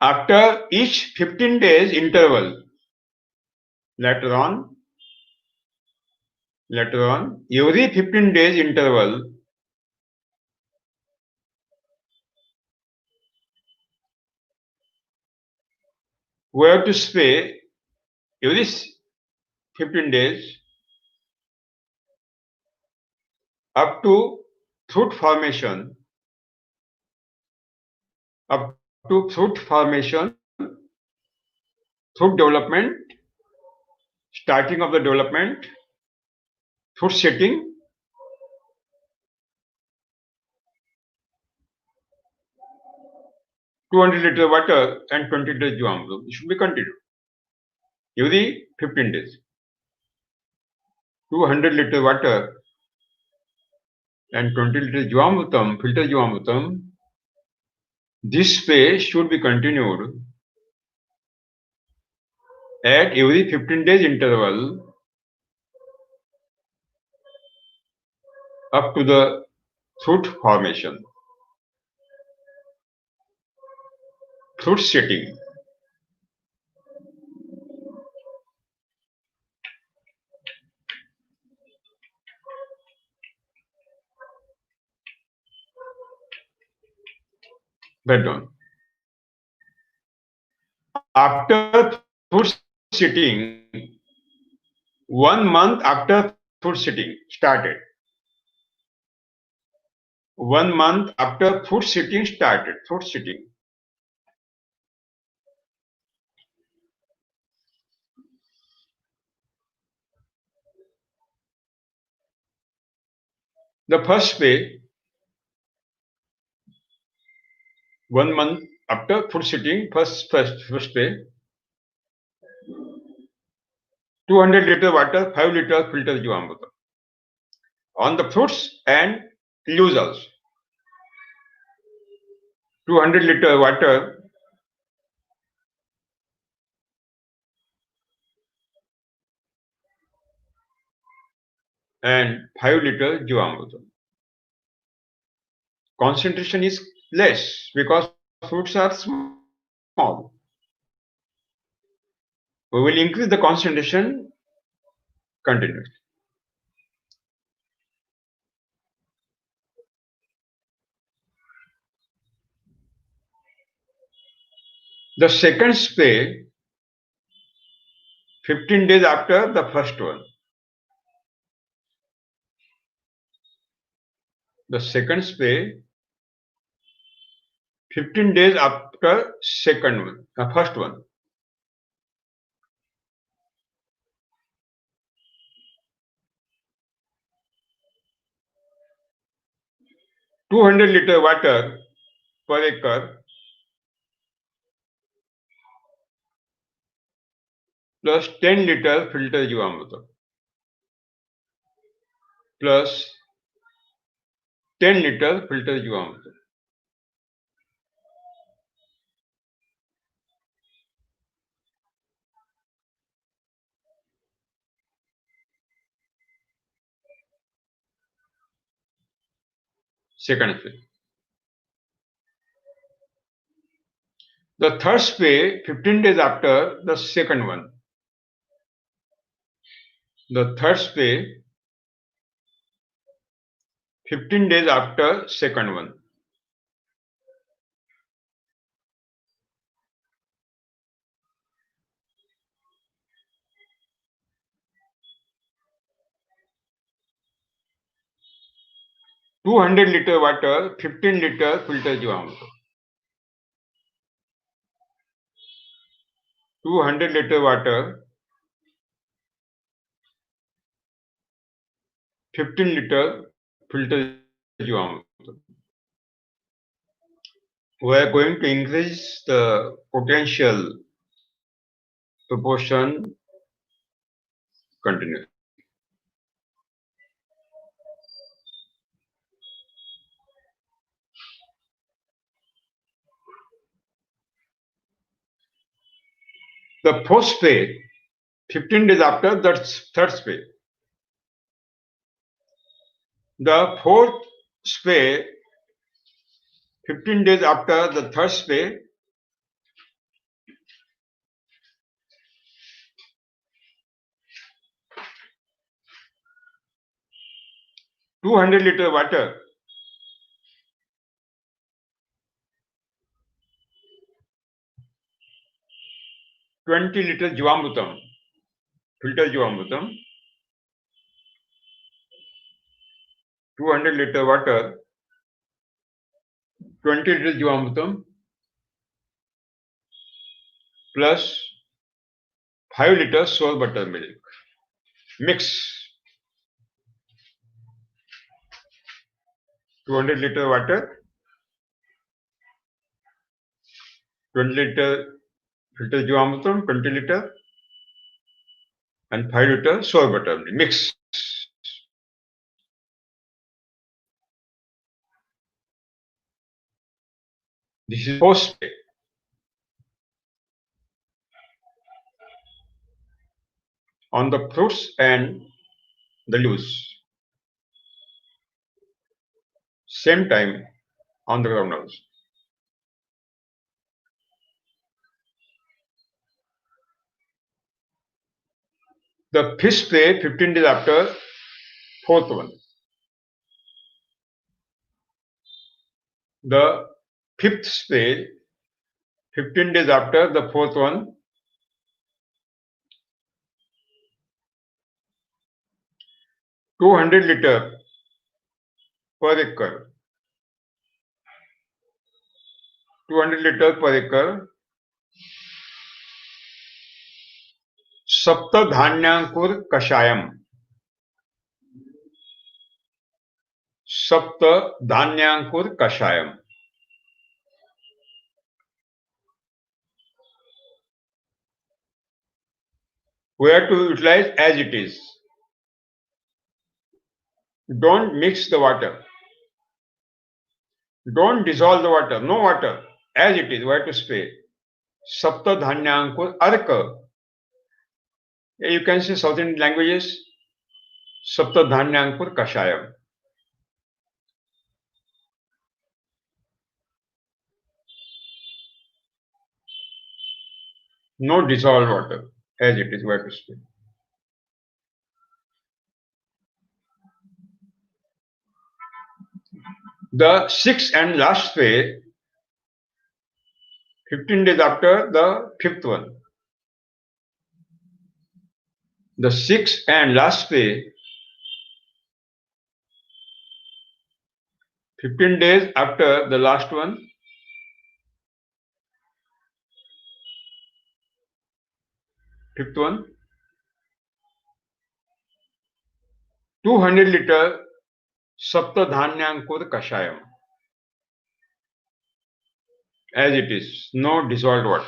after each 15 days interval, later on, every 15 days interval, we have to spray every 15 days up to fruit formation, fruit development, starting of the development, fruit setting, $200 liter water and 20 liter Jivamrutam. It should be continued every 15 days. 200 liter water and 20 liter Jivamrutam, filter Jivamrutam. This spray should be continued at every 15 days interval up to the fruit formation, fruit setting. That done. After fruit setting, 1 month after fruit setting started. 1 month after fruit setting started. Fruit setting. The first spray, 1 month after fruit setting, first spray, 200 liter water, 5 liter filter Jivamrutam on the fruits and leaves also. 200 liter water and 5 liter Jivamrutam. Concentration is less because fruits are small. We will increase the concentration continuously. The second spray 15 days after the first one. The second spray 15 days after second one, the first one. (200 liter water per acre plus 10 liter filter Jivamrutam plus 10 liter filter Jivamrutam. Second spray. The third spray 15 days after the second one. The third spray 15 days after second one. (200 liter water, 15 liter filter Jivamrutam. 200 liter water, 15 liter filter Jivamrutam. We are going to increase the potential proportion continuously. The fourth spray 15 days after the third spray. The fourth spray 15 days after the third spray. (200 liter water, 20 liter Jivamrutam, filter Jivamrutam, 200 liter water, 20 liter Jivamrutam plus 5 liter sour buttermilk. Mix 200 liter water, 20 liter filter Jivamrutam, 20 liter and 5 liter sour buttermilk. Mix. This is post spray. On the fruits and the leaves. Same time on the ground also. The fifth spray 15 days after fourth one. The fifth spray 15 days after the fourth one. 200 liter per acre. 200 liter per acre. सप्तधान्यांकुर कषायम. सप्तधान्यांकुर कषायम. We have to utilize as it is. Don't mix the water. Don't dissolve the water. No water. As it is. Where to spray? Saptadhanyankur arka. You can see South Indian languages. Saptadhanyankur kashayam. No dissolved water. As it is. Where to spray? The sixth and last spray, 15 days after the fifth one. The sixth and last spray, 15 days after the last one. Fifth one. 200 liter Saptadhanyankur kashayam. As it is. No dissolved water.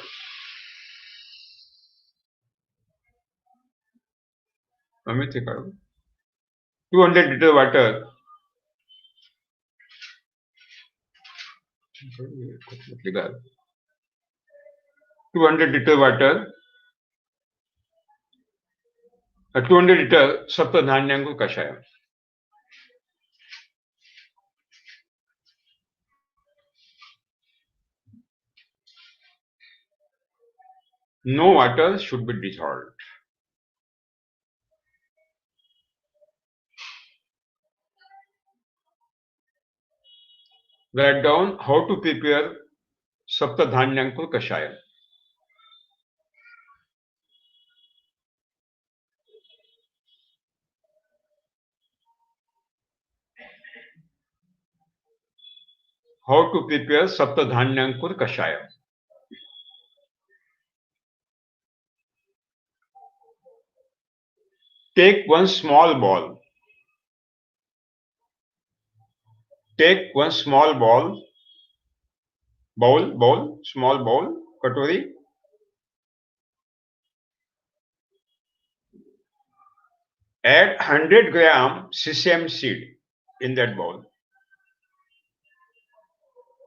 Amit 200 liter water. 200 liter water. 200 liter Saptadhanyankur kashayam. No water should be dissolved. Write down how to prepare Saptadhanyankur kashayam. How to prepare Saptadhanyankur kashayam. Take one small ball. Take one small ball. Small bowl, katori. Add 100 gram sesame seed in that bowl.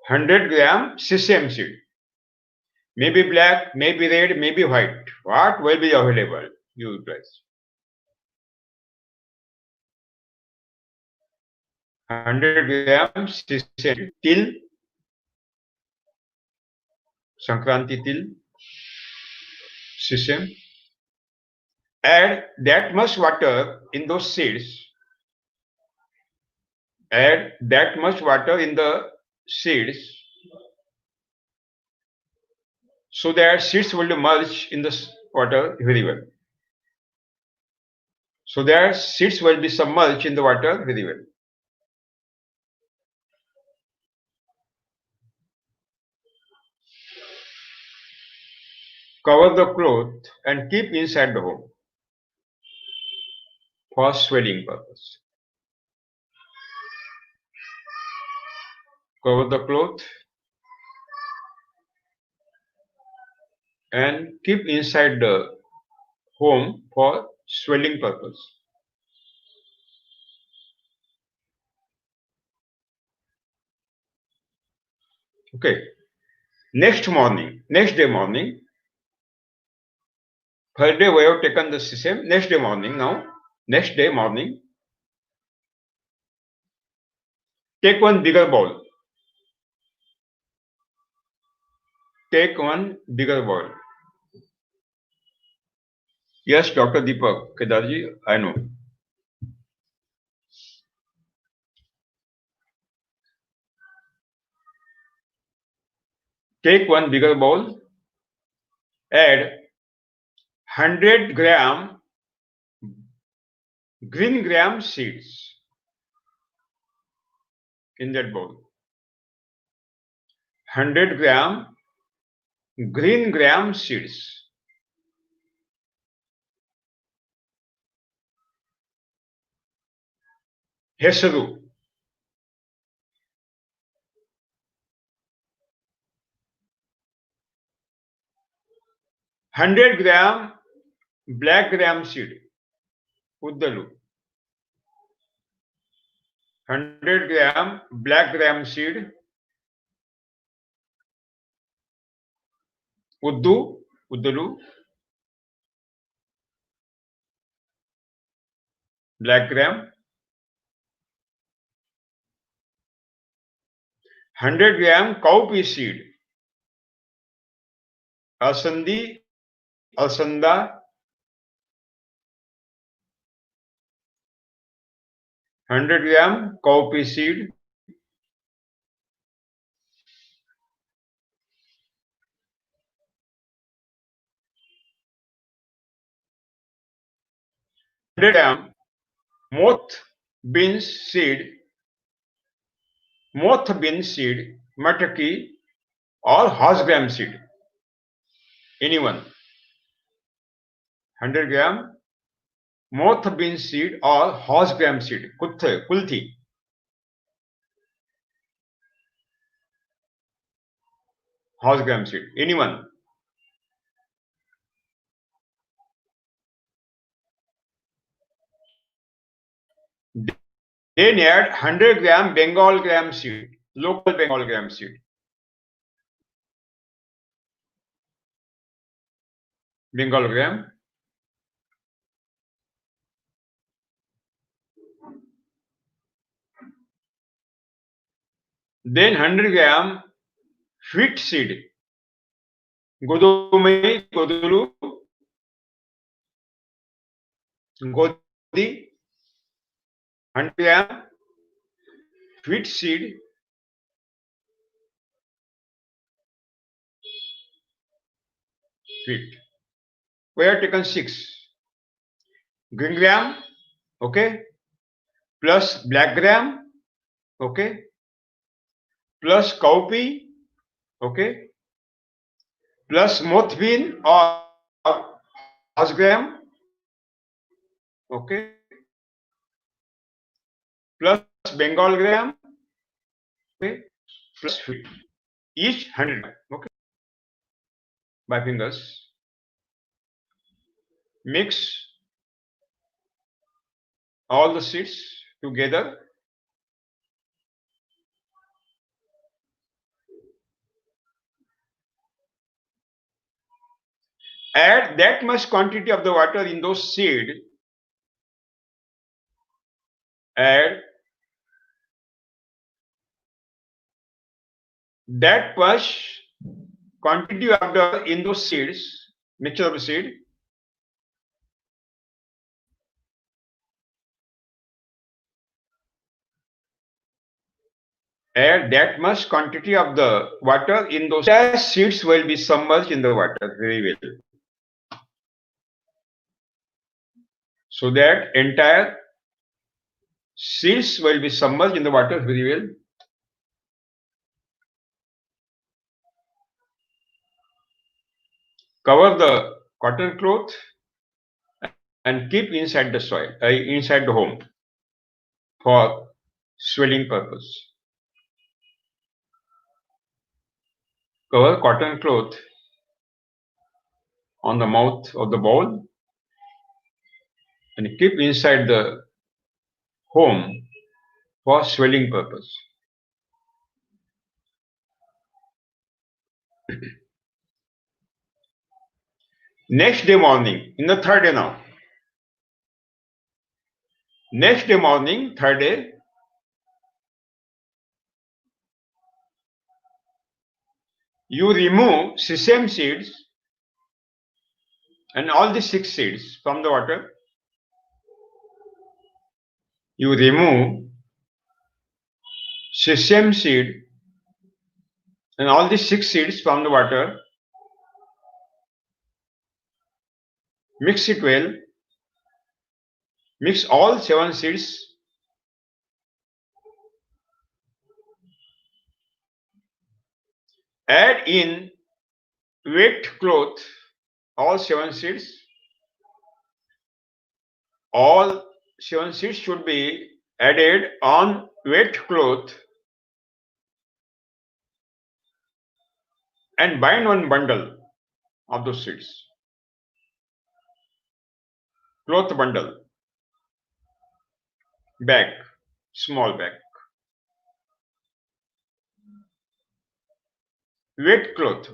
100 gram sesame seed. Maybe black, maybe red, maybe white. What will be available? You guys. 100 gram sesame till Sankranti till sesame. Add that much water in those seeds. Add that much water in the seeds so that seeds will merge in the water very well. So that seeds will be submerged in the water very well. Cover the cloth and keep inside the home for swelling purpose. Cover the cloth and keep inside the home for swelling purpose. Okay. Next day morning, third day we have taken the sesame. Next day morning, take one bigger bowl. Take one bigger bowl. Yes, Dr. Deepak Kedarji, I know. Take one bigger bowl. Add 100 gram green gram seeds in that bowl. 100 gram green gram seeds. Hesaru. 100 gram black gram seed. Uddalu. 100 gram black gram seed. Uddu, Uddulu, black gram, 100 gram cowpea seed, Alsandi, Alsanda, 100 gram cowpea seed, gram moth beans seed, mataki, or horse gram seed. Anyone. 100 gram moth bean seed or horse gram seed. Kulthi. Horse gram seed. Anyone. Then add 100 gram Bengal gram seed, local Bengal gram seed. Bengal gram. Then 100 gram wheat seed, Godumai, Godulu, Godi, 100 gram wheat seed, wheat. We have taken 6. Green gram, okay, plus black gram, okay, plus cowpea, okay, plus moth bean or horse gram, okay, plus Bengal gram, okay, plus wheat. Each 100 gram, okay, by fingers. Mix all the seeds together. Add that much quantity of the water in those seeds. Add that much quantity of the in those seeds, mixture of the seed. Add that much quantity of the water in those seeds will be submerged in the water very well. So that entire seeds will be submerged in the water very well. Cover the cotton cloth and keep inside the soil, inside the home for swelling purpose. Cover cotton cloth on the mouth of the bowl and keep inside the home for swelling purpose. Next day morning, in the third day now. Next day morning, third day, you remove sesame seeds and all the 6 seeds from the water. You remove sesame seed and all the 6 seeds from the water. Mix it well. Mix all 7 seeds. Add in wet cloth all 7 seeds. All 7 seeds should be added on wet cloth and bind one bundle of those seeds. Cloth bundle. Bag. Small bag. Wet cloth.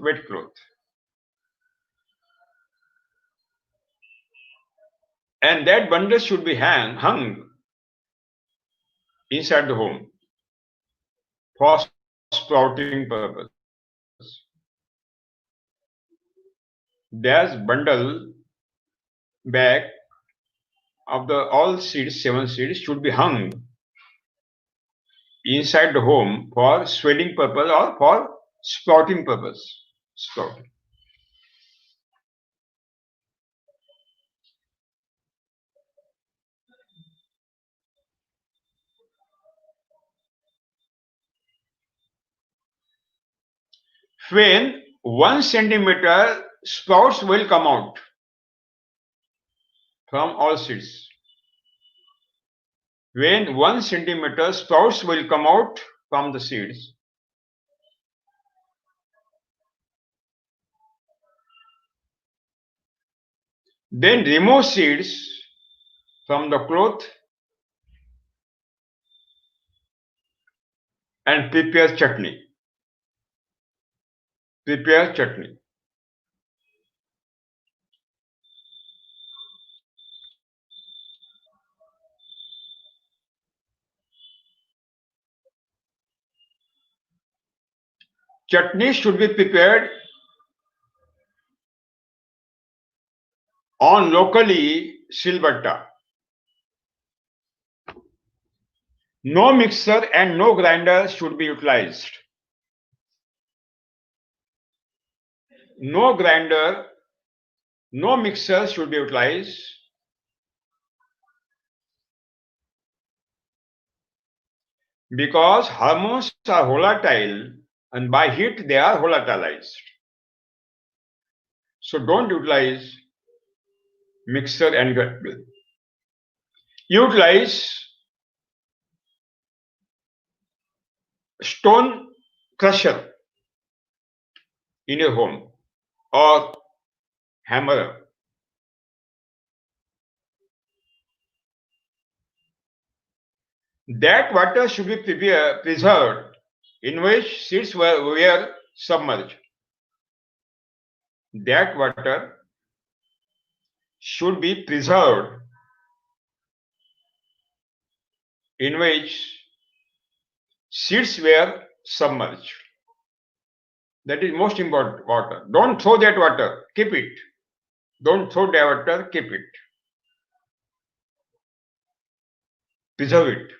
and that bundle should be hung inside the home for sprouting purpose. There's bundle bag of the all seeds, 7 seeds, should be hung inside the home for swelling purpose or for sprouting purpose. Sprouting. When 1 centimeter sprouts will come out from all seeds. When 1 centimeter sprouts will come out from the seeds, then remove seeds from the cloth and prepare chutney. Prepare chutney. Chutney should be prepared on locally silbatta. No mixer and no grinder should be utilized. No grinder, no mixer should be utilized. Because hormones are volatile and by heat they are volatilized. So don't utilize mixer and grinder. Utilize stone crusher in your home or hammerer. That water should be preserved in which seeds were submerged. That water should be preserved in which seeds were submerged. That is most important water. Don't throw that water, keep it. Don't throw that water, keep it. Preserve it.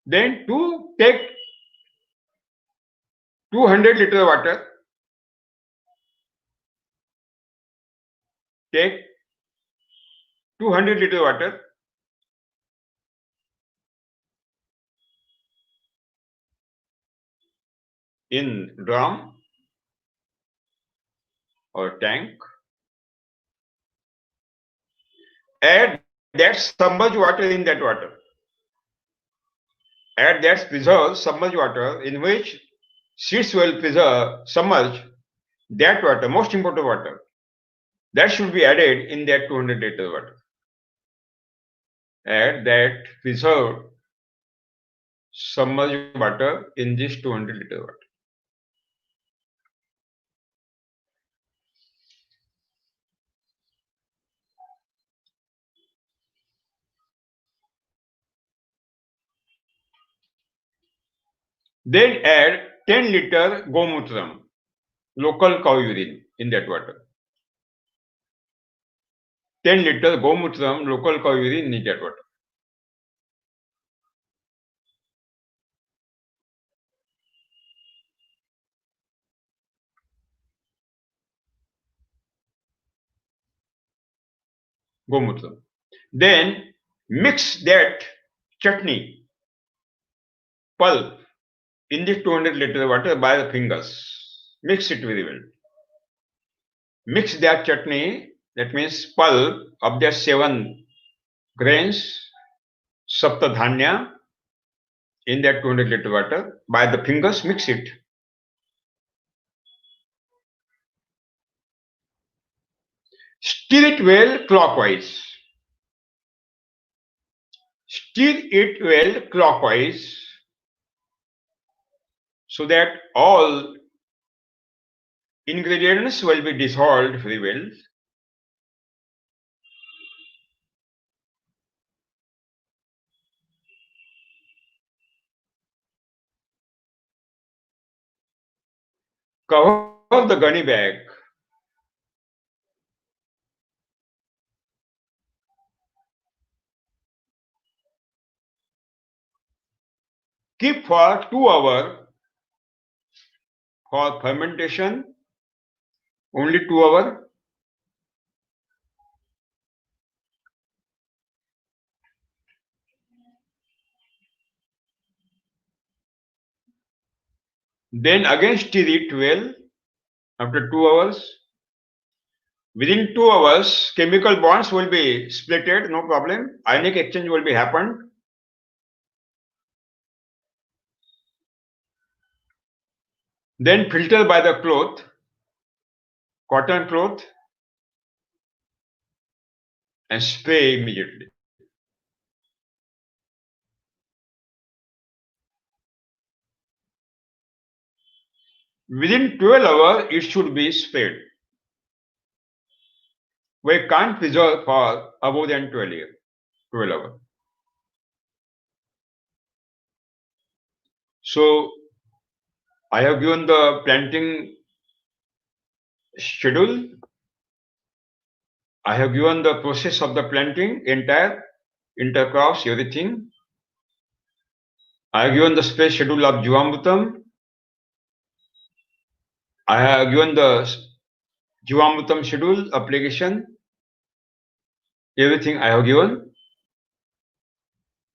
Then to take 200 liter water, take 200 liter water, in drum or tank, add that submerged water in that water. Add that preserved submerged water in which seeds will submerge that water, most important water. That should be added in that 200 liter water. Add that preserved submerged water in this 200 liter water. Then add 10 liter gomutram, local cow urine, in that water. 10 liter gomutram, local cow urine, in that water. Gomutram. Then mix that chutney pulp in this 200 liter water by the fingers. Mix it very well. Mix that chutney, that means pulp of the 7 grains, saptadhanya, in that 200 liter water. By the fingers, mix it. Stir it well clockwise. Stir it well clockwise so that all Ingredients will be dissolved very well. Cover the gunny bag. Keep for 2 hours for fermentation. Only 2 hours. Then again stir it well after 2 hours. Within 2 hours, chemical bonds will be splitted, no problem. Ionic exchange will be happened. Then filter by the cloth, cotton cloth, and spray immediately. Within 12 hours, it should be sprayed. We can't preserve for above than 12 hours. So I have given the planting schedule. I have given the process of the planting, entire intercrops, everything. I have given the space schedule of Jivamrutam. I have given the Jivamrutam schedule, application, everything I have given.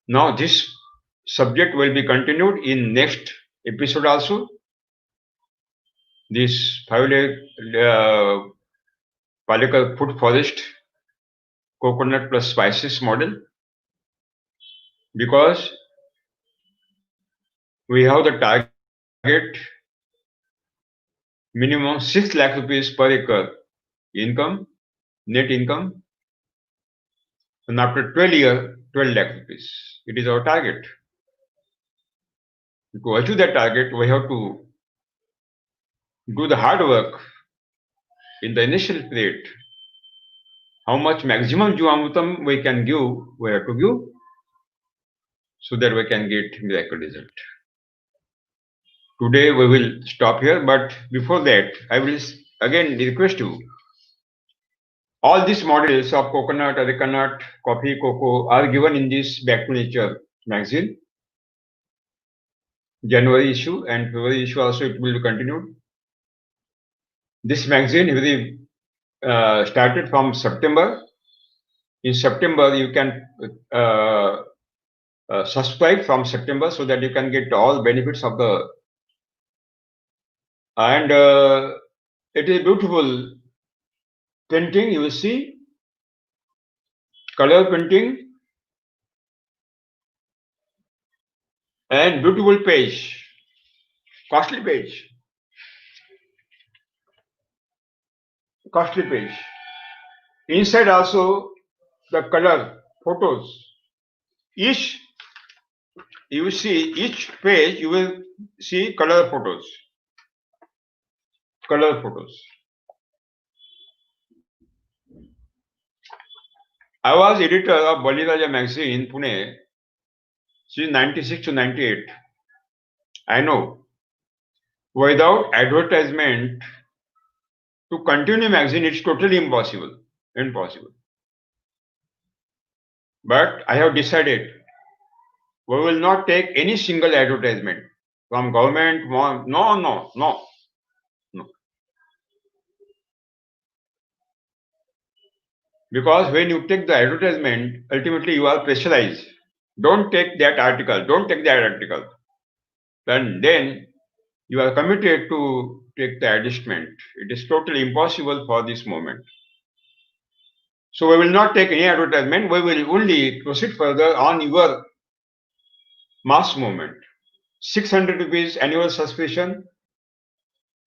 Now this subject will be continued in next episode also. This 5-layer Palekar food forest coconut plus spices model, because we have the target minimum 6 lakh rupees per acre income, net income, and after 12 years, 12 lakh rupees. It is our target. To achieve that target, we have to do the hard work in the initial period. How much maximum Jivamrutam we can give, we have to give, so that we can get miracle result. Today we will stop here, but before that, I will again request you. All these models of coconut, arecanut, coffee, cocoa are given in this Back to Nature magazine. January issue and February issue also it will be continued. This magazine really started from September. In September, you can subscribe from September so that you can get all benefits of the. And it is beautiful printing, you will see. Color printing and beautiful page, costly page. Costly page. Inside also the color photos. Each you see each page you will see color photos. Color photos. I was editor of Baliraja magazine in Pune since 96 to 98. I know without advertisement to continue magazine it's totally impossible. Impossible. But I have decided we will not take any single advertisement from government. No. Because when you take the advertisement, ultimately you are pressurized. Don't take that article. Don't take that article. Then you are committed to take the adjustment. It is totally impossible for this moment. So we will not take any advertisement. We will only proceed further on your mass movement. 600 rupees annual subscription.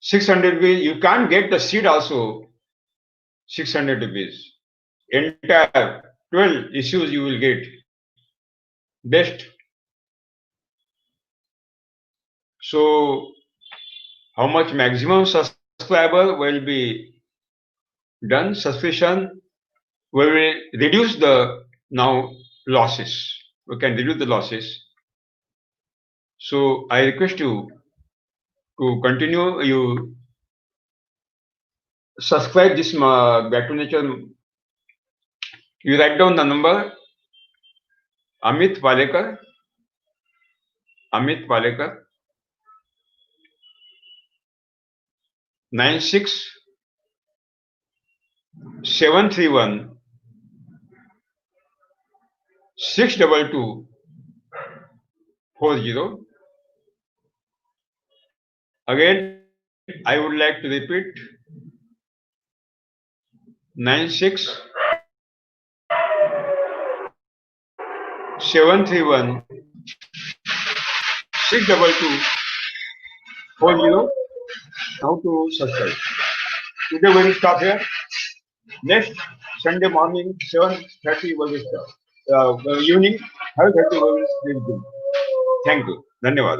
600 rupees. You can't get the seed also. 600 rupees. Entire 12 issues you will get. Best. So how much maximum subscription subscriber will be done. Subscription will reduce the now losses. We can reduce the losses. So I request you to continue. You subscribe this Back to Nature. You write down the number Amit Walekar. Amit Walekar 96 731 62240. Again, I would like to repeat 96 731 62240. Now to subscribe. Today we will stop here. Next Sunday morning 7:30 we will start. Evening 5:30 we will begin. Thank you. धन्यवाद.